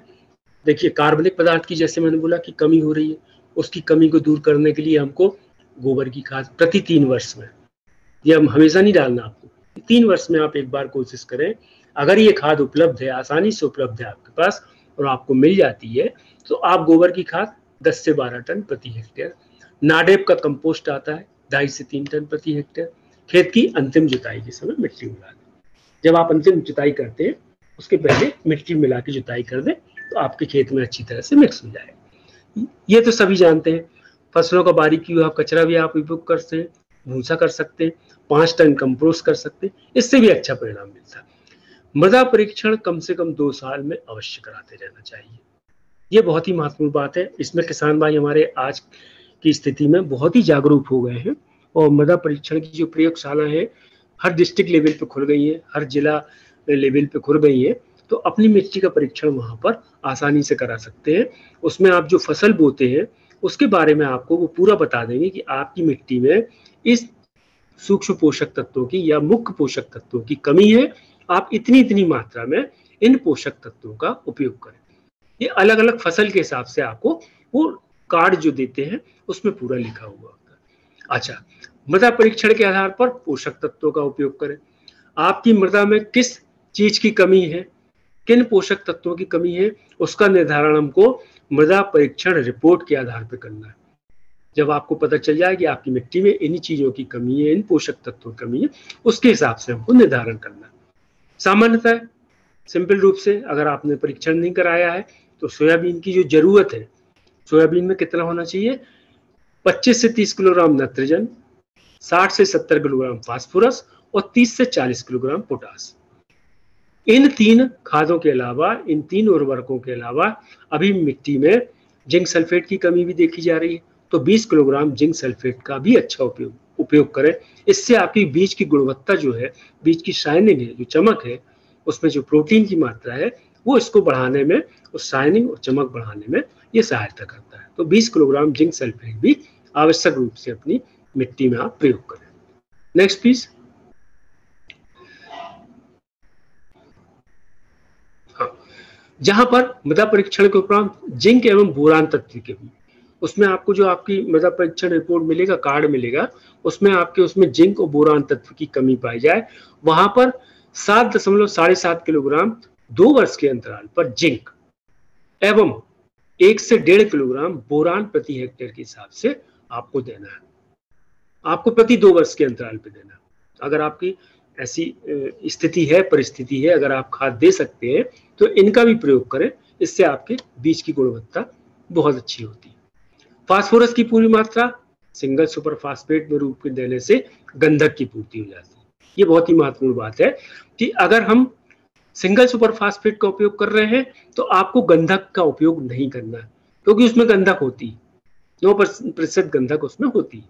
देखिए कार्बनिक पदार्थ की, जैसे मैंने बोला कि कमी हो रही है, उसकी कमी को दूर करने के लिए हमको गोबर की खाद प्रति 3 वर्ष में, ये हम हमेशा नहीं डालना, आपको 3 वर्ष में आप एक बार कोशिश करें। अगर ये खाद उपलब्ध है, आसानी से उपलब्ध है आपके पास और आपको मिल जाती है, तो आप गोबर की खाद 10 से 12 टन प्रति हेक्टेयर, नाडेप का कंपोस्ट आता है 2.5 से 3 टन प्रति हेक्टेयर, खेत की अंतिम जुताई के समय मिट्टी मिला दें। जब आप अंतिम जुताई करते हैं उसके पहले मिट्टी मिला के जुताई कर दें तो आपके खेत में अच्छी तरह से मिक्स हो जाएगा। ये तो सभी जानते हैं। फसलों का बारीकी हुआ कचरा भी आप उपयोग कर सकते हैं, भूसा कर सकते हैं, 5 टन कंपोस्ट कर सकते हैं, इससे भी अच्छा परिणाम मिलता है। मृदा परीक्षण कम से कम 2 साल में अवश्य कराते रहना चाहिए। ये बहुत ही महत्वपूर्ण बात है। इसमें किसान भाई हमारे आज की स्थिति में बहुत ही जागरूक हो गए हैं और मृदा परीक्षण की जो प्रयोगशाला है हर डिस्ट्रिक्ट लेवल पे खुल गई है, हर जिला लेवल पे खुल गई है, तो अपनी मिट्टी का परीक्षण वहां पर आसानी से करा सकते हैं। उसमें आप जो फसल बोते हैं उसके बारे में आपको वो पूरा बता देंगे कि आपकी मिट्टी में इस सूक्ष्म पोषक तत्वों की या मुख्य पोषक तत्वों की कमी है, आप इतनी मात्रा में इन पोषक तत्वों का उपयोग करें। ये अलग अलग फसल के हिसाब से आपको वो कार्ड जो देते हैं उसमें पूरा लिखा हुआ होता है। अच्छा, मृदा परीक्षण के आधार पर पोषक तत्वों का उपयोग करें। आपकी मृदा में किस चीज की कमी है, किन पोषक तत्वों की कमी है, उसका निर्धारण हमको मृदा परीक्षण रिपोर्ट के आधार पर करना है। जब आपको पता चल जाए कि आपकी मिट्टी में इन चीजों की कमी है, इन पोषक तत्वों की कमी है, उसके हिसाब से हमको निर्धारण करना है। सामान्यतः सिंपल रूप से अगर आपने परीक्षण नहीं कराया है तो सोयाबीन की जो जरूरत है, सोयाबीन में कितना होना चाहिए, 25 से 30 किलोग्राम नाइट्रोजन, 60 से 70 किलोग्राम फास्फोरस और 30 से 40 किलोग्राम पोटास। इन 3 खादों के अलावा, इन 3 उर्वरकों के अलावा अभी मिट्टी में जिंक सल्फेट की कमी भी देखी जा रही है, तो 20 किलोग्राम जिंक सल्फेट का भी अच्छा उपयोग करें। इससे आपकी बीज की गुणवत्ता जो है, बीज की शाइनिंग है, जो चमक है, उसमें जो प्रोटीन की मात्रा है वो इसको बढ़ाने में, उस शाइनिंग और चमक बढ़ाने में ये सहायता करता है। तो 20 किलोग्राम जिंक सल्फेट भी आवश्यक रूप से अपनी मिट्टी में आप प्रयोग करें। Next please. हाँ, जहां पर मृदा परीक्षण के उपरांत जिंक एवं बोरान तत्व के भी, उसमें आपको जो आपकी मृदा परीक्षण रिपोर्ट मिलेगा, कार्ड मिलेगा, उसमें आपके उसमें जिंक और बोरान तत्व की कमी पाई जाए, वहां पर 7.7 किलोग्राम 2 वर्ष के अंतराल पर जिंक एवं 1 से 1.5 किलोग्राम बोरान प्रति हेक्टेयर के हिसाब से आपको देना है। आपको प्रति 2 वर्ष के अंतराल पे देना। अगर आपकी ऐसी स्थिति है, परिस्थिति है, अगर आप खाद दे सकते हैं तो इनका भी प्रयोग करें, इससे आपके बीज की गुणवत्ता बहुत अच्छी होती है। फास्फोरस की पूरी मात्रा सिंगल सुपर फास्फेट में रूप में देने से गंधक की पूर्ति हो जाती है। ये बहुत ही महत्वपूर्ण बात है कि अगर हम सिंगल सुपर फास्फेट का उपयोग कर रहे हैं तो आपको गंधक का उपयोग नहीं करना है, क्योंकि उसमें गंधक होती है, 9% गंधक उसमें होती है।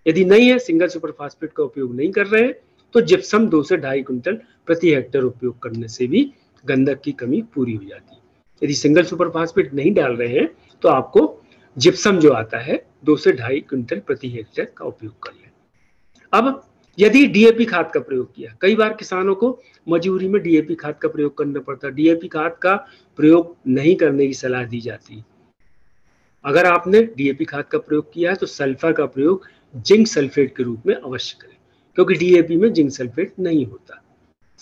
यदि नहीं है, सिंगल सुपर फास्फेट का उपयोग नहीं कर रहे हैं, तो जिप्सम 2 से 2.5 क्विंटल प्रति हेक्टेयर उपयोग करने से भी गंधक की कमी पूरी हो जाती है। यदि सिंगल सुपर फास्फेट नहीं डाल रहे हैं तो आपको जिप्सम जो आता है 2 से 2.5 क्विंटल प्रति हेक्टेयर का उपयोग कर लें। अब यदि डीएपी खाद का प्रयोग किया, कई बार किसानों को मजबूरी में डीएपी खाद का प्रयोग करना पड़ता है। डीएपी खाद का प्रयोग नहीं करने की सलाह दी जाती है। अगर आपने डीएपी खाद का प्रयोग किया है तो सल्फर का प्रयोग जिंक सल्फेट के रूप में अवश्य करें, क्योंकि डीएपी में जिंक सल्फेट नहीं होता,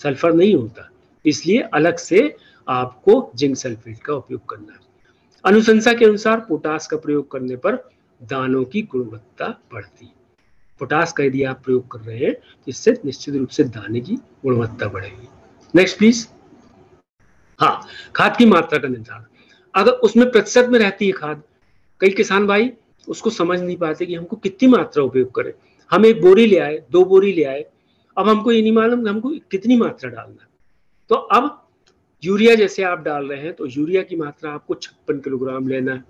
सल्फर नहीं होता, इसलिए अलग से आपको जिंक सल्फेट का उपयोग करना है। अनुशंसा के अनुसार पोटास का प्रयोग करने पर दानों की गुणवत्ता बढ़ती है। पोटास का यदि आप प्रयोग कर रहे हैं इससे निश्चित रूप से दाने की गुणवत्ता बढ़ेगी। Next please. हाँ, खाद की मात्रा का निर्धारण, अगर उसमें प्रतिशत में रहती है खाद, कई किसान भाई उसको समझ नहीं पाते कि हमको कितनी मात्रा उपयोग करें। हम 1 बोरी ले आए, 2 बोरी ले आए, अब हमको ये नहीं मालूम हमको कितनी मात्रा डालना। तो अब यूरिया जैसे आप डाल रहे हैं तो यूरिया की मात्रा आपको 56 किलोग्राम लेना है।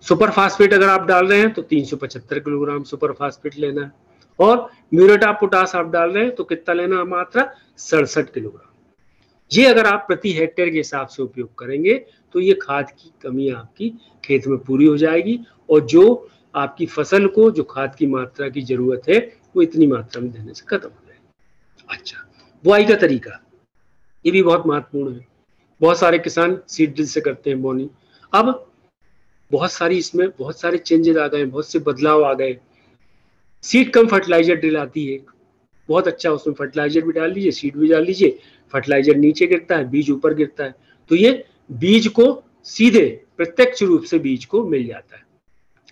सुपर फास्फेट अगर आप डाल रहे हैं तो 375 किलोग्राम सुपर फास्फेट लेना है, और म्यूरेट ऑफ पोटास आप डाल रहे हैं तो कितना लेना मात्रा, 67 किलोग्राम। ये अगर आप प्रति हेक्टेयर के हिसाब से उपयोग करेंगे तो ये खाद की कमी आपकी खेत में पूरी हो जाएगी, और जो आपकी फसल को जो खाद की मात्रा की जरूरत है वो इतनी मात्रा में देने से खत्म हो जाएगी। अच्छा, बुआई का तरीका, ये भी बहुत महत्वपूर्ण है। बहुत सारे किसान सीड ड्रिल से करते हैं बोनी। अब बहुत सारी इसमें बहुत सारे चेंजेस आ गए, बहुत से बदलाव आ गए। सीड कम फर्टिलाइजर ड्रिल आती है, बहुत अच्छा, उसमें फर्टिलाइजर भी डाल लीजिए, सीड भी डाल लीजिए, फर्टिलाइजर नीचे गिरता है, बीज ऊपर गिरता है, तो ये बीज को सीधे प्रत्यक्ष रूप से बीज को मिल जाता है।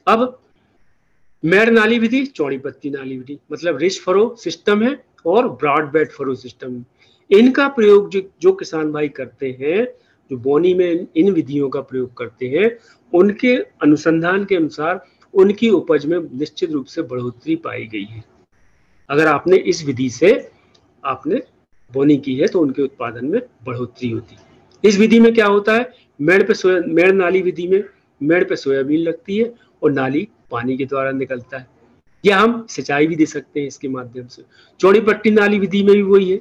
अब मेड़ नाली विधि, चौड़ी पट्टी नाली विधि, मतलब रिच फरो सिस्टम है और ब्रॉड बेड फरो सिस्टम है। इनका प्रयोग जो किसान भाई करते हैं, जो बोनी में इन विधियों का प्रयोग करते हैं, उनके अनुसंधान के अनुसार उनकी उपज में निश्चित रूप से बढ़ोतरी पाई गई है। अगर आपने इस विधि से आपने बोनी की है तो उनके उत्पादन में बढ़ोतरी होती है। इस विधि में क्या होता है, मेड़ नाली विधि में मेड़ पे सोयाबीन लगती है और नाली पानी के द्वारा निकलता है, या हम सिंचाई भी दे सकते हैं इसके माध्यम से। चौड़ी पट्टी नाली विधि में भी वही है,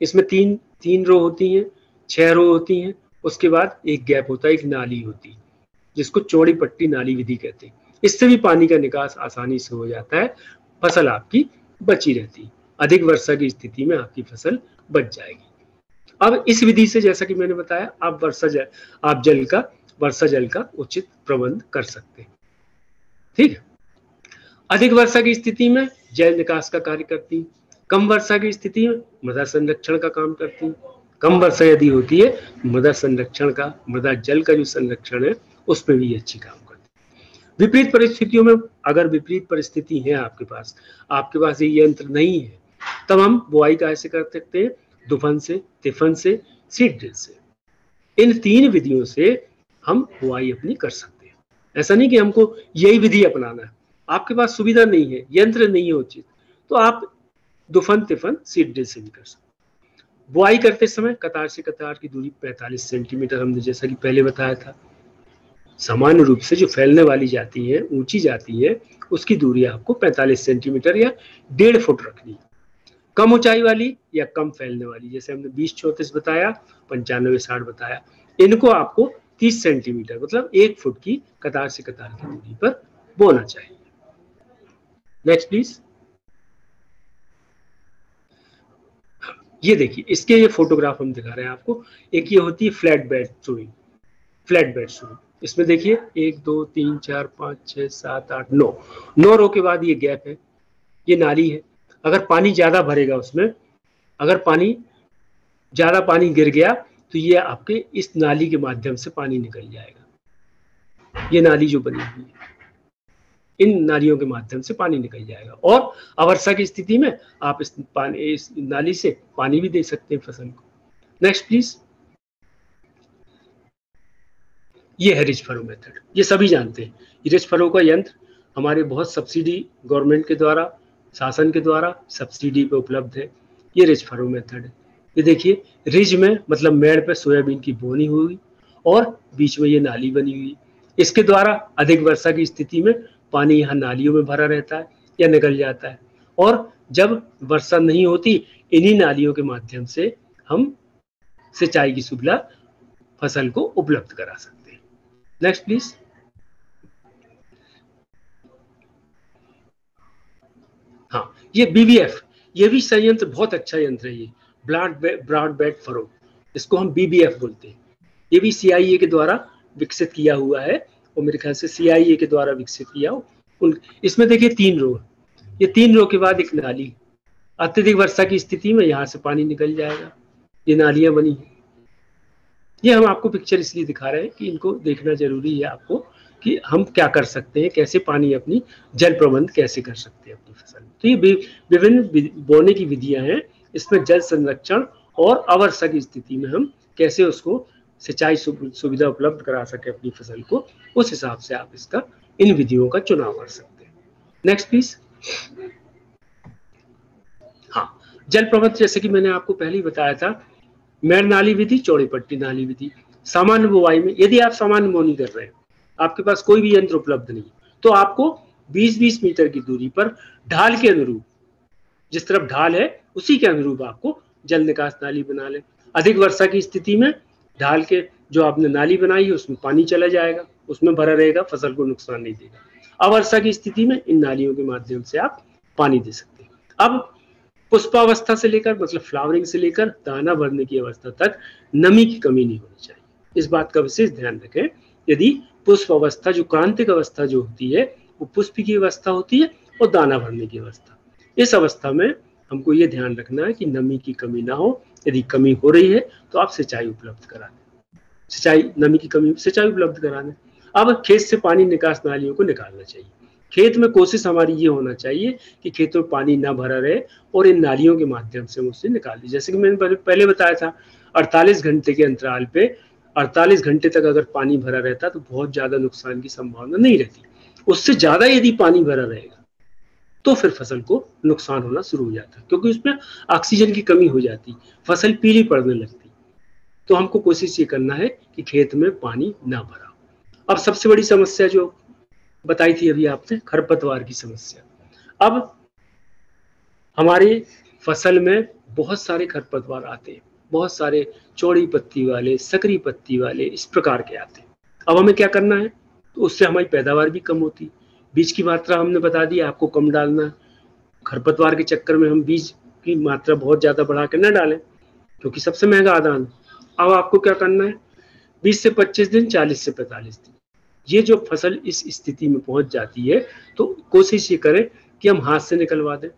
इसमें तीन रो होती हैं, 6 रो होती हैं, उसके बाद एक गैप होता है, एक नाली होती है, जिसको चौड़ी पट्टी नाली विधि कहते हैं। इससे भी पानी का निकास आसानी से हो जाता है, फसल आपकी बची रहती है, अधिक वर्षा की स्थिति में आपकी फसल बच जाएगी। अब इस विधि से जैसा कि मैंने बताया, आप वर्षा जल का उचित प्रबंध कर सकते हैं। ठीक है, अधिक वर्षा की स्थिति में जल निकास का कार्य करती है, कम वर्षा की स्थिति में मृदा संरक्षण का काम करती है। कम वर्षा यदि होती है, मृदा संरक्षण का, मृदा जल का जो संरक्षण है उसमें भी अच्छी काम करती है। विपरीत परिस्थितियों में, अगर विपरीत परिस्थिति है आपके पास ये यंत्र नहीं है, तब हम बुआई कैसे कर सकते हैं, दुफन से, तिफन से, सीड ड्रिल से। इन 3 विधियों से हम बुआई अपनी कर सकते हैं। ऐसा नहीं कि हमको यही विधि अपनाना है, आपके पास सुविधा नहीं है, यंत्र नहीं है उचित, तो आप दुफन, तिफन, सीड ड्रिल से भी कर सकते हैं। बुआई करते समय कतार से कतार की दूरी 45 सेंटीमीटर, हमने जैसा कि पहले बताया था। सामान्य रूप से जो फैलने वाली जाती है, ऊंची जाती है, उसकी दूरी आपको 45 सेंटीमीटर या 1.5 फुट रखनी है। कम ऊंचाई वाली या कम फैलने वाली, जैसे हमने 20-34 बताया, 95-60 बताया, इनको आपको 30 सेंटीमीटर मतलब 1 फुट की कतार से कतार की दूरी पर बोना चाहिए। Next please. ये देखिए, इसके ये फोटोग्राफ हम दिखा रहे हैं आपको। एक ये होती है फ्लैट बेड सोइंग, इसमें देखिए 1 2 3 4 5 6 7 8 9 रो के बाद ये गैप है, ये नाली है। अगर पानी ज्यादा भरेगा उसमें, अगर ज्यादा पानी गिर गया तो ये आपके इस नाली के माध्यम से पानी निकल जाएगा। ये नाली जो बनी हुई है, इन नालियों के माध्यम से पानी निकल जाएगा, और अवर्षा की स्थिति में आप इस नाली से पानी भी दे सकते हैं फसल को। Next please. ये है रिच फरो मेथड, ये सभी जानते हैं। रिच फरो का यंत्र हमारे बहुत सब्सिडी गवर्नमेंट के द्वारा, शासन के द्वारा सब्सिडी पे उपलब्ध है। ये रिच फरो मेथड है। ये देखिए, रिज में मतलब मेड़ पे सोयाबीन की बोनी हुई और बीच में ये नाली बनी हुई। इसके द्वारा अधिक वर्षा की स्थिति में पानी यहाँ नालियों में भरा रहता है या निकल जाता है, और जब वर्षा नहीं होती, इन्हीं नालियों के माध्यम से हम सिंचाई की सुविधा फसल को उपलब्ध करा सकते हैं। Next please. हाँ, ये BBF, ये भी संयंत्र बहुत अच्छा यंत्र है। ये ब्रॉड बेड फरो, इसको हम BBF बोलते हैं। ये भी CIA के द्वारा विकसित किया हुआ है, और मेरे ख्याल से CIA के द्वारा विकसित किया हो। इसमें देखिए 3 रो, ये 3 रो के बाद एक नाली। अत्यधिक वर्षा की स्थिति में यहाँ से पानी निकल जाएगा, ये नालियां बनी है। ये हम आपको पिक्चर इसलिए दिखा रहे हैं कि इनको देखना जरूरी है आपको, कि हम क्या कर सकते हैं, कैसे पानी अपनी जल प्रबंध कैसे कर सकते हैं अपनी फसल में। तो ये विभिन्न बोने की विधियां हैं, इसमें जल संरक्षण और अवर्षा की स्थिति में हम कैसे उसको सिंचाई सुविधा उपलब्ध करा सके अपनी फसल को, उस हिसाब से आप इन विधियों का चुनाव कर सकते हैं। Next please. हाँ, जल प्रबंध जैसे कि मैंने आपको पहले ही बताया था, मेड़ नाली विधि, चौड़ी पट्टी नाली विधि। सामान्य बुवाई में यदि आप सामान्य बोनी कर रहे हैं, आपके पास कोई भी यंत्र उपलब्ध नहीं, तो आपको 20-20 मीटर की दूरी पर ढाल के अनुरूप, जिस तरफ ढाल है उसी के अनुरूप आपको जल निकास नाली बना ले। अधिक वर्षा की स्थिति में ढाल के जो आपने नाली बनाई है उसमें पानी चला जाएगा, उसमें भरा रहेगा, फसल को नुकसान नहीं देगा। अवर्षा की स्थिति में इन नालियों के माध्यम से आप पानी दे सकते हैं। अब पुष्पावस्था से लेकर मतलब फ्लावरिंग से लेकर दाना भरने की अवस्था तक नमी की कमी नहीं होनी चाहिए, इस बात का विशेष ध्यान रखें। यदि पुष्प अवस्था, जो क्रांतिक अवस्था जो होती है, वो पुष्प की अवस्था होती है और दाना भरने की अवस्था, इस अवस्था में हमको ये ध्यान रखना है कि नमी की कमी ना हो। यदि कमी हो रही है तो आप सिंचाई उपलब्ध करा दें, नमी की कमी सिंचाई उपलब्ध करा दें। अब खेत से पानी निकास नालियों को निकालना चाहिए। खेत में कोशिश हमारी ये होना चाहिए कि खेतों में पानी ना भरा रहे और इन नालियों के माध्यम से उससे निकाल दी। जैसे कि मैंने पहले बताया था, 48 घंटे के अंतराल पे 48 घंटे तक अगर पानी भरा रहता तो बहुत ज्यादा नुकसान की संभावना नहीं रहती। उससे ज्यादा यदि पानी भरा रहेगा तो फिर फसल को नुकसान होना शुरू हो जाता है, क्योंकि उसमें ऑक्सीजन की कमी हो जाती, फसल पीली पड़ने लगती। तो हमको कोशिश ये करना है कि खेत में पानी ना भरा। अब सबसे बड़ी समस्या जो बताई थी अभी आपने, खरपतवार की समस्या। अब हमारी फसल में बहुत सारे खरपतवार आते हैं, बहुत सारे चौड़ी पत्ती वाले, सकरी पत्ती वाले, इस प्रकार के आते हैं। अब हमें क्या करना है, तो उससे हमारी पैदावार भी कम होती। बीज की मात्रा हमने बता दी आपको कम डालना। खरपतवार के चक्कर में हम बीज की मात्रा बहुत ज्यादा बढ़ा के न डालें, क्योंकि सबसे महंगा आदान। अब आपको क्या करना है, 20 से 25 दिन, 40 से 45 दिन, ये जो फसल इस स्थिति में पहुंच जाती है तो कोशिश ये करें कि हम हाथ से निकलवा दें,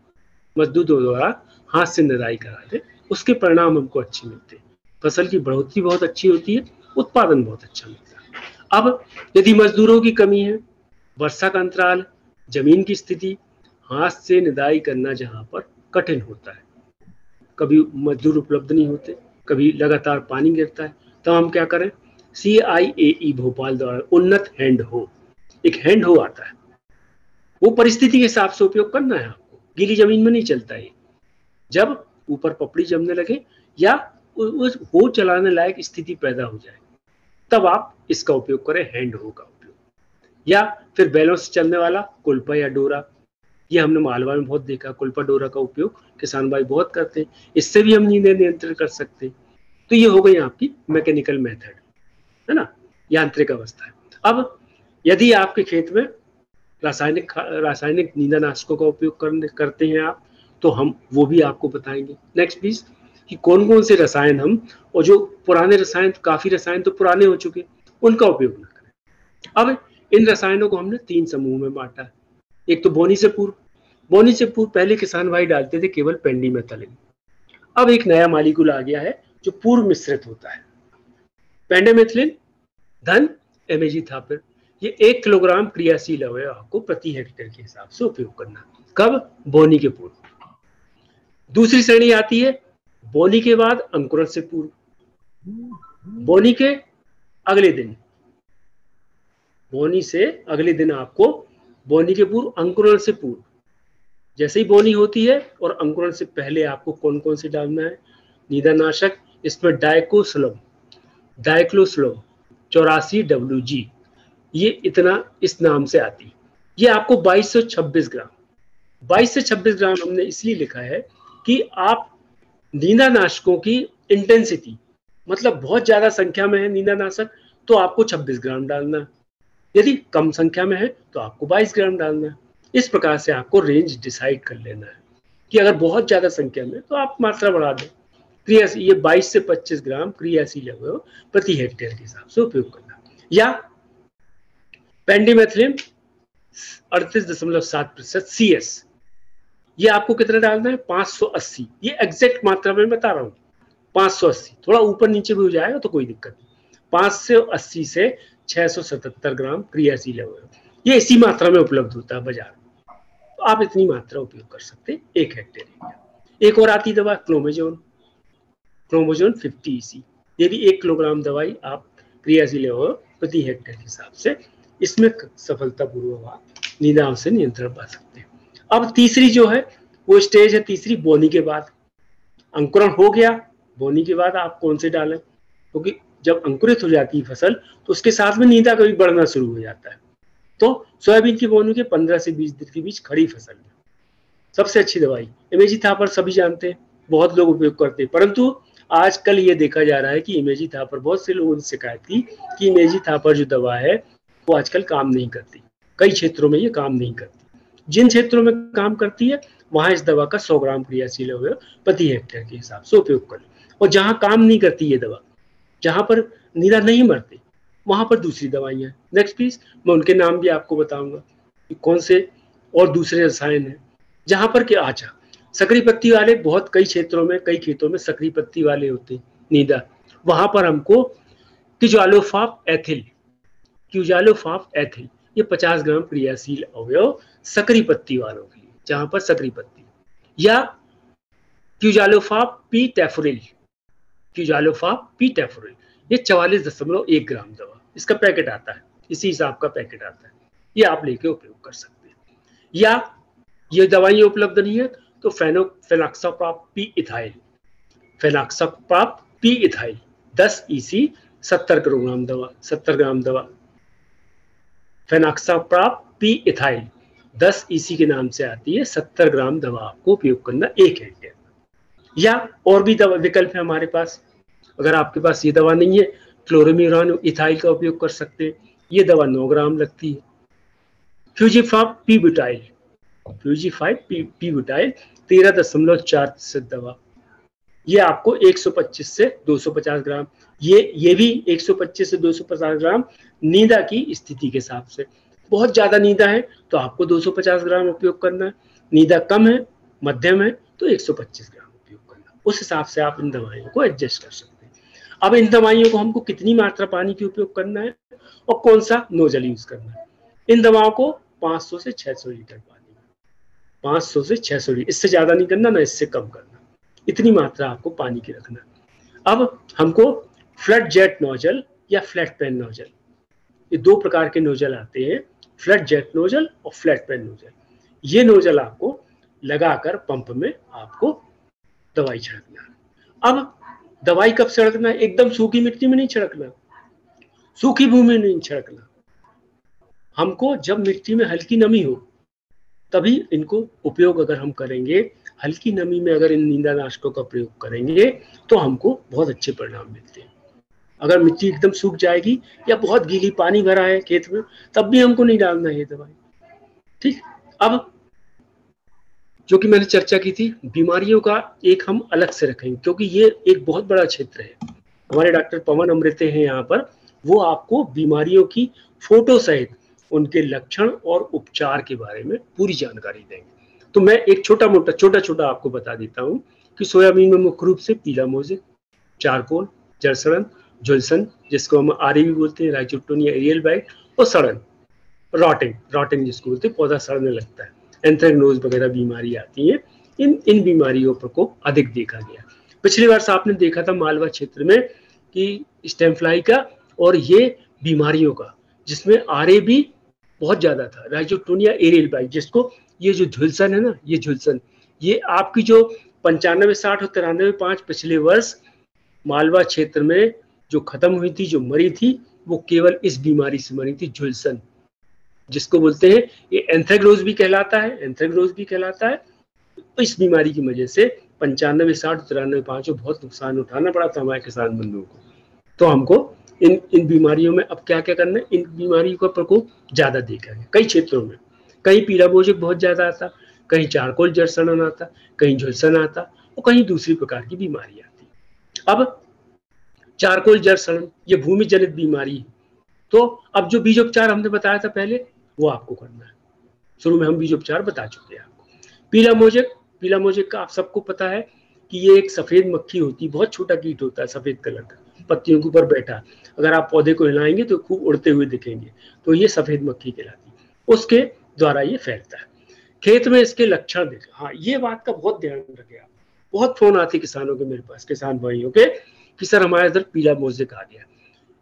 मजदूरों द्वारा हाथ से निराई करा दें। उसके परिणाम हमको अच्छे मिलते हैं, फसल की बढ़ोतरी बहुत अच्छी होती है, उत्पादन बहुत अच्छा मिलता है। अब यदि मजदूरों की कमी है, वर्षा का अंतराल, जमीन की स्थिति, हाथ से निदाई करना जहां पर कठिन होता है, कभी मजदूर उपलब्ध नहीं होते, कभी लगातार पानी गिरता है, तो हम क्या करें, CIAE भोपाल द्वारा उन्नत हैंड हो, एक हैंड हो आता है, वो परिस्थिति के हिसाब से उपयोग करना है आपको। गीली जमीन में नहीं चलता है। जब ऊपर पपड़ी जमने लगे या उस हो चलाने लायक स्थिति पैदा हो जाए, तब आप इसका उपयोग करें, हैंड हो का उपयोग। या फिर बैलों से चलने वाला कुल्पा या डोरा, ये हमने मालवा में बहुत देखा, कुल्पा डोरा का उपयोग किसान भाई बहुत करते हैं, इससे भी हम नींदें नियंत्रण कर सकते हैं। तो ये हो गई आपकी मैकेनिकल मेथड, है ना, यांत्रिक अवस्था है। अब यदि आपके खेत में रासायनिक नींदानाशकों का उपयोग करते हैं आप, तो हम वो भी आपको बताएंगे नेक्स्ट प्लीज, कि कौन कौन से रसायन हम, और जो पुराने रसायन, काफी रसायन तो पुराने हो चुके, उनका उपयोग ना करें। अब इन रसायनों को हमने 3 समूह में बांटा। एक तो बोनी से पूर्व पहले किसान भाई डालते थे केवल पेंडिमेथलिन। अब एक नया मालिक्यूल आ गया है जो पूर्व मिश्रित होता है, पेंडिमेथलिन धन एमेजिथापिर। ये 1 किलोग्राम क्रियाशील अवयव को प्रति हेक्टेयर के हिसाब से उपयोग करना। कब? बोनी के पूर्व। दूसरी श्रेणी आती है बोनी के बाद अंकुरण से पूर्व, बोनी के अगले दिन, बोनी से अगले दिन आपको, बोनी के पूर्व, अंकुरण से पूर्व, जैसे ही बोनी होती है और अंकुरण से पहले आपको कौन कौन से डालना है नींदानाशक। इसमें डाइक्लोसुलम 84 WG, ये इतना इस नाम से आती। ये आपको 22 से 26 ग्राम हमने इसलिए लिखा है कि आप नींदानाशकों की इंटेंसिटी, मतलब बहुत ज्यादा संख्या में है नींदानाशक तो आपको 26 ग्राम डालना है, यदि कम संख्या में है तो आपको 22 ग्राम डालना है। इस प्रकार से आपको रेंज डिसाइड कर लेना है कि अगर बहुत ज्यादा संख्या में तो आप मात्रा बढ़ा दें। क्रियाशील, ये 22 से 25 ग्राम क्रियाशील अवयव प्रति हेक्टेयर के हिसाब से उपयोग करना। या पेंडिमेथलिन 38.7% CS, ये आपको कितना डालना है 580, ये एग्जैक्ट मात्रा में बता रहा हूँ 580, थोड़ा ऊपर नीचे भी हो जाएगा तो कोई दिक्कत नहीं। 580 से 677 ग्राम क्रियाशील अवयव, ये इसी मात्रा में उपलब्ध होता है बाजार में, तो आप इतनी मात्रा उपयोग कर सकते हैं 1 हेक्टेयर में। एक और आती दवा क्लोमेजोन 50 EC, ये भी 1 किलोग्राम दवाई आप क्रियाशील अवयव प्रति हेक्टेयर के हिसाब से इसमें सफलतापूर्वक आप नींदांश से नियंत्रण पा सकते हैं। अब तीसरी जो है वो स्टेज है, तीसरी बोनी के बाद। अंकुरण हो गया, बोनी के बाद आप कौन से डालें, क्योंकि जब अंकुरित हो जाती है फसल तो उसके साथ में नींदा कभी बढ़ना शुरू हो जाता है। तो सोयाबीन की बोनी के 15 से 20 दिन के बीच खड़ी फसल में सबसे अच्छी दवाई इमेजिथापर, सभी जानते हैं, बहुत लोग उपयोग करते हैं, परंतु आजकल ये देखा जा रहा है कि इमेजिथापर, बहुत से लोगों ने शिकायत की कि इमेजिथापर जो दवा है वो आजकल काम नहीं करती, कई क्षेत्रों में ये काम नहीं करती। जिन क्षेत्रों में काम करती है वहां इस दवा का 100 ग्राम क्रियाशील अवयव प्रति हेक्टेयर के हिसाब से उपयोग करें, और जहां काम नहीं करती ये दवा, जहां पर नींदा नहीं मरते, वहां पर दूसरी दवाइयां। नेक्स्ट प्लीज, मैं उनके नाम भी आपको बताऊंगा कि कौन से और दूसरे रसायन है जहां पर के। अच्छा, सकरी पत्ती वाले, बहुत कई क्षेत्रों में, कई खेतों में सकरी पत्ती वाले होते नींदा, वहां पर हमको क्यूजालोफॉप एथिल ये 50 ग्राम क्रियाशील अवयव सकरी पत्ती वालों के लिए, जहां पर सकरी पत्ती, या क्यूजालोफाब पी टैफोरिल, क्यूजालोफाब पी टैफोरिल, ये 44.1 ग्राम दवा, इसका पैकेट आता है, इसी हिसाब का पैकेट आता है, ये आप लेके उपयोग कर सकते हैं। या ये दवाइयां उपलब्ध नहीं है तो fenoxaprop P ethyl, fenoxaprop P ethyl 10 EC 70 gram दवा, 70 ग्राम दवा, फेनॉक्साप्राप पी इथाइल 10 EC के नाम से आती है, 70 ग्राम दवा आपको उपयोग करना 1 घंटे। या और भी दवा विकल्प है हमारे पास, अगर आपके पास ये दवा नहीं है, क्लोरोमिरान इथाइल का उपयोग कर सकते हैं, ये दवा 9 ग्राम लगती है। फ्यूजीफाब पी ब्यूटाइल, फ्यूजीफाब पी ब्यूटाइल 13.4% दवा, ये आपको 125 से 250 ग्राम, ये भी 125 से 250 ग्राम नींदा की स्थिति के हिसाब से, बहुत ज्यादा नींदा है तो आपको 250 ग्राम उपयोग करना है, नींदा कम है मध्यम है तो 125 ग्राम उपयोग करना, उस हिसाब से आप इन दवाइयों को एडजस्ट कर सकते हैं। अब इन दवाइयों को हमको कितनी मात्रा पानी की उपयोग करना है और कौन सा नोजल यूज करना है। इन दवाओं को 500 से 600 लीटर पानी में, 500 से 600 लीटर, इससे ज्यादा नहीं करना ना इससे कम करना, इतनी मात्रा आपको पानी की रखना है। अब हमको फ्लड जेट नोजल या फ्लैट पेन नोजल, ये 2 प्रकार के नोजल आते हैं, फ्लड जेट नोजल और फ्लैट पेन नोजल। ये नोजल आपको लगाकर पंप में आपको दवाई छिड़कना है। अब दवाई कब छिड़कना है, एकदम सूखी मिट्टी में नहीं छिड़कना, सूखी भूमि में नहीं छिड़कना, हमको जब मिट्टी में हल्की नमी हो तभी इनको उपयोग अगर हम करेंगे, हल्की नमी में अगर इन नींदानाशकों का प्रयोग करेंगे तो हमको बहुत अच्छे परिणाम मिलते हैं। अगर मिट्टी एकदम सूख जाएगी या बहुत गीली पानी भरा है खेत में तब भी हमको नहीं डालना है ये दवाई, ठीक। अब जो कि मैंने चर्चा की थी, बीमारियों का एक हम अलग से रखेंगे क्योंकि ये एक बहुत बड़ा क्षेत्र है। हमारे डॉक्टर पवन अमृते हैं यहाँ पर, वो आपको बीमारियों की फोटो सहित उनके लक्षण और उपचार के बारे में पूरी जानकारी देंगे। तो मैं एक छोटा आपको बता देता हूँ कि सोयाबीन में मुख्य रूप से पीला मोज़ेक, चारकोल, जड़सड़न, झुलसन जिसको हम आरे भी बोलते हैं, राइजोटोनिया एरियल बाइट, और सड़न, रॉटिंग जिसको बोलते हैं, पौधा सड़ने लगता है, एंथ्रेक्नोज वगैरह बीमारी आती है। इन बीमारियों पर को अधिक देखा गया। पिछली बार आपने देखा था मालवा क्षेत्र में कि स्टेम फ्लाई का और ये बीमारियों का, जिसमें आरे भी बहुत ज्यादा था, राइजोटोनिया एरियल बाइट, जिसको ये जो झुलसन है ना, ये झुलसन, ये आपकी जो 95, 60 और 93, 5 पिछले वर्ष मालवा क्षेत्र में जो खत्म हुई थी, जो मरी थी, वो केवल इस बीमारी से मरी थी, झुलसन जिसको बोलते हैं। ये एंथ्रेक्नोज भी कहलाता है। इस बीमारी की वजह से 95, 60, 93, 5 बहुत नुकसान उठाना पड़ा था हमारे किसान बंधुओं को। तो हमको इन बीमारियों में अब क्या क्या करना है, इन बीमारियों का प्रकोप ज्यादा देखा है कई क्षेत्रों में। कहीं पीला मोज़ेक बहुत ज्यादा आता, कहीं चारकोल जड़सड़न आता, कहीं झुलसन आता और कहीं दूसरी प्रकार की बीमारी आती। अब चारकोल जड़सड़न ये भूमि जनित बीमारी है, तो अब जो बीजोपचार हमने बताया था पहले वो आपको करना है। शुरू में हम बीजोपचार बता चुके हैं आपको। पीला मोज़ेक का आप सबको पता है कि ये एक सफेद मक्खी होती है, बहुत छोटा कीट होता है, सफेद कलर का, पत्तियों के ऊपर बैठा, अगर आप पौधे को हिलाएंगे तो खूब उड़ते हुए दिखेंगे, तो ये सफेद मक्खी कहलाती है, उसके द्वारा ये फैलता है। खेत में इसके लक्षण देखें, हाँ ये बात का बहुत ध्यान रखें आप, बहुत फोन आते किसानों के मेरे पास, किसान भाइयों के, कि सर हमारे इधर पीला मोज़ेक आ गया।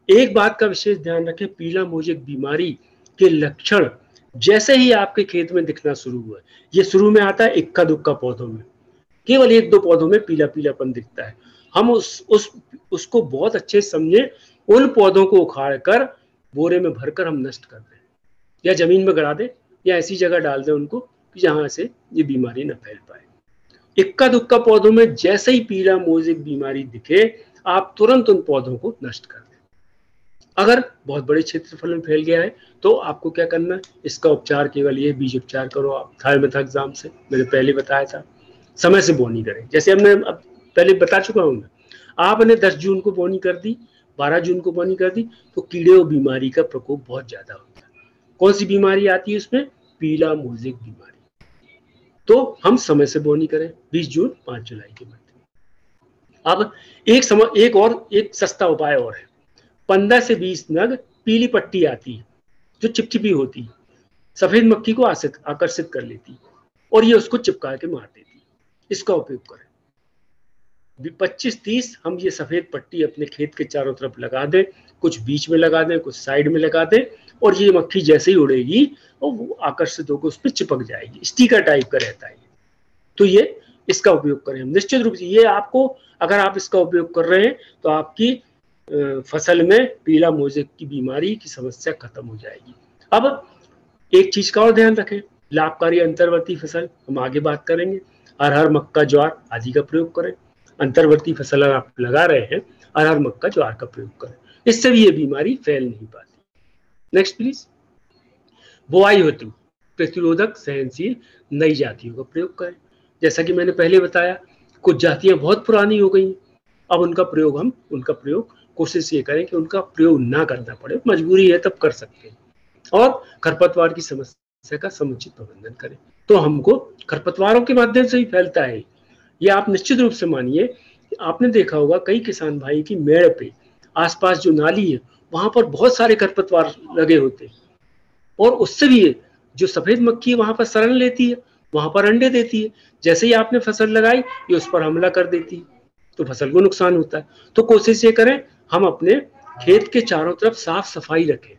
एक बात का विशेष ध्यान रखें, पीला मोज़ेक बीमारी के लक्षण जैसे ही आपके खेत में दिखना शुरू हुआ, ये शुरू में आता है इक्का दुक्का पौधों में, केवल 1-2 पौधों में पीला पीलापन दिखता है, हम उसको बहुत अच्छे समझे, उन पौधों को उखाड़ कर बोरे में भरकर हम नष्ट कर दें या जमीन में गड़ा दें या ऐसी जगह डाल दें उनको कि जहां से ये बीमारी न फैल पाए। इक्का दुक्का पौधों में जैसे ही पीला मोज़ेक बीमारी दिखे, आप तुरंत उन पौधों को नष्ट कर दें। अगर बहुत बड़े क्षेत्रफल में फैल गया है तो आपको क्या करना है, इसका उपचार केवल ये बीज उपचार करो आप थायोमेथाक्साम से, मैंने पहले बताया था। समय से बोनी करें, जैसे हमने अब पहले बता चुका हूं मैं, आपने 10 जून को बोनी कर दी, 12 जून को बोनी कर दी, तो कीड़े और बीमारी का प्रकोप बहुत ज्यादा होता है। कौन सी बीमारी आती है उसमें, पीला मोज़ेक बीमारी। तो हम समय से बोनी करें, 20 जून 5 जुलाई के मध्य। अब एक सस्ता उपाय और है, 15 से 20 नग पीली पट्टी आती है, जो चिपचिपी होती, सफेद मक्खी को आकर्षित कर लेती और ये उसको चिपका के मार देती। इसका उपयोग करें। 25-30 हम ये सफेद पट्टी अपने खेत के चारों तरफ लगा दें, कुछ बीच में लगा दें, कुछ साइड में लगा दें, और ये मक्खी जैसे ही उड़ेगी और वो आकर्षित होकर उस पर चिपक जाएगी। स्टिकर टाइप का रहता है। तो ये इसका उपयोग करें। निश्चित रूप से ये आपको, अगर आप इसका उपयोग कर रहे हैं तो आपकी फसल में पीला मोजेक की बीमारी की समस्या खत्म हो जाएगी। अब एक चीज का और ध्यान रखें, लाभकारी अंतर्वर्ती फसल हम आगे बात करेंगे। अरहर, मक्का, ज्वार आदि का प्रयोग करें। अंतर्वर्ती फसल आप लगा रहे हैं, अरहर, मक्का, ज्वार का प्रयोग करें। इससे भी ये बीमारी फैल नहीं पाती। Next please. बुआई हेतु प्रतिरोधक सहनशील नई जातियों का प्रयोग करें। जैसा कि मैंने पहले बताया, कुछ जातियां बहुत पुरानी हो गई, अब उनका प्रयोग कोशिश ये करें कि उनका प्रयोग ना करना पड़े, मजबूरी है तब कर सकते हैं। और खरपतवार की समस्या का समुचित प्रबंधन करें। तो हमको खरपतवारों के माध्यम से ही फैलता है ये आप निश्चित रूप से मानिए। आपने देखा होगा कई किसान भाई की मेड़ पे आसपास जो नाली है वहां पर बहुत सारे खरपतवार लगे होते हैं, और उससे भी जो सफेद मक्खी वहां पर शरण लेती है, वहां पर अंडे देती है। जैसे ही आपने फसल लगाई ये उस पर हमला कर देती है, तो फसल को नुकसान होता है। तो कोशिश ये करें हम अपने खेत के चारों तरफ साफ सफाई रखें।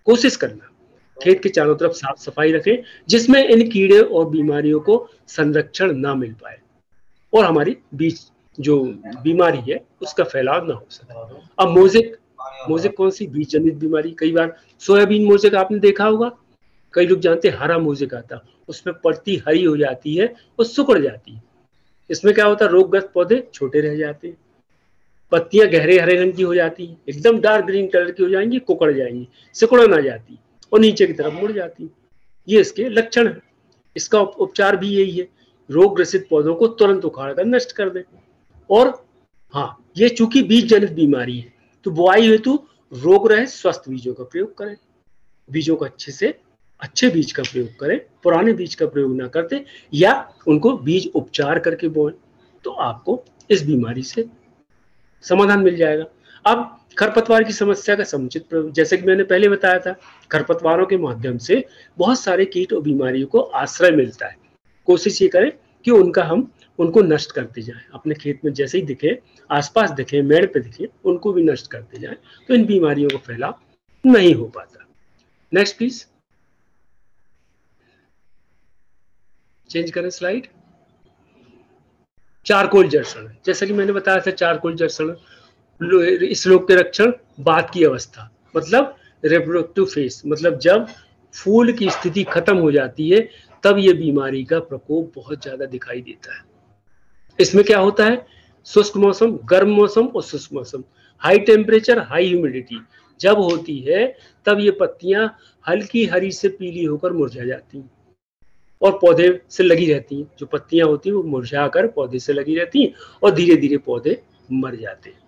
कोशिश करना खेत के चारों तरफ साफ सफाई रखें, जिसमें इन कीड़े और बीमारियों को संरक्षण ना मिल पाए और हमारी बीज जो बीमारी है उसका फैलाव ना हो सके। अब मोजेक कौन सी बीज जनित बीमारी? कई बार सोयाबीन मोजेक आपने देखा होगा, कई लोग जानते हैं हरा मोजेक आता, उसमें पत्ती हरी हो जाती है और सिकुड़ जाती है। इसमें क्या होता है, रोगग्रस्त पौधे छोटे रह जाते हैं, पत्तियां गहरे हरे रंग की हो जाती है, एकदम डार्क ग्रीन कलर की हो जाएंगी, कुकड़ जाएंगी, सिकुड़न आ जाती और नीचे की तरफ मुड़ जाती। ये इसके लक्षण है। इसका उपचार भी यही है, रोग ग्रसित पौधों को तुरंत उखाड़ कर नष्ट कर दें। और हाँ, ये चूंकि बीज जनित बीमारी है तो बुआई हेतु रोग रहित स्वस्थ बीजों का प्रयोग करें। बीजों का अच्छे बीज का प्रयोग करें, पुराने बीज का प्रयोग ना करते, या उनको बीज उपचार करके बोएं, तो आपको इस बीमारी से समाधान मिल जाएगा। अब खरपतवार की समस्या का समुचित प्रयोग, जैसे कि मैंने पहले बताया था, खरपतवारों के माध्यम से बहुत सारे कीट और बीमारियों को आश्रय मिलता है। कोशिश ये करें कि उनको नष्ट करते जाएं। अपने खेत में जैसे ही दिखे, आसपास दिखे, मेड़ पे दिखे, उनको भी नष्ट करते जाएं, तो इन बीमारियों का फैलाव नहीं हो पाता। नेक्स्ट प्लीज, चेंज करें स्लाइड। चारकोल जड़ सड़न, जैसा कि मैंने बताया था, चारकोल जड़ सड़न इस रोग के लक्षण बाद की अवस्था, मतलब रिप्रोडक्टिव फेज, मतलब जब फूल की स्थिति खत्म हो जाती है तब ये बीमारी का प्रकोप बहुत ज्यादा दिखाई देता है। इसमें क्या होता है, शुष्क मौसम, गर्म मौसम और शुष्क मौसम, हाई टेम्परेचर, हाई ह्यूमिडिटी जब होती है तब ये पत्तियां हल्की हरी से पीली होकर मुरझा जाती हैं और पौधे से लगी रहती हैं। जो पत्तियां होती हैं वो मुरझा कर पौधे से लगी रहती हैं और धीरे धीरे पौधे मर जाते हैं।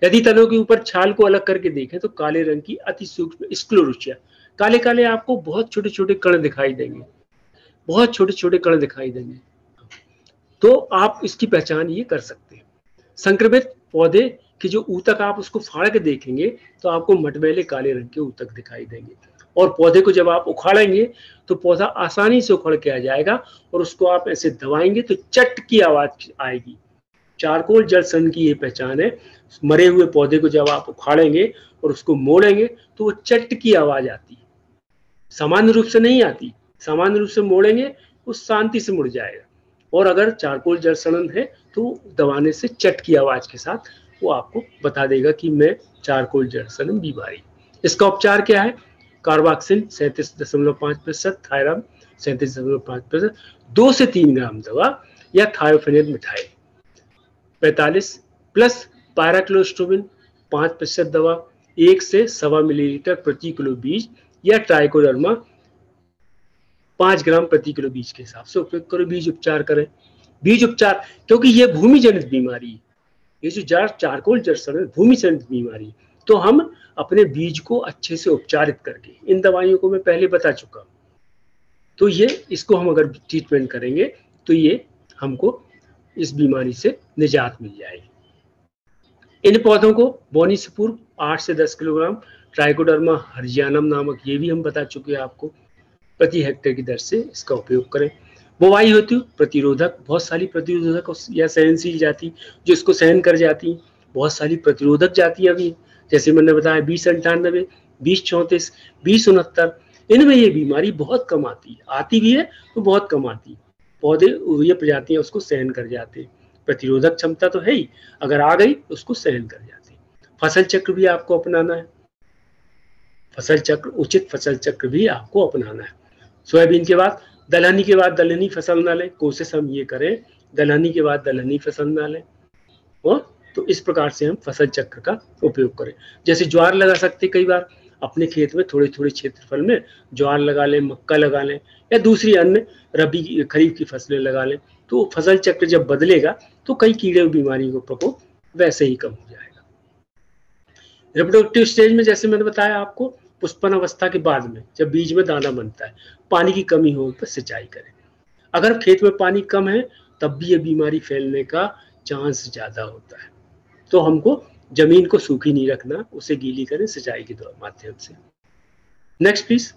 यदि तनों के ऊपर छाल को अलग करके देखें तो काले रंग की अति सूक्ष्म स्क्लेरोसिया, काले काले आपको बहुत छोटे छोटे कण दिखाई देंगे, बहुत छोटे छोटे कण दिखाई देंगे, तो आप इसकी पहचान ये कर सकते हैं। संक्रमित पौधे की जो ऊतक आप उसको फाड़ के देखेंगे तो आपको मटमैले काले रंग के ऊतक दिखाई देंगे, और पौधे को जब आप उखाड़ेंगे तो पौधा आसानी से उखड़ के आ जाएगा, और उसको आप ऐसे दबाएंगे तो चट की आवाज आएगी। चारकोल जड़ सड़न की ये पहचान है। मरे हुए पौधे को जब आप उखाड़ेंगे और उसको मोड़ेंगे तो वो चट की आवाज आती है, सामान्य रूप से नहीं आती। सामान्य रूप से मोड़ेंगे वो शांति से मुड़ जाएगा, और अगर चारकोल जड़ सड़न है तो दबाने से चट की आवाज के साथ वो आपको बता देगा कि मैं चारकोल जड़ सड़न बीमारी। इसका उपचार क्या है, कार्बाक्सिन 37.5%, थायराम 37.5%, 2 से 3 ग्राम दवा, या थायोफेनेट मिथाइल 45 प्लस पायराक्लोस्टोबिन 5% दवा, 1 से 1.25 मिलीलीटर प्रति किलो बीज, या ट्राइकोडर्मा 5 ग्राम प्रति किलो बीज के हिसाब से उपयोग करो। बीज उपचार करें। बीज उपचार, क्योंकि ये भूमि जनित बीमारी है, ये जो चारकोल जड़ सड़न भूमि जनित बीमारी, तो हम अपने बीज को अच्छे से उपचारित करके, इन दवाइयों को मैं पहले बता चुका हूं, तो ये इसको हम अगर ट्रीटमेंट करेंगे तो ये हमको इस बीमारी से निजात मिल जाएगी। इन पौधों को बोनी से पूर्व 8 से 10 किलोग्राम ट्राइकोडर्मा हर्जियानम नामक, ये भी हम बता चुके हैं आपको। प्रति हेक्टेयर की दर से इसका उपयोग करें। बोवाई हेतु प्रतिरोधक, बहुत सारी प्रतिरोधक या सहनशील जाति जो इसको सहन कर जाती, बहुत सारी प्रतिरोधक जातियां भी, जैसे मैंने बताया 2098, 2034, 2069, इनमें ये बीमारी बहुत कम आती भी है तो बहुत कम आती। पौधे ये प्रजातियां उसको सहन कर जाते, प्रतिरोधक क्षमता तो है ही, अगर आ गई तो उसको सहन कर जाते। फसल चक्र भी आपको अपनाना है, फसल चक्र, उचित फसल चक्र भी आपको अपनाना है। सोयाबीन के बाद दलहनी के बाद दलहनी फसल ना लें, कोशिश हम ये करें दलहनी के बाद दलहनी फसल ना लें, और तो इस प्रकार से हम फसल चक्र का उपयोग करें। जैसे ज्वार लगा सकते, कई बार अपने खेत में थोड़े थोड़े क्षेत्रफल में ज्वार लगा लें, मक्का लगा लें, या दूसरी अन्य रबी खरीफ की फसलें लगा लें, तो फसल चक्र जब बदलेगा तो कई कीड़े और बीमारियों का प्रकोप वैसे ही कम हो जाएगा। रिप्रोडक्टिव स्टेज में जैसे मैंने बताया आपको, पुष्पन अवस्था के बाद में जब बीज में दाना बनता है, पानी की कमी हो तो सिंचाई करें। अगर खेत में पानी कम है तब भी ये बीमारी फैलने का चांस ज्यादा होता है, तो हमको जमीन को सूखी नहीं रखना, उसे गीली करें सिंचाई के माध्यम से। Next please.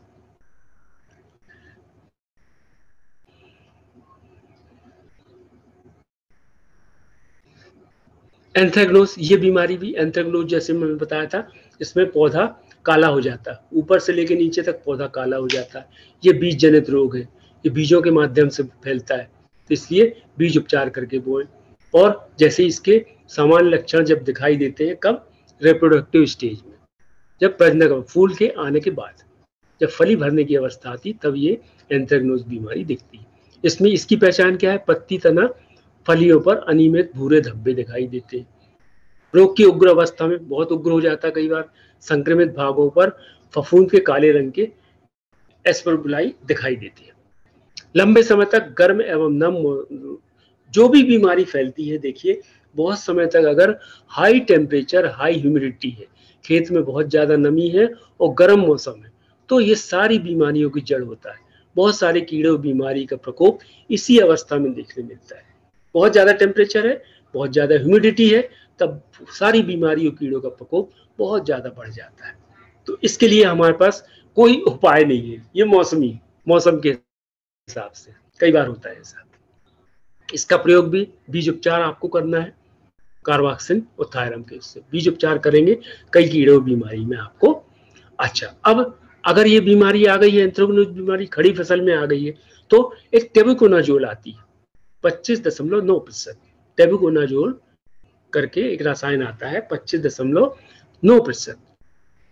एंथ्रेक्नोज, ये बीमारी भी एंथ्रेक्नोज जैसे मैंने बताया था, इसमें पौधा काला हो जाता है, ऊपर से लेकर नीचे तक पौधा काला हो जाता है। ये बीज जनित रोग है, ये बीजों के माध्यम से फैलता है, तो इसलिए बीज उपचार करके बोएं। और जैसे इसके सामान्य लक्षण जब दिखाई देते हैं, कब? रिप्रोडक्टिव स्टेज में, जब प्रजनन फूल के आने के बाद, जब फली भरने की अवस्था आती, तब ये एंथ्रेक्नोज बीमारी दिखती है। इसमें इसकी पहचान क्या है? पत्ती, तना, फलियों पर अनियमित भूरे धब्बे दिखाई देते हैं। रोग की उग्र अवस्था में बहुत उग्र हो जाता है, कई बार संक्रमित भागों पर फफूंद के काले रंग के एस्परबुलाई दिखाई देती है। लंबे समय तक गर्म एवं नम जो भी बीमारी फैलती है, देखिए बहुत समय तक अगर हाई टेम्परेचर, हाई ह्यूमिडिटी है, खेत में बहुत ज्यादा नमी है और गर्म मौसम है, तो ये सारी बीमारियों की जड़ होता है। बहुत सारे कीड़े और बीमारी का प्रकोप इसी अवस्था में देखने मिलता है। बहुत ज्यादा टेम्परेचर है, बहुत ज्यादा ह्यूमिडिटी है, तब सारी बीमारियों कीड़ों का प्रकोप बहुत ज्यादा बढ़ जाता है। तो इसके लिए हमारे पास कोई उपाय नहीं है, ये मौसमी, मौसम के हिसाब से कई बार होता है ऐसा। इसका प्रयोग भी बीज उपचार आपको करना है, कार्बाक्सिन और थायरम के, इससे बीज उपचार करेंगे कई कीड़े और बीमारी में आपको। अच्छा, अब अगर ये बीमारी आ गई है, एंथ्रेक्नोज बीमारी खड़ी फसल में आ गई है, तो एक टेबुकोनाजोल आती है 25.9%, टेबुकोनाजोल करके एक रसायन आता है 25.9%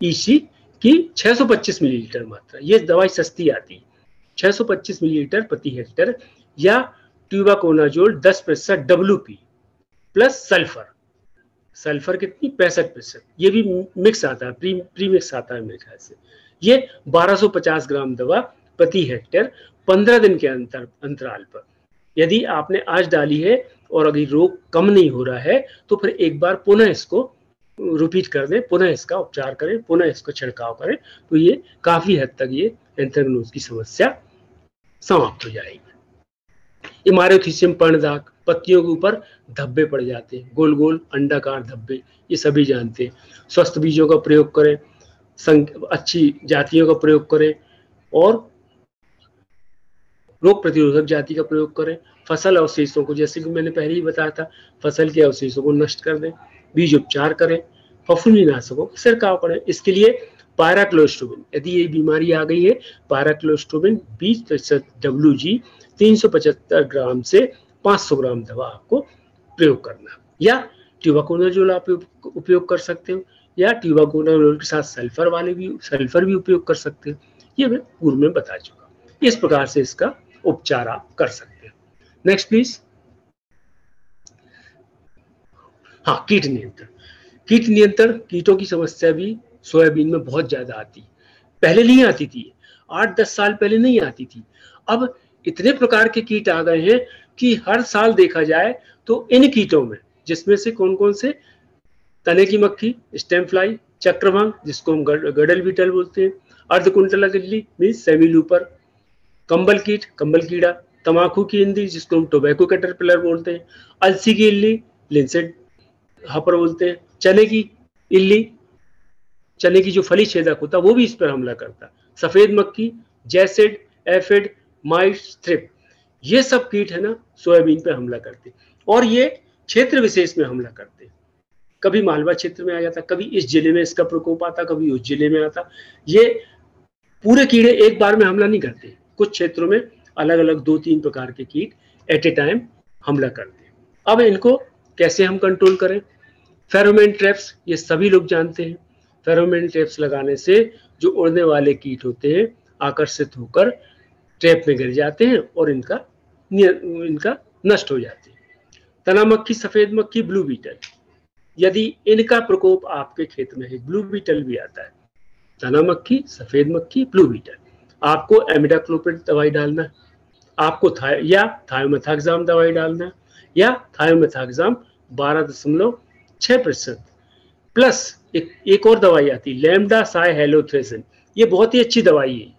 ईसी की 625 मिलीलीटर मात्रा। ये दवाई सस्ती आती है, 625 मिलीलीटर प्रति हेक्टेयर, या ट्यूबाकोनाजोल 10% WP प्लस सल्फर, सल्फर कितनी? 65%, ये भी मिक्स आता है, प्री मिक्स आता है मेरे ख्याल से। ये 1250 ग्राम दवा प्रति हेक्टेयर 15 दिन के अंतराल पर। यदि आपने आज डाली है और अगर रोग कम नहीं हो रहा है, तो फिर एक बार पुनः इसको रिपीट कर दें, पुनः इसका उपचार करें, पुनः इसको छिड़काव करें, तो ये काफी हद तक ये एंथ्रेक्नोज की समस्या समाप्त हो जाएगी। इमारोथीसियम पर्णदाग, पत्तियों के ऊपर धब्बे पड़ जाते हैं, गोल गोल अंडाकार धब्बे, ये सभी जानते हैं। स्वस्थ बीजों का प्रयोग करें, अच्छी जातियों का प्रयोग करें, और रोग प्रतिरोधक जाति का प्रयोग करें। फसल अवशेषों को, जैसे कि मैंने पहले ही बताया था, फसल के अवशेषों को नष्ट कर दें, बीज उपचार करें, फफूंदीनाशकों का छिड़काव करें। इसके लिए पायराक्लोस्ट्रोबिन, यदि ये बीमारी आ गई है, पायराक्लोस्ट्रोबिन 20% WG 375 ग्राम से 500 ग्राम दवा आपको प्रयोग करना, या ट्यूबाकोनाजोल आप उपयोग कर सकते हो, या ट्यूबाकोनाजोल के साथ सल्फर भी उपयोग कर सकते हो। ये मैं पूर्व में बता चुका। इस प्रकार से इसका उपचार आप कर सकते हो। Next please. हाँ, कीट नियंत्रण। कीट नियंत्रण, कीटों की समस्या भी सोयाबीन में बहुत ज्यादा आती है। पहले नहीं आती थी, 8-10 साल पहले नहीं आती थी। अब इतने प्रकार के कीट आ गए हैं कि हर साल देखा जाए तो इन कीटों में, जिसमें से कौन कौन से? तने की मक्खी, स्टेम फ्लाई, चक्रभंग जिसको हम गडल बीटल बोलते हैं, अर्धकुंतला गिल्ली मीन्स सेमीलूपर, कंबल कीट, कंबल कीड़ा, तमाकू की इल्ली जिसको हम टोबैको कैटरपिलर बोलते हैं, अलसी की इल्ली लिंसेट हापर बोलते हैं, चने की इल्ली चने की जो फली छेदक होता है वो भी इस पर हमला करता है। सफेद मक्खी, जैसिड, एफिड, माइट्स, थ्रिप, ये सब कीट है ना सोयाबीन पे हमला करते और ये क्षेत्र विशेष में हमला करते। कभी मालवा क्षेत्र में आ जाता, कभी इस जिले में इसका प्रकोप आता, कभी उस जिले में आता। ये पूरे कीड़े एक बार में हमला नहीं करते, कुछ क्षेत्रों में अलग अलग 2-3 प्रकार के कीट एट ए टाइम हमला करते हैं। अब इनको कैसे हम कंट्रोल करें? फेरोमोन ट्रैप्स, ये सभी लोग जानते हैं। फेरोमोन ट्रैप्स लगाने से जो उड़ने वाले कीट होते हैं आकर्षित होकर ट्रैप में गिर जाते हैं और इनका नष्ट हो जाते हैं। तना मक्खी, सफेद मक्खी, ब्लू बीटल, यदि इनका प्रकोप आपके खेत में है, ब्लू बीटल भी आता है, तना मक्खी, सफेद मक्खी, ब्लू बीटल, आपको एमिडाक्लोपिड दवाई डालना है, आपको थायोमेथाक्साम दवाई डालना है, या थायोमेथाक्साम 12.6% प्लस एक और दवाई आती है लैम्डा साइहेलोथ्रेसिन। ये बहुत ही अच्छी दवाई है,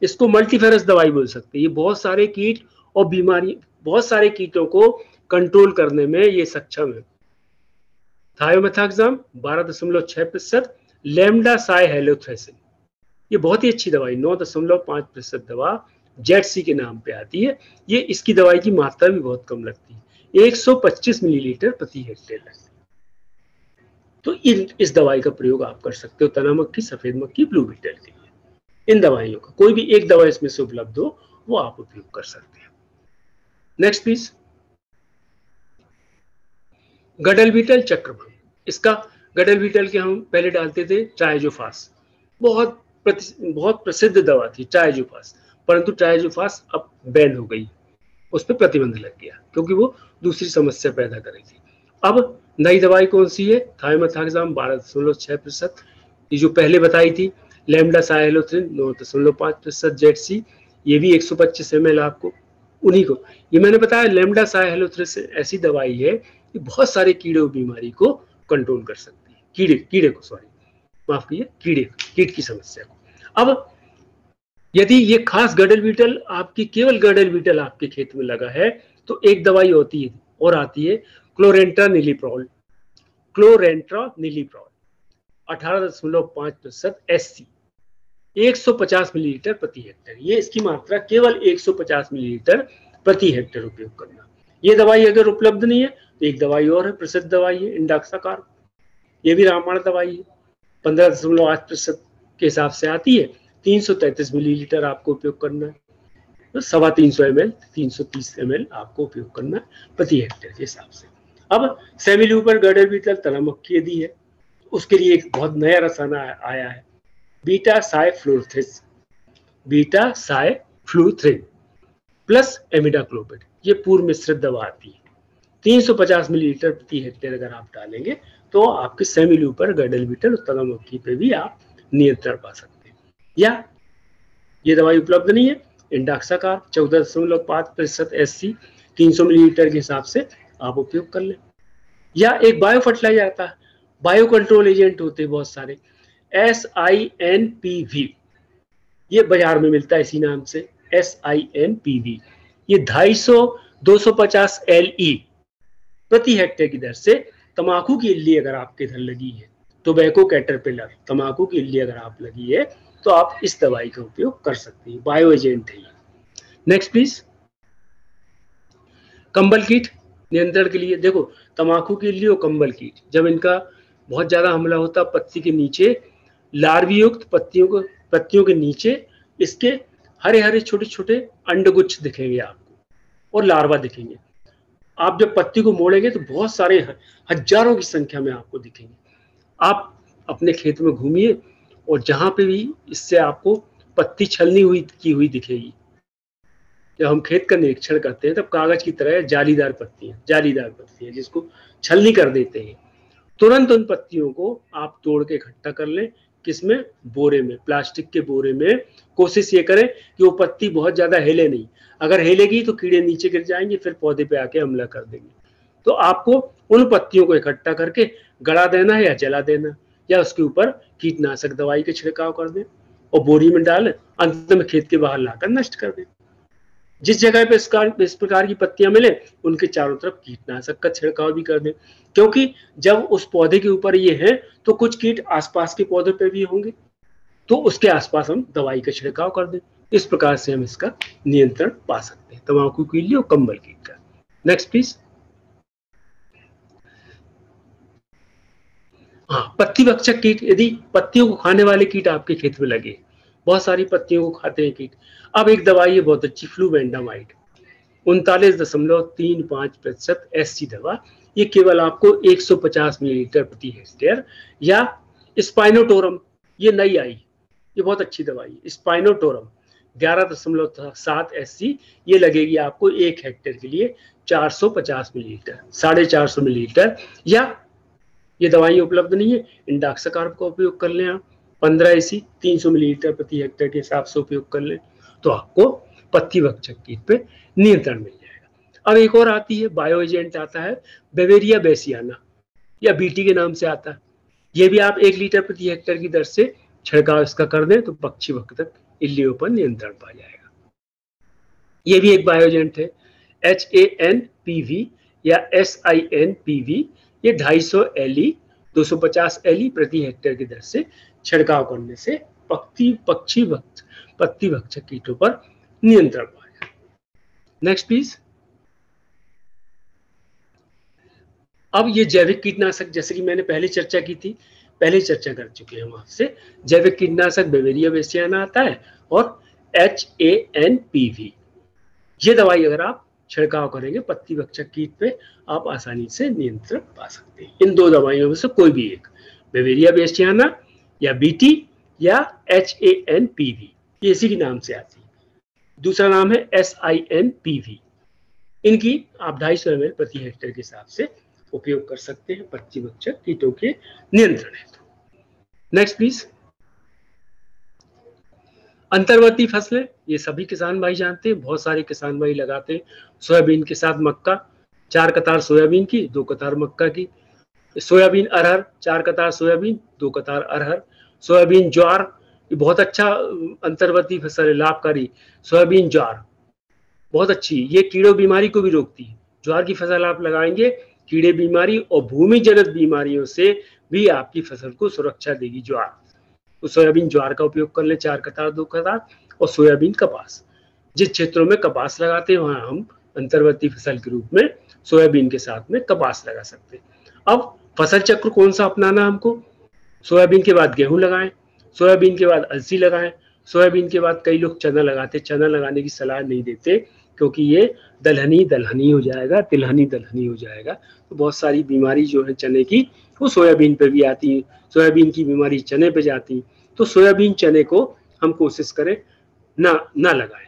इसको मल्टीफेरस दवाई बोल सकते हैं। ये बहुत सारे कीट और बीमारी, बहुत सारे कीटों को कंट्रोल करने में ये सक्षम है। थायोमेथाक्साम 12.6%, लैम्डा साइहेलोथ्रेसिन, ये बहुत ही अच्छी दवाई 9.5% दवा जेडसी के नाम पे आती है। ये इसकी दवाई की मात्रा भी बहुत कम लगती है, 125 मिलीलीटर प्रति हेक्टेयर लगती है। तो इस दवाई का प्रयोग आप कर सकते हो तना मक्खी, सफेद मक्खी, ब्लू बीटल के लिए। इन दवाइयों का कोई भी एक दवा इसमें से उपलब्ध हो वो आप उपयोग कर सकते हैं। नेक्स्ट प्लीज, गडल बीटल, चक्रभंग। इसका गडल बीटल के हम पहले डालते थे ट्राइजोफास, बहुत प्रसिद्ध दवा थी ट्राइजोफास, परंतु ट्राइजोफास अब बैन हो गई, उस पर प्रतिबंध लग गया क्योंकि वो दूसरी समस्या पैदा कर रही थी। अब नई दवाई कौन सी है? थायोमेथाक्साम 12.6%, ये जो पहले बताई थी लैम्डा साइहेलोथ्रिन 9.5% जेडसी, ये भी 125 ml आपको उन्हीं को। ये मैंने बताया लैम्डा साइहेलोथ्रिन ऐसी दवाई है कि बहुत सारे कीड़े और बीमारी को कंट्रोल कर सकती है, कीड़े को माफ कीजिए कीट की समस्या को। अब यदि ये खास गडल बीटल आपकी केवल गडल बीटल आपके खेत में लगा है तो एक दवाई होती है और आती है क्लोरेंट्रानिलिप्रोल 18.5% SC, 150 मिलीलीटर प्रति हेक्टेयर। ये इसकी मात्रा केवल 150 मिलीलीटर प्रति हेक्टेयर उपयोग करना। ये दवाई अगर उपलब्ध नहीं है तो एक दवाई और है, प्रसिद्ध दवाई है इंडाक्साकार, ये भी रामबाण दवाई है, 15.8% के हिसाब से आती है, 333 मिलीलीटर आपको उपयोग करना है, तो 350 ml 330 ml आपको उपयोग करना है प्रति हेक्टेयर के हिसाब से। अब सेमिल्यूपर गडल बीटल तना मक्खी यदि है उसके लिए एक बहुत नया रसायन आया है बीटा साइफ्लूथ्रिन प्लस एमिडाक्लोपिड, ये पूर्व मिश्रित दवा आती है, 350 मिलीलीटर प्रति हेक्टेयर अगर आप डालेंगे तो आपके सेमिल्यूपर गडल बीटल और तना मक्खी पे भी आप नियंत्रण पा सकते हैं। या ये दवाई उपलब्ध नहीं है, इंडाक्साकार 14.5% SC 300 मिलीलीटर के हिसाब से आप उपयोग कर लें। या एक बायो फर्टिलाइजर आता है, बायो कंट्रोल एजेंट होते हैं बहुत सारे, SINPV, ये बाजार में मिलता है इसी नाम से SINPV, ये 250 LE प्रति हेक्टेयर की दर से तंबाकू की इल्ली अगर आपके इधर लगी है, टोबैको कैटरपिलर तंबाकू की इल्ली अगर आप लगी है तो आप इस दवाई का उपयोग कर सकते हैं, बायो एजेंट है। नेक्स्ट प्लीज, कंबल कीट नियंत्रण के लिए देखो तंबाकू की इल्ली और कंबल कीट जब इनका बहुत ज्यादा हमला होता है पत्ती के नीचे, लार्वी युक्त पत्तियों के नीचे इसके हरे हरे छोटे छोटे अंडगुच्छ दिखेंगे आपको और लार्वा दिखेंगे। आप जब पत्ती को मोड़ेंगे तो बहुत सारे हजारों की संख्या में आपको दिखेंगे। आप अपने खेत में घूमिए और जहां पे भी इससे आपको पत्ती छलनी की हुई दिखेगी, जब हम खेत का निरीक्षण करते हैं तब कागज की तरह जालीदार पत्तियां जिसको छलनी कर देते हैं, तुरंत उन पत्तियों को आप तोड़ के इकट्ठा कर लें, किसमें? बोरे में, प्लास्टिक के बोरे में। कोशिश ये करें कि वो पत्ती बहुत ज्यादा हिले नहीं, अगर हिलेगी तो कीड़े नीचे गिर जाएंगे, फिर पौधे पे आके हमला कर देंगे। तो आपको उन पत्तियों को इकट्ठा करके गड़ा देना है या जला देना, या उसके ऊपर कीटनाशक दवाई के छिड़काव कर दें और बोरी में डाल अंत में खेत के बाहर लाकर नष्ट कर दें। जिस जगह पे इस प्रकार की पत्तियां मिले उनके चारों तरफ कीटनाशक का छिड़काव भी कर दें, क्योंकि जब उस पौधे के ऊपर ये है तो कुछ कीट आसपास के पौधे पे भी होंगे, तो उसके आसपास हम दवाई का छिड़काव कर दें। इस प्रकार से हम इसका नियंत्रण पा सकते हैं, तंबाकू के लिए और कंबल कीट का। Next please. हाँ, पत्ती भक्षक कीट, यदि पत्तियों को खाने वाले कीट आपके खेत में लगे, बहुत सारी पत्तियों को खाते हैं कीट, अब एक दवाई है बहुत अच्छी, फ्लूबेंडामाइड 39.35% SC दवा, ये केवल आपको 150 मिलीलीटर प्रति हेक्टेयर, या स्पाइनोटोरम, ये नई आई, ये बहुत अच्छी दवाई है, स्पाइनोटोरम 11.7 SC, ये लगेगी आपको 1 हेक्टेयर के लिए 450 मिलीलीटर, 450 मिलीलीटर, या ये दवाइयाँ उपलब्ध नहीं है, इंडॉक्साकार्ब का उपयोग कर लें आप 15 SC 300 मिलीलीटर प्रति हेक्टेयर के हिसाब से उपयोग कर लें, तो आपको पत्ती भक्षक कीट पे नियंत्रण मिल जाएगा। अब एक और आती है, बायो एजेंट आता है बेवेरिया बेसियाना, या बीटी के नाम से आता है, ये भी आप 1 लीटर प्रति हेक्टेयर की दर से छिड़काव इसका कर दें तो पक्षी भक्षक इल्लियों पर नियंत्रण पा जाएगा। ये भी एक बायो एजेंट है, HANPV या SINPV, ये 250 LE 250 LE प्रति हेक्टेयर की दर से छिड़काव करने से पत्ती भक्षक कीटों पर नियंत्रण पाया। Next please. अब ये जैविक कीटनाशक, जैसे कि मैंने पहले चर्चा की थी, पहले चर्चा कर चुके हैं हम आपसे, जैविक कीटनाशक बेवेरिया बेसियाना आता है और HANPV, ये दवाई अगर आप छिड़काव करेंगे पत्ती भक्षक कीट पे, आप आसानी से नियंत्रण पा सकते हैं। इन 2 दवाइयों में से कोई भी एक, बेवेरिया बेसियाना या BT या HANPV, ये इसी के नाम से आती है। दूसरा नाम है SINPV, इनकी आप 250 ml प्रति हेक्टेयर के हिसाब से उपयोग कर सकते हैं पत्ती भक्षक कीटों के नियंत्रण हेतु। Next please. अंतर्वर्ती फसलें, ये सभी किसान भाई जानते हैं, बहुत सारे किसान भाई लगाते हैं, सोयाबीन के साथ मक्का, 4 कतार सोयाबीन की, 2 कतार मक्का की, सोयाबीन अरहर, 4 कतार सोयाबीन, 2 कतार अरहर, सोयाबीन ज्वार, ये बहुत अच्छा अंतर्वर्ती फसल है, लाभकारी, सोयाबीन ज्वार बहुत अच्छी, ये कीड़ों बीमारी को भी रोकती है। ज्वार की फसल आप लगाएंगे, कीड़े बीमारी और भूमि जनित बीमारियों से भी आपकी फसल को सुरक्षा देगी ज्वार, तो सोयाबीन ज्वार का उपयोग कर ले, 4 कतार 2 कतार। और सोयाबीन कपास, जिस क्षेत्रों में कपास लगाते हैं वहां हम अंतर्वर्ती फसल के रूप में सोयाबीन के साथ में कपास लगा सकते हैं। अब फसल चक्र कौन सा अपनाना हमको, सोयाबीन के बाद गेहूं लगाएं, सोयाबीन के बाद अलसी लगाएं, सोयाबीन के बाद कई लोग चना लगाते, चना लगाने की सलाह नहीं देते क्योंकि ये दलहनी हो जाएगा, तिलहनी हो जाएगा, तो बहुत सारी बीमारी जो है चने की वो सोयाबीन पे भी आती है, सोयाबीन की बीमारी चने पे जाती, तो सोयाबीन चने को हम कोशिश करें ना लगाएं।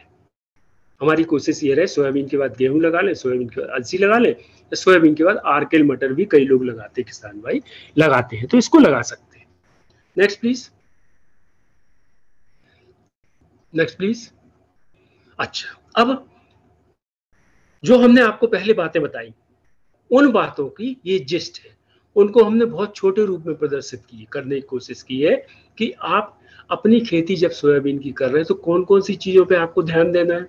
हमारी कोशिश ये रहे सोयाबीन के बाद गेहूं लगा लें, सोयाबीन के बाद अलसी लगा लें, सोयाबीन के बाद आर्केल मटर भी कई लोग लगाते हैं, किसान भाई लगाते हैं, तो इसको लगा सकते हैं। Next please. Next please. अच्छा, अब जो हमने आपको पहले बातें बताई, उन बातों की ये जिस्ट है, उनको हमने बहुत छोटे रूप में प्रदर्शित करने की कोशिश की है कि आप अपनी खेती जब सोयाबीन की कर रहे हैं तो कौन कौन सी चीजों पे आपको ध्यान देना है।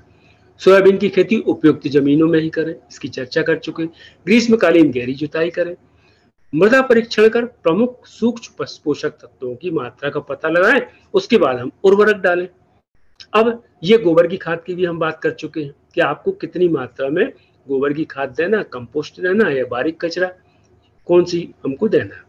सोयाबीन की खेती उपयुक्त जमीनों में ही करें, इसकी चर्चा कर चुके हैं। ग्रीष्मकालीन गहरी जुताई करें, मृदा परीक्षण कर प्रमुख सूक्ष्म पोषक तत्वों की मात्रा का पता लगाएं, उसके बाद हम उर्वरक डालें। अब ये गोबर की खाद की भी हम बात कर चुके हैं कि आपको कितनी मात्रा में गोबर की खाद देना, कंपोस्ट देना या बारीक कचरा, कौन सी हमको देना है।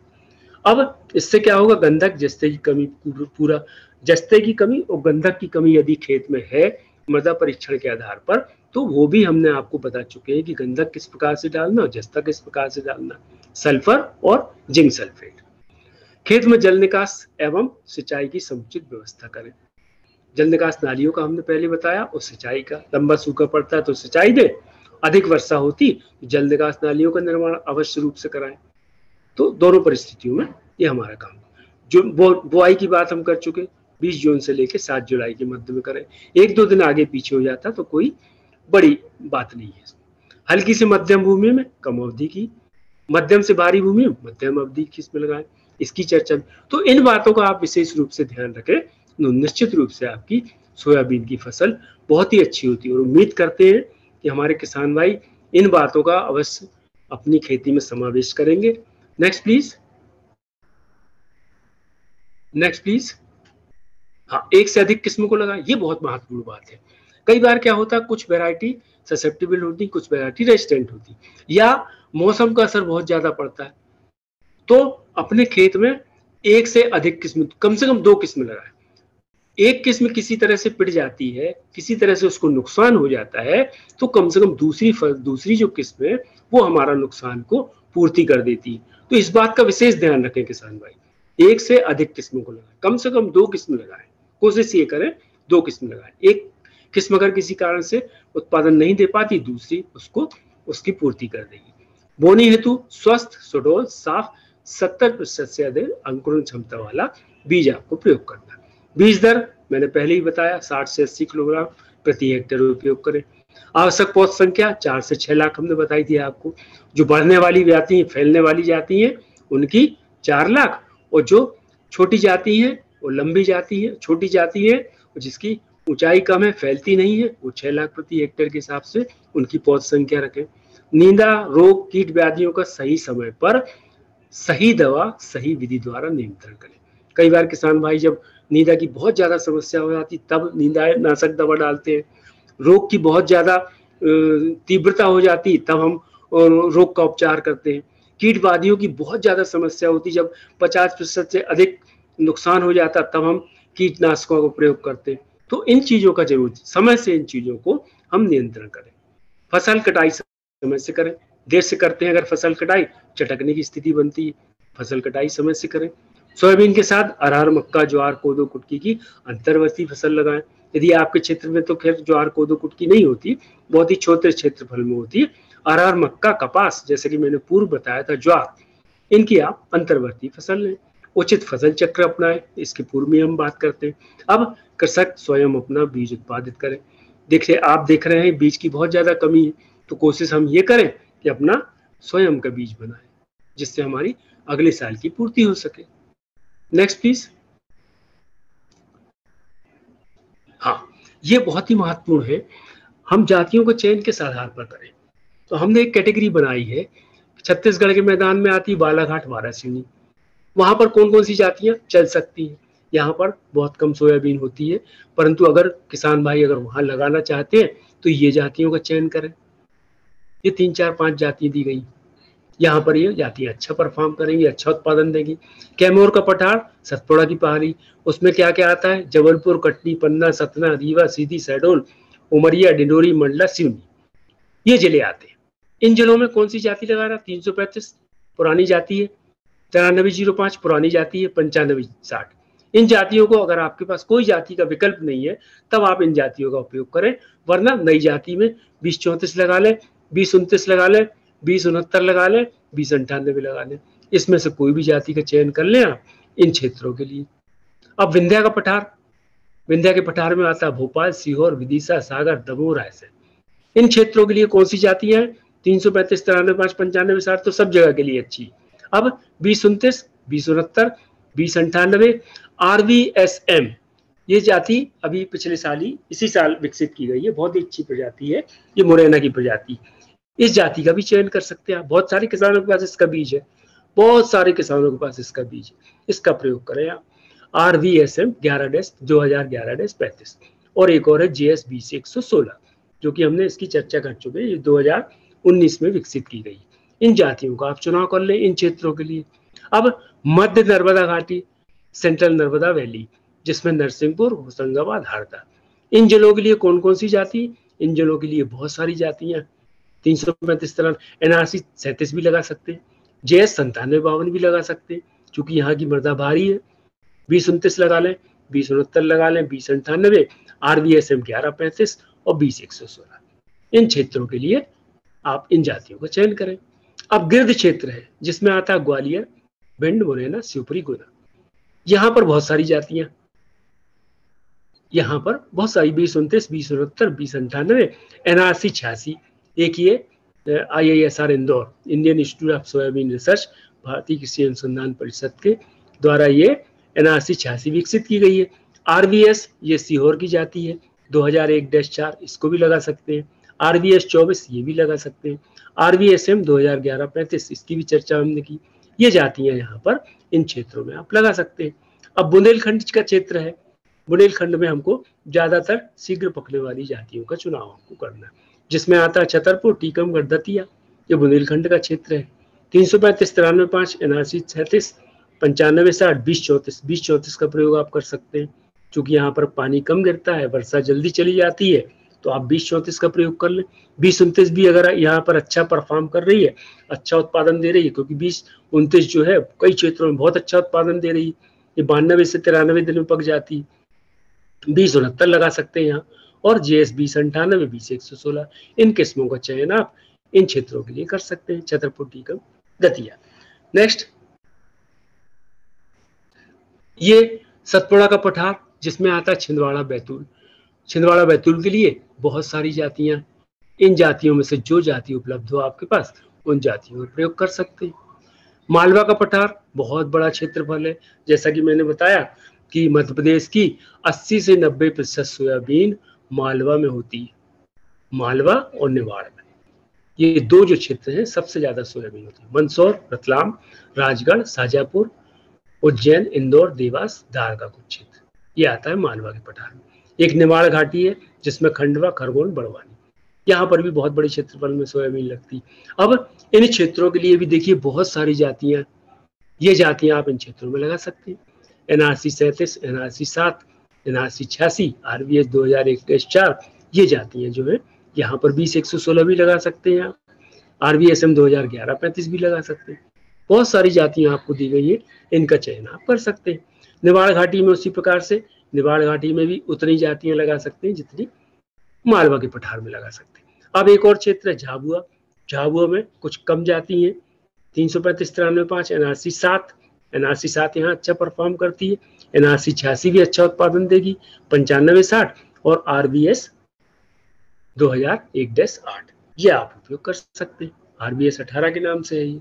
अब इससे क्या होगा, गंधक जस्ते की कमी, पूरा जस्ते की कमी और गंधक की कमी यदि खेत में है मृदा परीक्षण के आधार पर, तो वो भी हमने आपको बता चुके हैं कि गंधक किस प्रकार से डालना और जस्ता किस प्रकार से डालना, सल्फर और जिंक सल्फेट। खेत में जल निकास एवं सिंचाई की समुचित व्यवस्था करें। जल निकास नालियों का हमने पहले बताया और सिंचाई का, लंबा सूखा पड़ता है तो सिंचाई दे, अधिक वर्षा होती तो जल निकास नालियों का निर्माण अवश्य रूप से कराएं। तो दोनों परिस्थितियों में ये हमारा काम। जो बुआई की बात हम कर चुके, 20 जून से लेकर 7 जुलाई के मध्य में करें, 1-2 दिन आगे पीछे हो जाता तो कोई बड़ी बात नहीं है। हल्की से मध्यम भूमि में कम अवधि की, मध्यम से भारी भूमि में मध्यम अवधि की इसमें लगाएं, इसकी चर्चा। तो इन बातों का आप विशेष रूप से ध्यान रखें, निश्चित रूप से आपकी सोयाबीन की फसल बहुत ही अच्छी होती है। और उम्मीद करते हैं कि हमारे किसान भाई इन बातों का अवश्य अपनी खेती में समावेश करेंगे। Next please, next please. हाँ, एक से अधिक किस्म को लगाएं, ये बहुत महत्वपूर्ण बात है। कई बार क्या होता है, कुछ वैरायटी ससेप्टेबल होती, कुछ वैरायटी रेजिस्टेंट होती, या मौसम का असर बहुत ज्यादा पड़ता है, तो अपने खेत में एक से अधिक किस्म, कम से कम 2 किस्म लगाएं। एक किस्म किसी तरह से पिट जाती है, किसी तरह से उसको नुकसान हो जाता है, तो कम से कम दूसरी जो किस्म है वो हमारा नुकसान को पूर्ति कर देती है। तो इस बात का विशेष ध्यान रखें किसान भाई, एक से अधिक किस्मों को लगाएं, कम से कम 2 किस्म लगाएं, कोशिश ये करें 2 किस्म लगाएं। एक किस्म अगर किसी कारण से उत्पादन नहीं दे पाती, दूसरी उसको उसकी पूर्ति कर देगी। बोनी हेतु स्वस्थ, सुडौल, साफ 70% से अधिक अंकुरण क्षमता वाला बीज आपको प्रयोग करना है। बीज दर मैंने पहले ही बताया, 60 से 80 किलोग्राम प्रति हेक्टेयर उपयोग करें। आवश्यक पौध संख्या 4 से 6 लाख हमने बताई थी आपको। जो बढ़ने वाली जाती है, फैलने वाली जाती है, उनकी 4 लाख, और जो छोटी जाती है, वो लंबी जाती है, छोटी जाती है, जिसकी ऊंचाई कम है, फैलती नहीं है, वो 6 लाख प्रति हेक्टेयर के हिसाब से उनकी पौध संख्या रखें। नींदा, रोग, कीट व्याधियों का सही समय पर सही दवा, सही विधि द्वारा नियंत्रण करें। कई बार किसान भाई जब नींदा की बहुत ज्यादा समस्या हो जाती तब नींदा नाशक दवा डालते हैं। रोग की बहुत ज्यादा तीव्रता हो जाती तब हम रोग का उपचार करते हैं। कीटवादियों की बहुत ज्यादा समस्या होती, जब 50% से अधिक नुकसान हो जाता तब हम कीटनाशकों का प्रयोग करते हैं। तो इन चीजों का जरूर समय से इन चीजों को हम नियंत्रण करें। फसल कटाई समय से करें, देर से करते हैं अगर फसल कटाई, चटकने की स्थिति बनती है। फसल कटाई समय से करें। सोयाबीन के साथ अरहर, मक्का, ज्वार, कोदो, कुटकी की अंतर्वर्ती फसल लगाएं। यदि आपके क्षेत्र में तो खैर ज्वार, कोदो, कुटकी नहीं होती, बहुत ही छोटे क्षेत्रफल में होती है। अरहर, मक्का, कपास, जैसे कि मैंने पूर्व बताया था, ज्वार, इनकी आप अंतर्वर्ती फसल लें। उचित फसल चक्र अपनाएं, इसके पूर्व में हम बात करते हैं। अब कृषक स्वयं अपना बीज उत्पादित करें। देखिए, आप देख रहे हैं बीज की बहुत ज्यादा कमी है, तो कोशिश हम ये करें कि अपना स्वयं का बीज बनाएं, जिससे हमारी अगले साल की पूर्ति हो सके। Next please. हाँ, ये बहुत ही महत्वपूर्ण है, हम जातियों का चयन किस आधार पर करें। तो हमने एक कैटेगरी बनाई है, छत्तीसगढ़ के मैदान में आती बालाघाट, वारासिवनी, वहां पर कौन कौन सी जातियां चल सकती हैं। यहाँ पर बहुत कम सोयाबीन होती है, परंतु अगर किसान भाई अगर वहां लगाना चाहते हैं तो ये जातियों का चयन करें। ये 3, 4, 5 जातियां दी गई, यहाँ पर ये जातियां अच्छा परफॉर्म करेंगी, अच्छा उत्पादन देगी। कैमूर का पठार, सतपुड़ा की पहाड़ी, उसमें क्या क्या आता है, जबलपुर, कटनी, पन्ना, सतना, रीवा, सीधी, शहडोल, उमरिया, डिंडोरी, मंडला, सिवनी, ये जिले आते हैं। इन जिलों में कौन सी जाति लगा रहा, 335 पुरानी जाति है, 9305 पुरानी जाति है, 9560। इन जातियों को अगर आपके पास कोई जाति का विकल्प नहीं है तब आप इन जातियों का उपयोग करें, वरना नई जाति में 2034 लगा लें, 2029 लगा लें, 2069 लगा लें, 2098 लगा लें। इसमें से कोई भी जाति का चयन कर लें आप इन क्षेत्रों के लिए। अब विंध्या का पठार, विंध्या के पठार में आता है भोपाल, सीहोर, विदिशा, सागर, दमोह, रायसेन। इन क्षेत्रों के लिए कौन सी जातियां हैं, 335, 93, 95, 60 तो सब जगह के लिए अच्छी। अब 2029, 2069, 2098, RVSM, ये जाति अभी पिछले साल ही इसी साल विकसित की गई है, बहुत ही अच्छी प्रजाति है, ये मुरैना की प्रजाति। इस जाति का भी चयन कर सकते हैं आप, बहुत सारे किसानों के पास इसका बीज है, बहुत सारे किसानों के पास इसका बीज है, इसका प्रयोग करें आप। RVSM 11-2011-35 और एक और है JS 20-116 जो कि हमने इसकी चर्चा कर चुके हैं, ये 2019 में विकसित की गई। इन जातियों का आप चुनाव कर लें इन क्षेत्रों के लिए। अब मध्य नर्मदा घाटी, सेंट्रल नर्मदा वैली, जिसमें नरसिंहपुर, होशंगाबाद, हरदा, इन जिलों के लिए कौन कौन सी जाति, इन जिलों के लिए बहुत सारी जातियां, 335 तरह, NRC 37 भी लगा सकते हैं, JS 9752 भी लगा सकते हैं, क्योंकि यहाँ की मृदा भारी है। 2029 लगा लें, 2069 लगा लें, 2098, RVSM 1135 और 20-116। इन क्षेत्रों के लिए आप इन जातियों का चयन करें। अब गिर्द क्षेत्र है, जिसमें आता है ग्वालियर, भिंड, मुरैना, शिवपुरी, गुना, यहाँ पर बहुत सारी जातियां, यहाँ पर बहुत सारी 2029, 2069, 2098, NRC 86, एक ये IISR Indore, Indian institute of soybean research, भारतीय कृषि अनुसंधान परिषद के द्वारा ये NRC 86 विकसित की गई है। RVS ये सीहोर की जाती है 2001-4, इसको भी लगा सकते हैं। RVS 24 ये भी लगा सकते हैं। RVSM 2011-35 इसकी भी चर्चा हमने की। ये जातियां यहाँ पर इन क्षेत्रों में आप लगा सकते हैं। अब बुंदेलखंड का क्षेत्र है, बुंदेलखंड में हमको ज्यादातर शीघ्र पकने वाली जातियों का चुनाव हमको करना है, जिसमें आता है छतरपुर, टीकमगढ़, दतिया, ये बुंदेलखंड का क्षेत्र है। 335-93-5 NRC 37 95-60 20-34 20-34 का प्रयोग आप कर सकते हैं। क्योंकि यहाँ पर पानी कम गिरता है, वर्षा जल्दी चली जाती है, तो आप 20-34 का प्रयोग कर लें। 20-29 भी अगर यहाँ पर अच्छा परफॉर्म कर रही है, अच्छा उत्पादन दे रही है, क्योंकि 20-29 जो है कई क्षेत्रों में बहुत अच्छा उत्पादन दे रही है, ये 92 से 93 दिन में पक जाती है। 20-69 लगा सकते हैं यहाँ। और JS 20-98 20-116 इन किस्मों का चयन आप इन क्षेत्रों के लिए कर सकते हैं, छतरपुर, टीकम, दतिया। नेक्स्ट, ये सतपुड़ा का पठार जिसमें आता है छिंदवाड़ा, बैतूल। छिंदवाड़ा बैतूल के लिए बहुत सारी जातियां, इन जातियों में से जो जाति उपलब्ध हो आपके पास उन जातियों में प्रयोग कर सकते हैं। मालवा का पठार बहुत बड़ा क्षेत्रफल है, जैसा कि मैंने बताया कि मध्य प्रदेश की 80 से 90% सोयाबीन मालवा में होती है। मालवा और निवाड़ में ये दो जो क्षेत्र हैं सबसे ज्यादा सोयाबीन होती है। मंदसौर, रतलाम, राजगढ़, शाजापुर, उज्जैन, इंदौर, देवास, धार का कुछ क्षेत्र ये आता है मालवा के पठार में। एक निवाड़ घाटी है जिसमें खंडवा, खरगोन, बड़वानी, यहाँ पर भी बहुत बड़े क्षेत्रफल में सोयाबीन लगती। अब इन क्षेत्रों के लिए भी देखिए बहुत सारी जातियां, ये जातियां आप इन क्षेत्रों में लगा सकते हैं। NRC 37, NRC 7, NRC 86, RVS 2001-4 ये जातियां जो है यहाँ पर 20-116 भी लगा सकते हैं आप। RVSM 2011-35 भी लगा सकते हैं। बहुत सारी जातियां आपको दी गई है, इनका चयन आप कर सकते हैं। निवाड़ घाटी में उसी प्रकार से, निवाड़ घाटी में भी उतनी जातियां लगा सकते हैं जितनी मालवा के पठार में लगा सकते हैं। अब एक और क्षेत्र है झाबुआ। झाबुआ में कुछ कम जाती हैं, 335-93-5 NRC 7, NRC 7 यहाँ अच्छा परफॉर्म करती है। NRC 86 भी अच्छा उत्पादन देगी, 95-60 और RVS 2001-8 ये आप उपयोग कर सकते हैं। RVS 18 के नाम से है ये,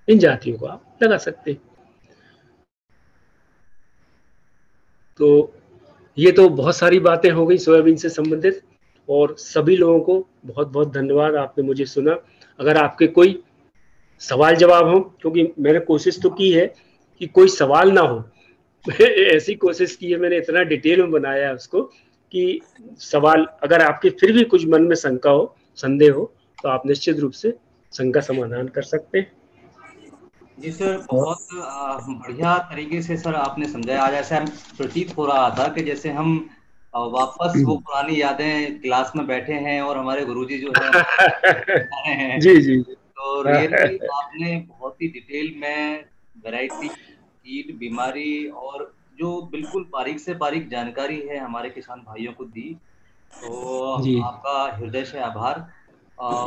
इन जातियों को आप लगा सकते हैं। तो ये तो बहुत सारी बातें हो गई सोयाबीन से संबंधित, और सभी लोगों को बहुत बहुत धन्यवाद, आपने मुझे सुना। अगर आपके कोई सवाल जवाब हो, क्योंकि मैंने कोशिश तो की है कि कोई सवाल ना हो, ऐसी कोशिश की है मैंने, इतना डिटेल में बनाया है उसको कि सवाल अगर आपके फिर भी कुछ मन में शंका हो, संदेह हो, तो आप निश्चित रूप से शंका समाधान कर सकते हैं। जी सर, बहुत बढ़िया तरीके से सर आपने समझाया। आज ऐसा प्रतीत हो रहा था कि जैसे हम वापस वो पुरानी यादें क्लास में बैठे हैं और हमारे गुरुजी जो है जी जी। तो रियली आपने बहुत ही डिटेल में वैरायटी, कीट, बीमारी और जो बिल्कुल बारीक से बारीक जानकारी है हमारे किसान भाइयों को दी, तो आपका हृदय से आभार।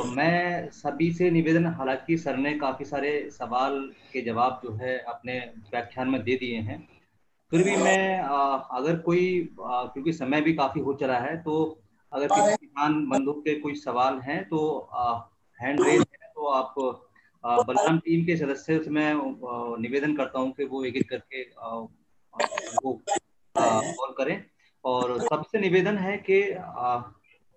मैं सभी से निवेदन, हालांकि सर ने काफी सारे सवाल के जवाब जो है अपने व्याख्यान में दे दिए हैं, फिर भी मैं अगर कोई क्योंकि समय भी काफी हो चला है, तो अगर किसी किसान बंधु के कोई सवाल हैं तो हैंड रेज है, तो आप बलराम टीम के सदस्य से मैं निवेदन करता हूं कि वो एक एक करके वो कॉल करें। और सबसे निवेदन है कि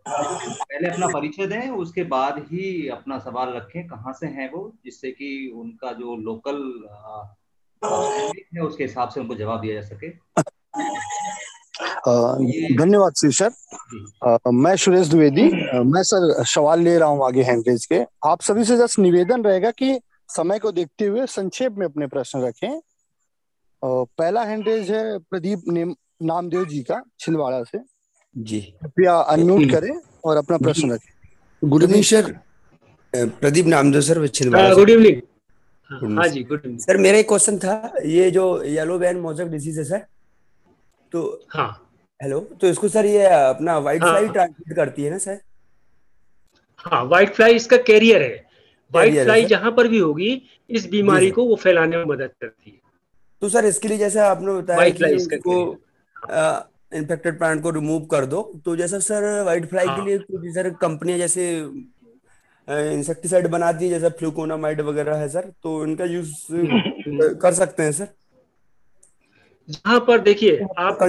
पहले अपना परिचय दें, उसके बाद ही अपना सवाल रखें कहाँ से हैं वो, जिससे कि उनका जो लोकल है उसके हिसाब से उनको जवाब दिया जा सके। धन्यवाद श्री सर। मैं सुरेश द्विवेदी, मैं सर सवाल ले रहा हूँ आगे हैंडरेज के। आप सभी से जस्ट निवेदन रहेगा कि समय को देखते हुए संक्षेप में अपने प्रश्न रखें। पहला हैंडरेज है प्रदीप नामदेव जी का, छिंदवाड़ा से। जी, कृपया अनम्यूट करें और अपना प्रश्न रखें। Good evening sir, Pradeep Namdev sir, Chhindwara. Good evening. हाँ जी, गुड इवनिंग सर। मेरा एक क्वेश्चन था, ये जो येलो बैन मोज़ेक डिसीज है सर, तो हाँ हेलो, तो इसको सर ये अपना व्हाइट फ्लाई ट्रांसमिट करती है ना सर? हाँ, व्हाइट फ्लाई इसका कैरियर है। व्हाइट फ्लाई जहां पर भी होगी इस बीमारी को वो फैलाने में मदद करती है। तो सर इसके लिए जैसे आपने बताया कि इसको इन्फेक्टेड प्लांट को रिमूव कर दो, तो जैसा सर व्हाइट फ्लाई के लिए कुछ सर कंपनियां जैसे इंसेक्टिसाइड बनाती है, जैसा फ्लूकोनामाइड वगैरह है सर, तो इनका यूज कर सकते हैं सर? जहां पर देखिए आप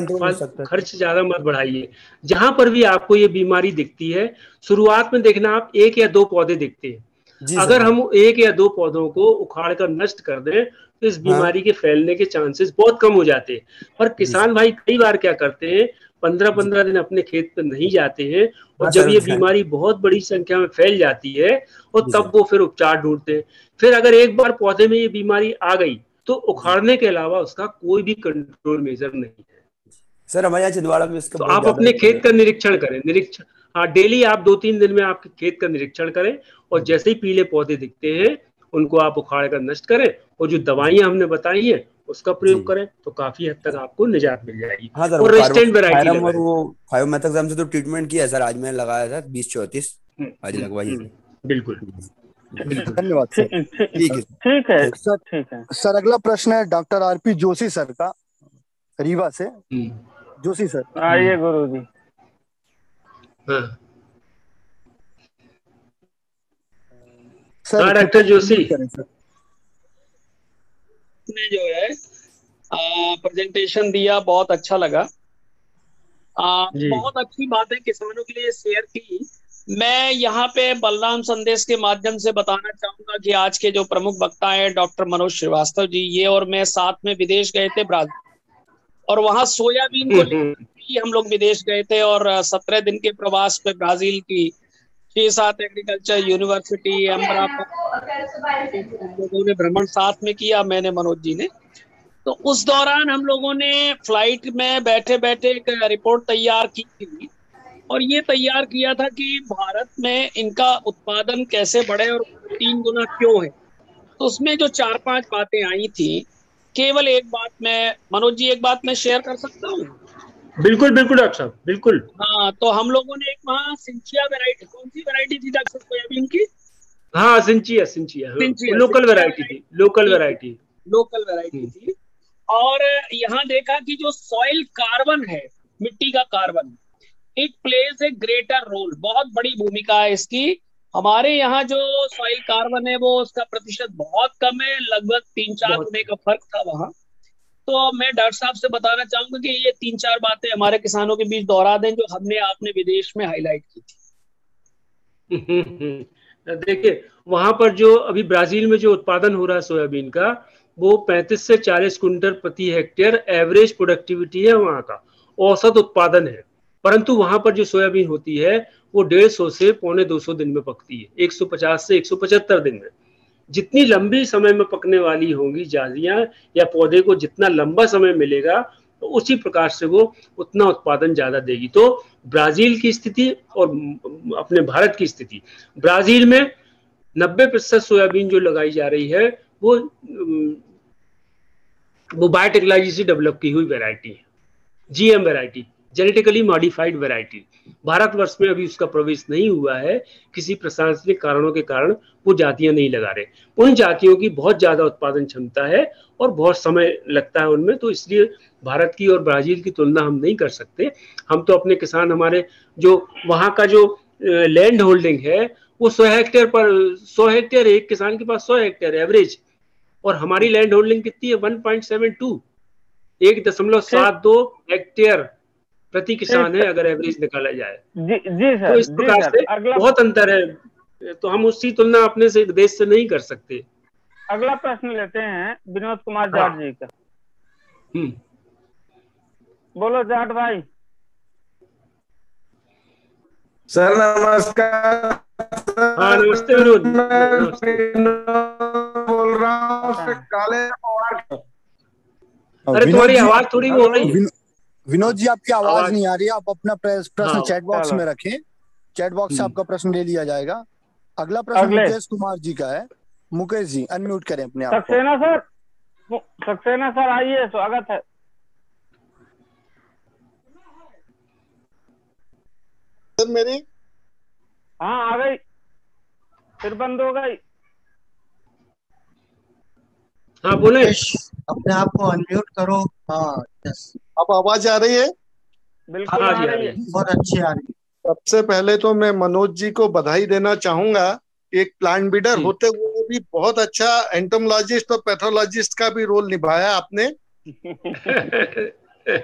खर्च ज्यादा मत बढ़ाइए। जहां पर भी आपको ये बीमारी दिखती है, शुरुआत में देखना आप 1 या 2 पौधे दिखते हैं। अगर हम 1 या 2 पौधों को उखाड़ कर नष्ट कर दें तो इस बीमारी के फैलने के चांसेस बहुत कम हो जाते हैं। पर किसान भाई कई बार क्या करते हैं, 15-15 दिन अपने खेत पर नहीं जाते हैं, और जब ये बीमारी बहुत बड़ी संख्या में फैल जाती है और तब वो फिर उपचार ढूंढते हैं। फिर अगर एक बार पौधे में ये बीमारी आ गई तो उखाड़ने के अलावा उसका कोई भी कंट्रोल मेजर नहीं है। सर हमारे यहाँ छिंदवाड़ा में इसका तो आप अपने खेत का निरीक्षण करें, हाँ डेली आप 2-3 दिन में आपके खेत का निरीक्षण करें, और जैसे ही पीले पौधे दिखते हैं उनको आप उखाड़ कर नष्ट करें, और जो दवाइयां हमने बताई हैं उसका प्रयोग करें, तो काफी हद तक आपको निजात मिल जाएगी। हाँ सर, और रेजिस्टेंट वैरायटी और वो फायोमेथाक्साम से तो ट्रीटमेंट किया सर, आज मैंने लगाया था 20-34 आज लगवाइए। बिल्कुल धन्यवाद सर। ठीक है सर अगला प्रश्न है डॉक्टर आरपी जोशी सर का, रीवा से। जोशी सर आइए गुरुजी। सर डॉक्टर जोशी ने जो है प्रेजेंटेशन दिया, बहुत अच्छा लगा। बहुत अच्छी बातें किसानों के लिए शेयर की। मैं यहाँ पे बलराम संदेश के माध्यम से बताना चाहूंगा कि आज के जो प्रमुख वक्ता हैं डॉक्टर मनोज श्रीवास्तव जी, ये और मैं साथ में विदेश गए थे ब्राजील, और वहाँ सोयाबीन को लेकर हम लोग विदेश गए थे, और 17 दिन के प्रवास पे ब्राजील की 6-7 एग्रीकल्चर यूनिवर्सिटी लोगों ने भ्रमण साथ में किया, मैंने मनोज जी ने। तो उस दौरान हम लोगों ने फ्लाइट में बैठे बैठे एक रिपोर्ट तैयार की थी, और ये तैयार किया था कि भारत में इनका उत्पादन कैसे बढ़े और 3 गुना क्यों है। तो उसमें जो 4-5 बातें आई थी, केवल एक बात मैं मनोज जी, एक बात मैं शेयर कर सकता हूँ? बिल्कुल बिल्कुल डॉक्टर साहब, बिल्कुल। हाँ, तो हम लोगों ने एक वहाँ सिंचिया वैरायटी, कौन सी वैरायटी थी डॉक्टर सोयाबीन की? हाँ सिंचिया लोकल वैरायटी थी, लोकल वैरायटी थी। और यहाँ देखा कि जो सॉइल कार्बन है, मिट्टी का carbon, it plays a greater role, बहुत बड़ी भूमिका है इसकी। हमारे यहाँ जो सॉइल कार्बन है वो उसका प्रतिशत बहुत कम है, लगभग 3-4 गुने का फर्क था वहाँ। तो मैं डॉक्टर साहब से बताना चाहूंगा कि ये 3-4 बातें हमारे किसानों के बीच दोहरा दें जो हमने आपने विदेश में हाईलाइट की थी। देखिए वहां पर जो अभी ब्राजील में जो उत्पादन हो रहा है सोयाबीन का, वो 35 से 40 कुंटल प्रति हेक्टेयर एवरेज प्रोडक्टिविटी है, वहां का औसत उत्पादन है। परंतु वहां पर जो सोयाबीन होती है वो 150 से 250 दिन में पकती है, 150 से 175 दिन में। जितनी लंबी समय में पकने वाली होंगी जाजियां या पौधे को जितना लंबा समय मिलेगा, तो उसी प्रकार से वो उतना उत्पादन ज्यादा देगी। तो ब्राजील की स्थिति और अपने भारत की स्थिति, ब्राजील में 90% सोयाबीन जो लगाई जा रही है वो बायोटेक्नोलॉजी से डेवलप की हुई वैरायटी है, GM variety, genetically modified variety. Bharatvarsh में अभी उसका प्रवेश नहीं हुआ है, किसी प्रशासनिक कारणों के कारण वो जातियां नहीं लगा रहे। उन जातियों की बहुत ज्यादा उत्पादन क्षमता है और बहुत समय लगता है उनमें, तो इसलिए भारत की और ब्राजील की तुलना हम नहीं कर सकते। हम तो अपने किसान, हमारे जो वहाँ का जो लैंड होल्डिंग है वो 100 हेक्टेयर, एक किसान के पास 100 हेक्टेयर एवरेज, और हमारी लैंड होल्डिंग कितनी है 1.72, 1.72 हेक्टेयर प्रति किसान है अगर एवरेज निकाला जाए। जी सर, तो इस प्रकार से बहुत अंतर है, तो हम उसकी तुलना अपने से देश से नहीं कर सकते। अगला प्रश्न लेते हैं विनोद कुमार जाट जी का। बोलो जाट भाई। सर नमस्कार। हाँ नमस्ते विनोद। बोल रहा हूँ काले। अरे तुम्हारी आवाज थोड़ी वो हो रही है विनोद जी, आपकी आवाज नहीं आ रही है। आप अपना प्रश्न चैट बॉक्स में रखें, चैट बॉक्स से आपका प्रश्न ले लिया जाएगा। अगला प्रश्न मुकेश कुमार जी का है। मुकेश जी अनम्यूट करें अपने आप को। सक्सेना सर आइए, स्वागत है। सर मेरी हाँ आ गई, फिर बंद हो गई। हाँ बोले, अपने आप को अनम्यूट करो। हाँ यस, अब आवाज आ रही है? बिल्कुल आ रही है, बहुत अच्छी आ रही है। सबसे पहले तो मैं मनोज जी को बधाई देना चाहूंगा। एक प्लांट ब्रीडर होते हुए भी बहुत अच्छा एंटोमोलॉजिस्ट और पैथोलॉजिस्ट का भी रोल निभाया आपने।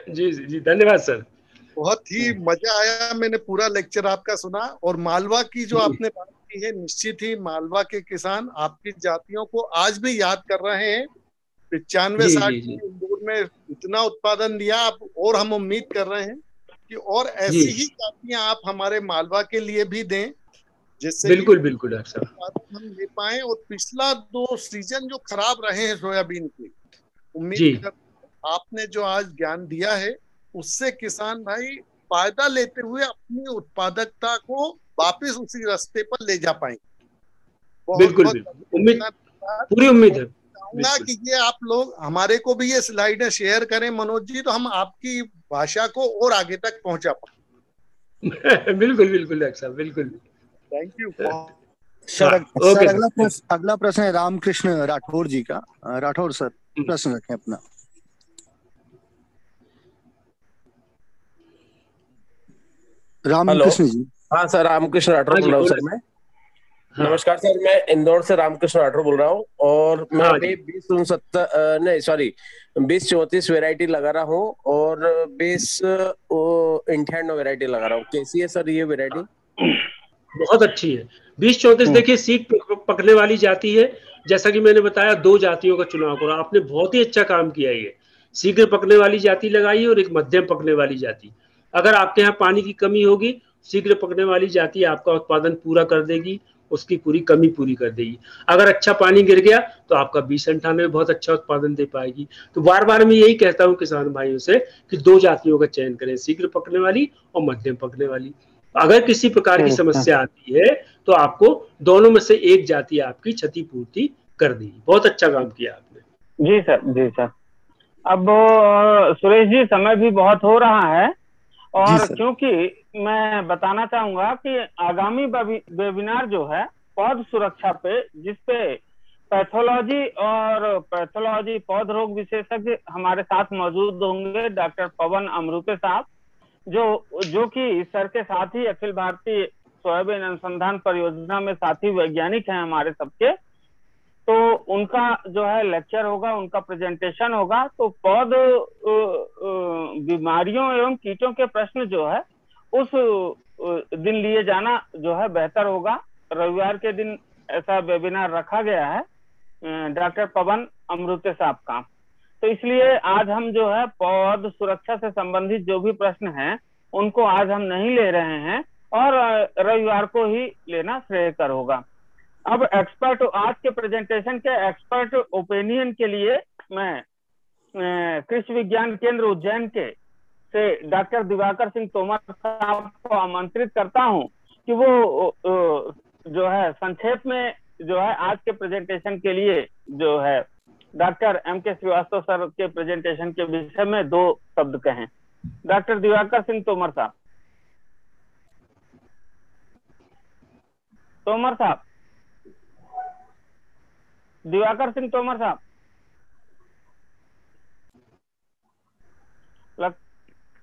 जी जी धन्यवाद सर। बहुत ही मजा आया, मैंने पूरा लेक्चर आपका सुना। और मालवा की जो आपने बात की है, निश्चित ही मालवा के किसान आपकी जातियों को आज भी याद कर रहे हैं। 95-60 इंदौर में इतना उत्पादन दिया आप, और हम उम्मीद कर रहे हैं कि और ऐसी ही जातियां आप हमारे मालवा के लिए भी दें, जिससे बिल्कुल बिल्कुल हम ले पाए। और पिछला 2 सीजन जो खराब रहे हैं सोयाबीन के, उम्मीद कर आपने जो आज ज्ञान दिया है उससे किसान भाई फायदा लेते हुए अपनी उत्पादकता को वापस उसी रास्ते पर ले जा पाएंगे। बिल्कुल उम्मीद, पूरी उम्मीद है। चाहूंगा कि ये आप लोग हमारे को भी ये स्लाइडें शेयर करें मनोज जी, तो हम आपकी भाषा को और आगे तक पहुंचा पाए। बिल्कुल बिल्कुल डॉक्टर साहब, बिल्कुल। Thank you sir. अगला प्रश्न है रामकृष्ण राठौर जी का। राठौर सर, प्रश्न रखें अपना। रामकृष्ण जी। हाँ सर, रामकृष्ण राठौर बोल रहा हूँ सर मैं। नमस्कार सर, मैं इंदौर से रामकृष्ण राठौर बोल रहा हूँ। और मैं अभी 20-34 वैरायटी लगा रहा हूँ और 20-58 वैरायटी लगा रहा हूँ। कैसी है सर ये वैरायटी? बहुत अच्छी है। 20-34 देखिए सीख पकने वाली जाती है। जैसा कि मैंने बताया 2 जातियों का चुनाव करा, आपने बहुत ही अच्छा काम किया है। ये शीघ्र पकने वाली जाति लगाई और एक मध्यम पकने वाली जाति। अगर आपके यहाँ पानी की कमी होगी, शीघ्र पकने वाली जाति आपका उत्पादन पूरा कर देगी, उसकी पूरी कमी पूरी कर देगी। अगर अच्छा पानी गिर गया तो आपका 20-98 में बहुत अच्छा उत्पादन दे पाएगी। तो बार बार मैं यही कहता हूँ किसान भाइयों से कि 2 जातियों का चयन करें, शीघ्र पकने वाली और मध्यम पकने वाली। अगर किसी प्रकार की समस्या आती है तो आपको दोनों में से एक जाति आपकी क्षतिपूर्ति कर देगी। बहुत अच्छा काम किया आपने। जी सर, जी सर। अब सुरेश जी, समय भी बहुत हो रहा है और क्योंकि मैं बताना चाहूंगा कि आगामी वेबिनार जो है पौध सुरक्षा पे, जिसपे पैथोलॉजी पौध रोग विशेषज्ञ हमारे साथ मौजूद होंगे, डॉक्टर पवन अमृते साहब, जो कि सर के साथ ही अखिल भारतीय सोयाबीन अनुसंधान परियोजना में साथी वैज्ञानिक हैं हमारे सबके। तो उनका जो है लेक्चर होगा, उनका प्रेजेंटेशन होगा। तो पौध बीमारियों एवं कीटों के प्रश्न जो है उस दिन लिए जाना जो है बेहतर होगा। रविवार के दिन ऐसा वेबिनार रखा गया है डॉक्टर पवन अमृते साहब का। तो इसलिए आज हम जो है पौध सुरक्षा से संबंधित जो भी प्रश्न हैं उनको आज हम नहीं ले रहे हैं और रविवार को ही लेना श्रेयकर होगा। अब आज के प्रेजेंटेशन के एक्सपर्ट ओपिनियन के लिए मैं कृषि विज्ञान केंद्र उज्जैन के से डॉक्टर दिवाकर सिंह तोमर साहब को आमंत्रित करता हूं कि वो जो है संक्षेप में जो है आज के प्रेजेंटेशन के लिए जो है डॉक्टर M.K. श्रीवास्तव सर के प्रेजेंटेशन के विषय में 2 शब्द कहें। डॉक्टर दिवाकर सिंह तोमर साहब। दिवाकर सिंह तोमर साहब।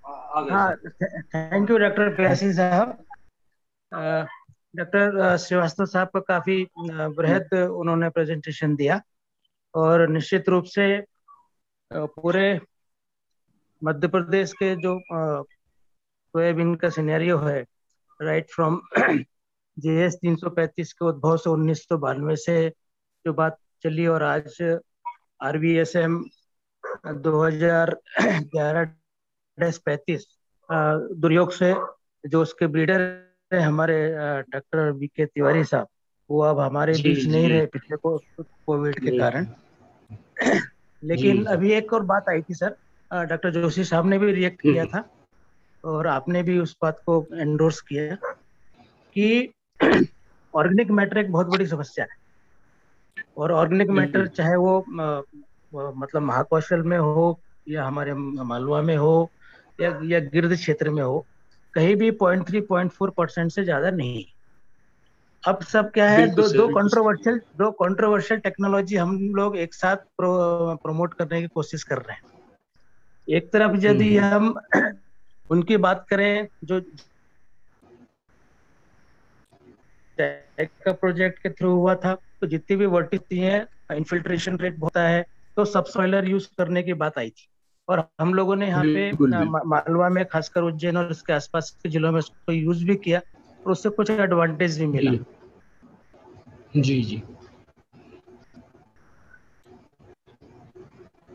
हाँ, थैंक यू डॉक्टर प्यासी साहब। डॉक्टर श्रीवास्तव साहब का काफी बृहद उन्होंने प्रेजेंटेशन दिया और निश्चित रूप से पूरे मध्य प्रदेश के जो सोयाबीन का सिनेरियो है, राइट फ्रॉम JS 335 के उद्भव से 1992 से जो बात चली और आज RVSM 2011-35 दुर्योग से जो उसके ब्रीडर है हमारे डॉक्टर VK तिवारी साहब, वो अब हमारे बीच नहीं रहे पिछले कोविड के कारण। लेकिन अभी एक और बात आई थी सर, डॉक्टर जोशी साहब ने भी रिएक्ट किया था और आपने भी उस बात को एंडोर्स किया कि ऑर्गेनिक मैटर एक बहुत बड़ी समस्या है। और ऑर्गेनिक मैटर चाहे वो मतलब महाकौशल में हो या हमारे मालवा में हो या गिर्द क्षेत्र में हो, कहीं भी 0.3-0.4% से ज्यादा नहीं। अब सब क्या है, दो कंट्रोवर्शियल टेक्नोलॉजी हम लोग एक साथ प्रमोट करने की कोशिश कर रहे हैं। एक तरफ यदि हम उनकी बात करें जो का प्रोजेक्ट के थ्रू हुआ था, तो जितनी भी वर्टिस है इन्फिल्ट्रेशन रेट होता है, तो सबसॉइलर यूज करने की बात आई थी, और हम लोगों ने यहाँ पे मालवा में, खासकर उज्जैन और इसके आसपास के जिलों में उसको यूज भी किया और उससे कुछ एडवांटेज भी मिला। जी जी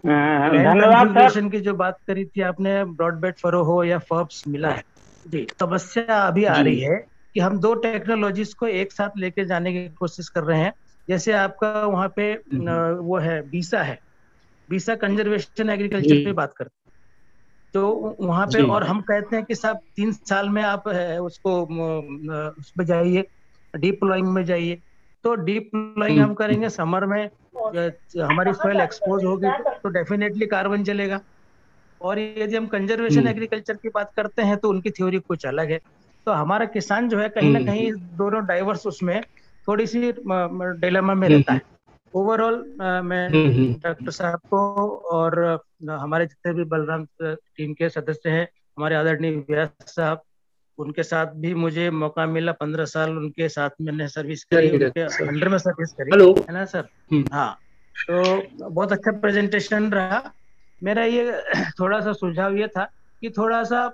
धन्यवाद सर। की जो बात करी थी आपने, ब्रॉडबैंड फरो हो या फर्ब्स मिला है जी, समस्या अभी आ रही है कि हम दो टेक्नोलॉजीज को एक साथ लेके जाने की कोशिश कर रहे हैं। जैसे आपका वहाँ पे वो है बीसा है, बीसा कंजर्वेशन एग्रीकल्चर पे बात करते हैं, तो वहाँ पे और हम कहते हैं कि साहब 3 साल में आप उसको उसमें जाइए, डीप प्लॉइंग में जाइए। तो डीप प्लॉइंग हम करेंगे समर में, हमारी सॉइल एक्सपोज होगी तो डेफिनेटली कार्बन चलेगा। और यदि हम कंजर्वेशन एग्रीकल्चर की बात करते हैं तो उनकी थ्योरी कुछ अलग है। तो हमारा किसान जो है कहीं ना कहीं दोनों डाइवर्स उसमें थोड़ी सी डिलेमा में रहता है। ओवरऑल मैं डॉक्टर साहब को और हमारे जितने भी बलराम टीम के सदस्य हैं, हमारे आदरणीय व्यास साहब, उनके साथ भी मुझे मौका मिला, 15 साल उनके साथ मैंने सर्विस करी, उनके अंडर में सर्विस करी है ना सर। हाँ, तो बहुत अच्छा प्रेजेंटेशन रहा। मेरा ये थोड़ा सा सुझाव ये था कि थोड़ा सा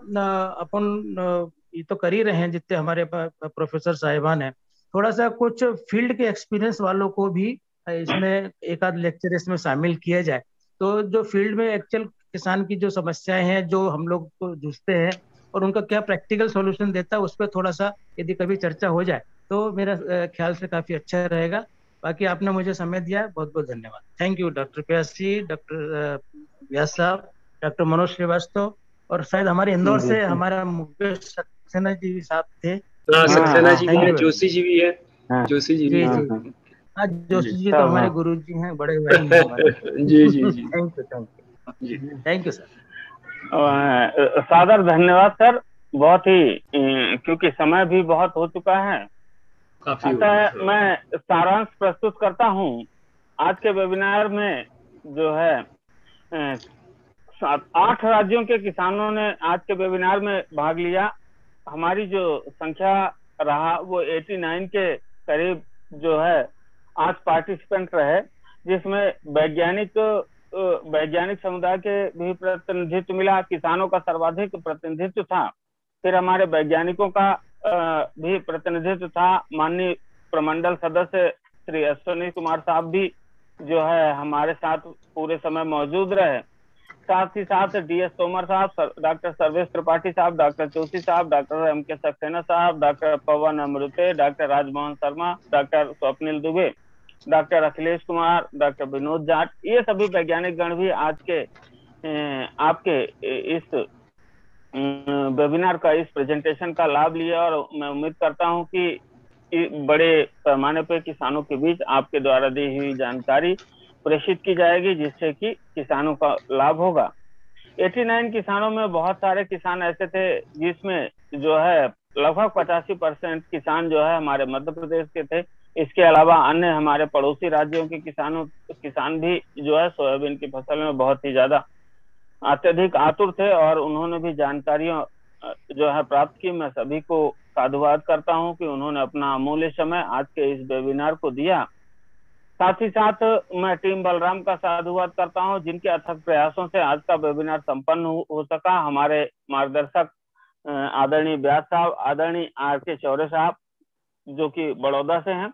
अपन ये तो कर ही रहे हैं जितने हमारे प्रोफेसर साहिबान हैं, थोड़ा सा कुछ फील्ड के एक्सपीरियंस वालों को भी इसमें एक आध लेक्चर इसमें शामिल किया जाए, तो जो फील्ड में एक्चुअल किसान की जो समस्याएं हैं, जो हम लोग को जूझते हैं और उनका क्या प्रैक्टिकल सॉल्यूशन देता है, उस पर थोड़ा सा यदि कभी चर्चा हो जाए तो मेरा ख्याल से काफी अच्छा रहेगा। बाकी आपने मुझे समय दिया, बहुत बहुत धन्यवाद। थैंक यू डॉक्टर प्यासी, डॉक्टर व्यास साहब, डॉक्टर मनोज श्रीवास्तव, और शायद हमारे इंदौर से हमारा मुकेश सक्सेना जी साहब थे। सक्सेना जी भी है, जोशी जी भी है, जोशी जी भी है। हाँ, जोशी जी तो हमारे गुरु जी हैं, बड़े भाई हैं हमारे। जी जी जी, थैंक यू सर। सादर धन्यवाद सर, बहुत ही, क्योंकि समय भी बहुत हो चुका है। अतः मैं सारांश प्रस्तुत करता हूँ। आज के वेबिनार में जो है 8 राज्यों के किसानों ने आज के वेबिनार में भाग लिया। हमारी जो संख्या रहा वो 89 के करीब जो है आज पार्टिसिपेंट रहे, जिसमें वैज्ञानिक समुदाय के भी प्रतिनिधित्व मिला, किसानों का सर्वाधिक प्रतिनिधित्व था, फिर हमारे वैज्ञानिकों का भी प्रतिनिधित्व था। माननीय प्रमंडल सदस्य श्री अश्विनी कुमार साहब भी जो है हमारे साथ पूरे समय मौजूद रहे। साथ ही साथ DS तोमर साहब, डॉक्टर सर्वेश त्रिपाठी साहब, डॉक्टर जोशी साहब, डॉक्टर MK सक्सेना साहब, doctor Pawan Amrute, doctor Rajmohan Sharma, doctor Swapnil Dubey, doctor Akhilesh Kumar, doctor Vinod Jat, ये सभी वैज्ञानिक गण भी आज के आपके इस वेबिनार का, इस प्रेजेंटेशन का लाभ लिया। और मैं उम्मीद करता हूं कि बड़े पैमाने पर किसानों के बीच आपके द्वारा दी हुई जानकारी प्रेषित की जाएगी, जिससे कि किसानों का लाभ होगा। 89 किसानों में बहुत सारे किसान ऐसे थे जिसमें जो है लगभग 85% किसान जो है हमारे मध्य प्रदेश के थे। इसके अलावा अन्य हमारे पड़ोसी राज्यों के किसान भी जो है सोयाबीन की फसल में बहुत ही ज्यादा अत्यधिक आतुर थे और उन्होंने भी जानकारियां जो है प्राप्त की। मैं सभी को साधुवाद करता हूं कि उन्होंने अपना अमूल्य समय आज के इस वेबिनार को दिया। साथ ही साथ मैं टीम बलराम का साधुवाद करता हूं, जिनके अथक प्रयासों से आज का वेबिनार संपन्न हो सका। हमारे मार्गदर्शक आदरणीय व्यास साहब, आदरणीय RK चौरे साहब जो कि बड़ौदा से हैं,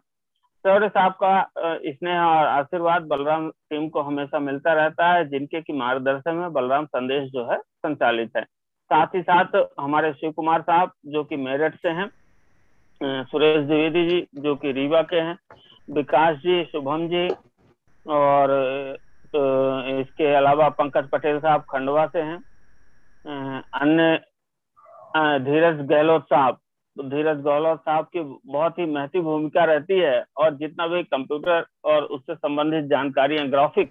चौरे साहब का स्नेह और आशीर्वाद बलराम टीम को हमेशा मिलता रहता है, जिनके की मार्गदर्शन में बलराम संदेश जो है संचालित है। साथ ही साथ हमारे शिव कुमार साहब जो कि मेरठ से हैं, सुरेश द्विवेदी जी जो कि रीवा के हैं, विकास जी, शुभम जी, और इसके अलावा पंकज पटेल साहब खंडवा से हैं। अन्य धीरज गहलोत साहब, तो धीरज गहलोत साहब की बहुत ही महती भूमिका रहती है और जितना भी कंप्यूटर और उससे संबंधित जानकारियां, ग्राफिक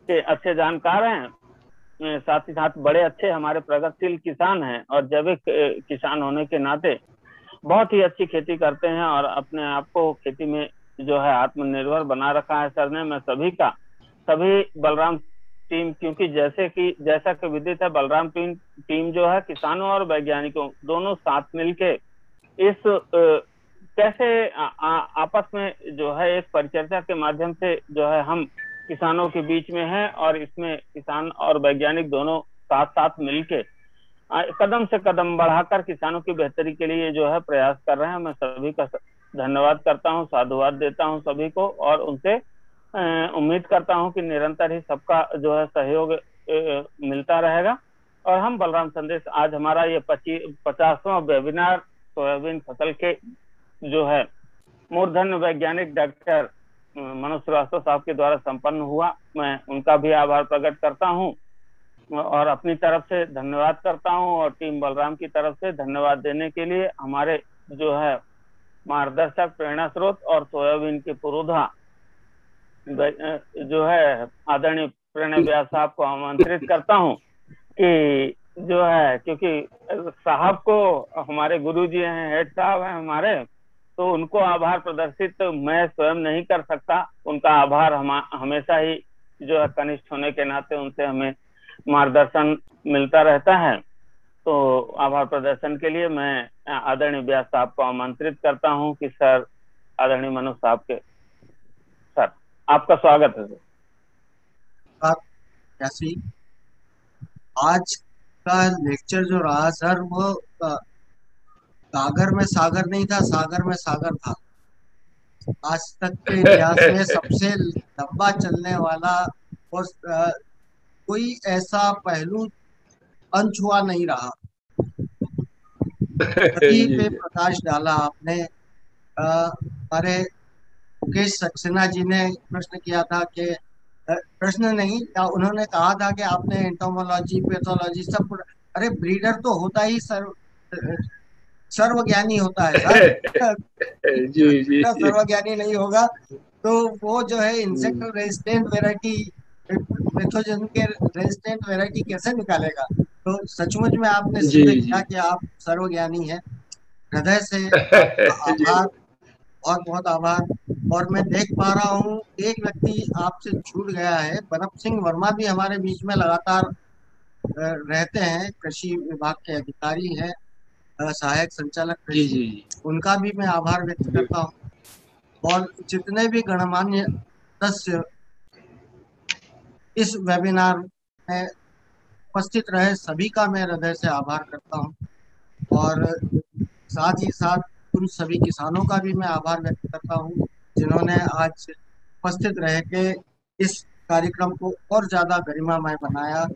के अच्छे जानकार हैं। साथ ही साथ बड़े अच्छे हमारे प्रगतिशील किसान हैं और जैविक किसान होने के नाते बहुत ही अच्छी खेती करते हैं और अपने आप को खेती में जो है आत्मनिर्भर बना रखा है सर ने। मैं सभी बलराम टीम, क्योंकि जैसा कि विदित है, बलराम टीम जो है किसानों और वैज्ञानिकों दोनों साथ मिलके इस कैसे आपस में जो है एक परिचर्चा के माध्यम से जो है हम किसानों के बीच में है और इसमें किसान और वैज्ञानिक दोनों साथ साथ मिलके कदम से कदम बढ़ाकर किसानों की बेहतरी के लिए जो है प्रयास कर रहे हैं। मैं सभी का धन्यवाद करता हूं, साधुवाद देता हूं सभी को और उनसे उम्मीद करता हूं कि निरंतर ही सबका जो है सहयोग मिलता रहेगा। और हम बलराम संदेश, आज हमारा ये 50वां वेबिनार सोयाबीन फसल के जो है मूर्धन्य वैज्ञानिक डॉक्टर मनोज श्रीवास्तव साहब के द्वारा संपन्न हुआ। मैं उनका भी आभार प्रकट करता हूं और अपनी तरफ से धन्यवाद करता हूं और टीम बलराम की तरफ से धन्यवाद देने के लिए हमारे जो है मार्गदर्शक, प्रेरणा स्रोत और सोयाबीन के पुरोधा जो है आदरणीय प्रणय व्यास साहब को आमंत्रित करता हूं कि जो है, क्योंकि साहब को हमारे गुरुजी हैं, हेड साहब हैं हमारे, तो उनको आभार प्रदर्शित मैं स्वयं नहीं कर सकता। उनका आभार हमेशा ही जो है कनिष्ठ होने के नाते उनसे हमें मार्गदर्शन मिलता रहता है। तो आभार प्रदर्शन के लिए मैं आदरणीय व्यास साहब को आमंत्रित करता हूं कि सर, आदरणीय मनोज साहब के, सर आपका स्वागत है। सर, आज का लेक्चर जो रहा सर, वो सागर में सागर नहीं था, सागर में सागर था। आज तक के इतिहास में सबसे लंबा चलने वाला और कोई ऐसा पहलू अनछुआ नहीं रहा। सभी पे प्रकाश डाला आपने। हमारे मुकेश सक्सेना जी ने प्रश्न किया था कि प्रश्न नहीं, उन्होंने कहा था कि आपने एंटोमोलॉजी, पैथोलॉजी सब, अरे ब्रीडर तो होता ही सर्वज्ञानी होता है सर। जी सर्वज्ञानी नहीं होगा तो वो जो है इंसेक्ट रेजिस्टेंट वैरायटी, पैथोजन के रेजिस्टेंट वैरायटी कैसे निकालेगा। तो सचमुच में आपने सिद्ध किया कि आप सर्वज्ञानी हैं। हृदय से आभार, बहुत बहुत आभार। और मैं देख पा रहा हूँ एक व्यक्ति आपसे छूट गया है, बनप सिंह वर्मा भी हमारे बीच में लगातार रहते हैं, कृषि विभाग के अधिकारी हैं, सहायक संचालक कृषि, उनका भी मैं आभार व्यक्त करता हूँ। और जितने भी गणमान्य सदस्य इस वेबिनार में उपस्थित रहे, सभी का मैं हृदय से आभार करता हूँ। और साथ ही साथ उन सभी किसानों का भी मैं आभार व्यक्त करता हूँ जिन्होंने आज उपस्थित रह के इस कार्यक्रम को और ज्यादा गरिमामय बनाया।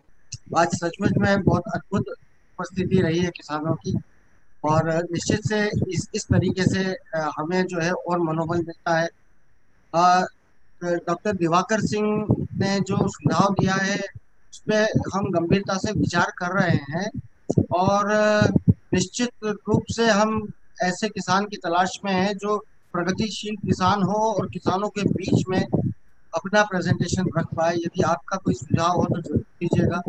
आज सचमुच में बहुत अद्भुत उपस्थिति रही है किसानों की, और निश्चित से इस तरीके से हमें जो है और मनोबल मिलता है। डॉक्टर दिवाकर सिंह ने जो सुझाव दिया है उस पर हम गंभीरता से विचार कर रहे हैं, और निश्चित रूप से हम ऐसे किसान की तलाश में हैं जो प्रगतिशील किसान हो और किसानों के बीच में अपना प्रेजेंटेशन रख पाए। यदि आपका कोई सुझाव हो तो जरूर दीजिएगा।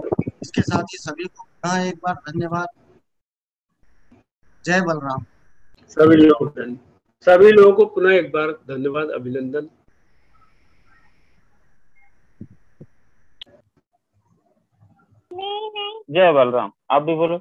इसके साथ ही सभी को पुनः एक बार धन्यवाद। जय बलराम। सभी लोगों को पुनः एक बार धन्यवाद, अभिनंदन। जय बलराम। आप भी बोलो।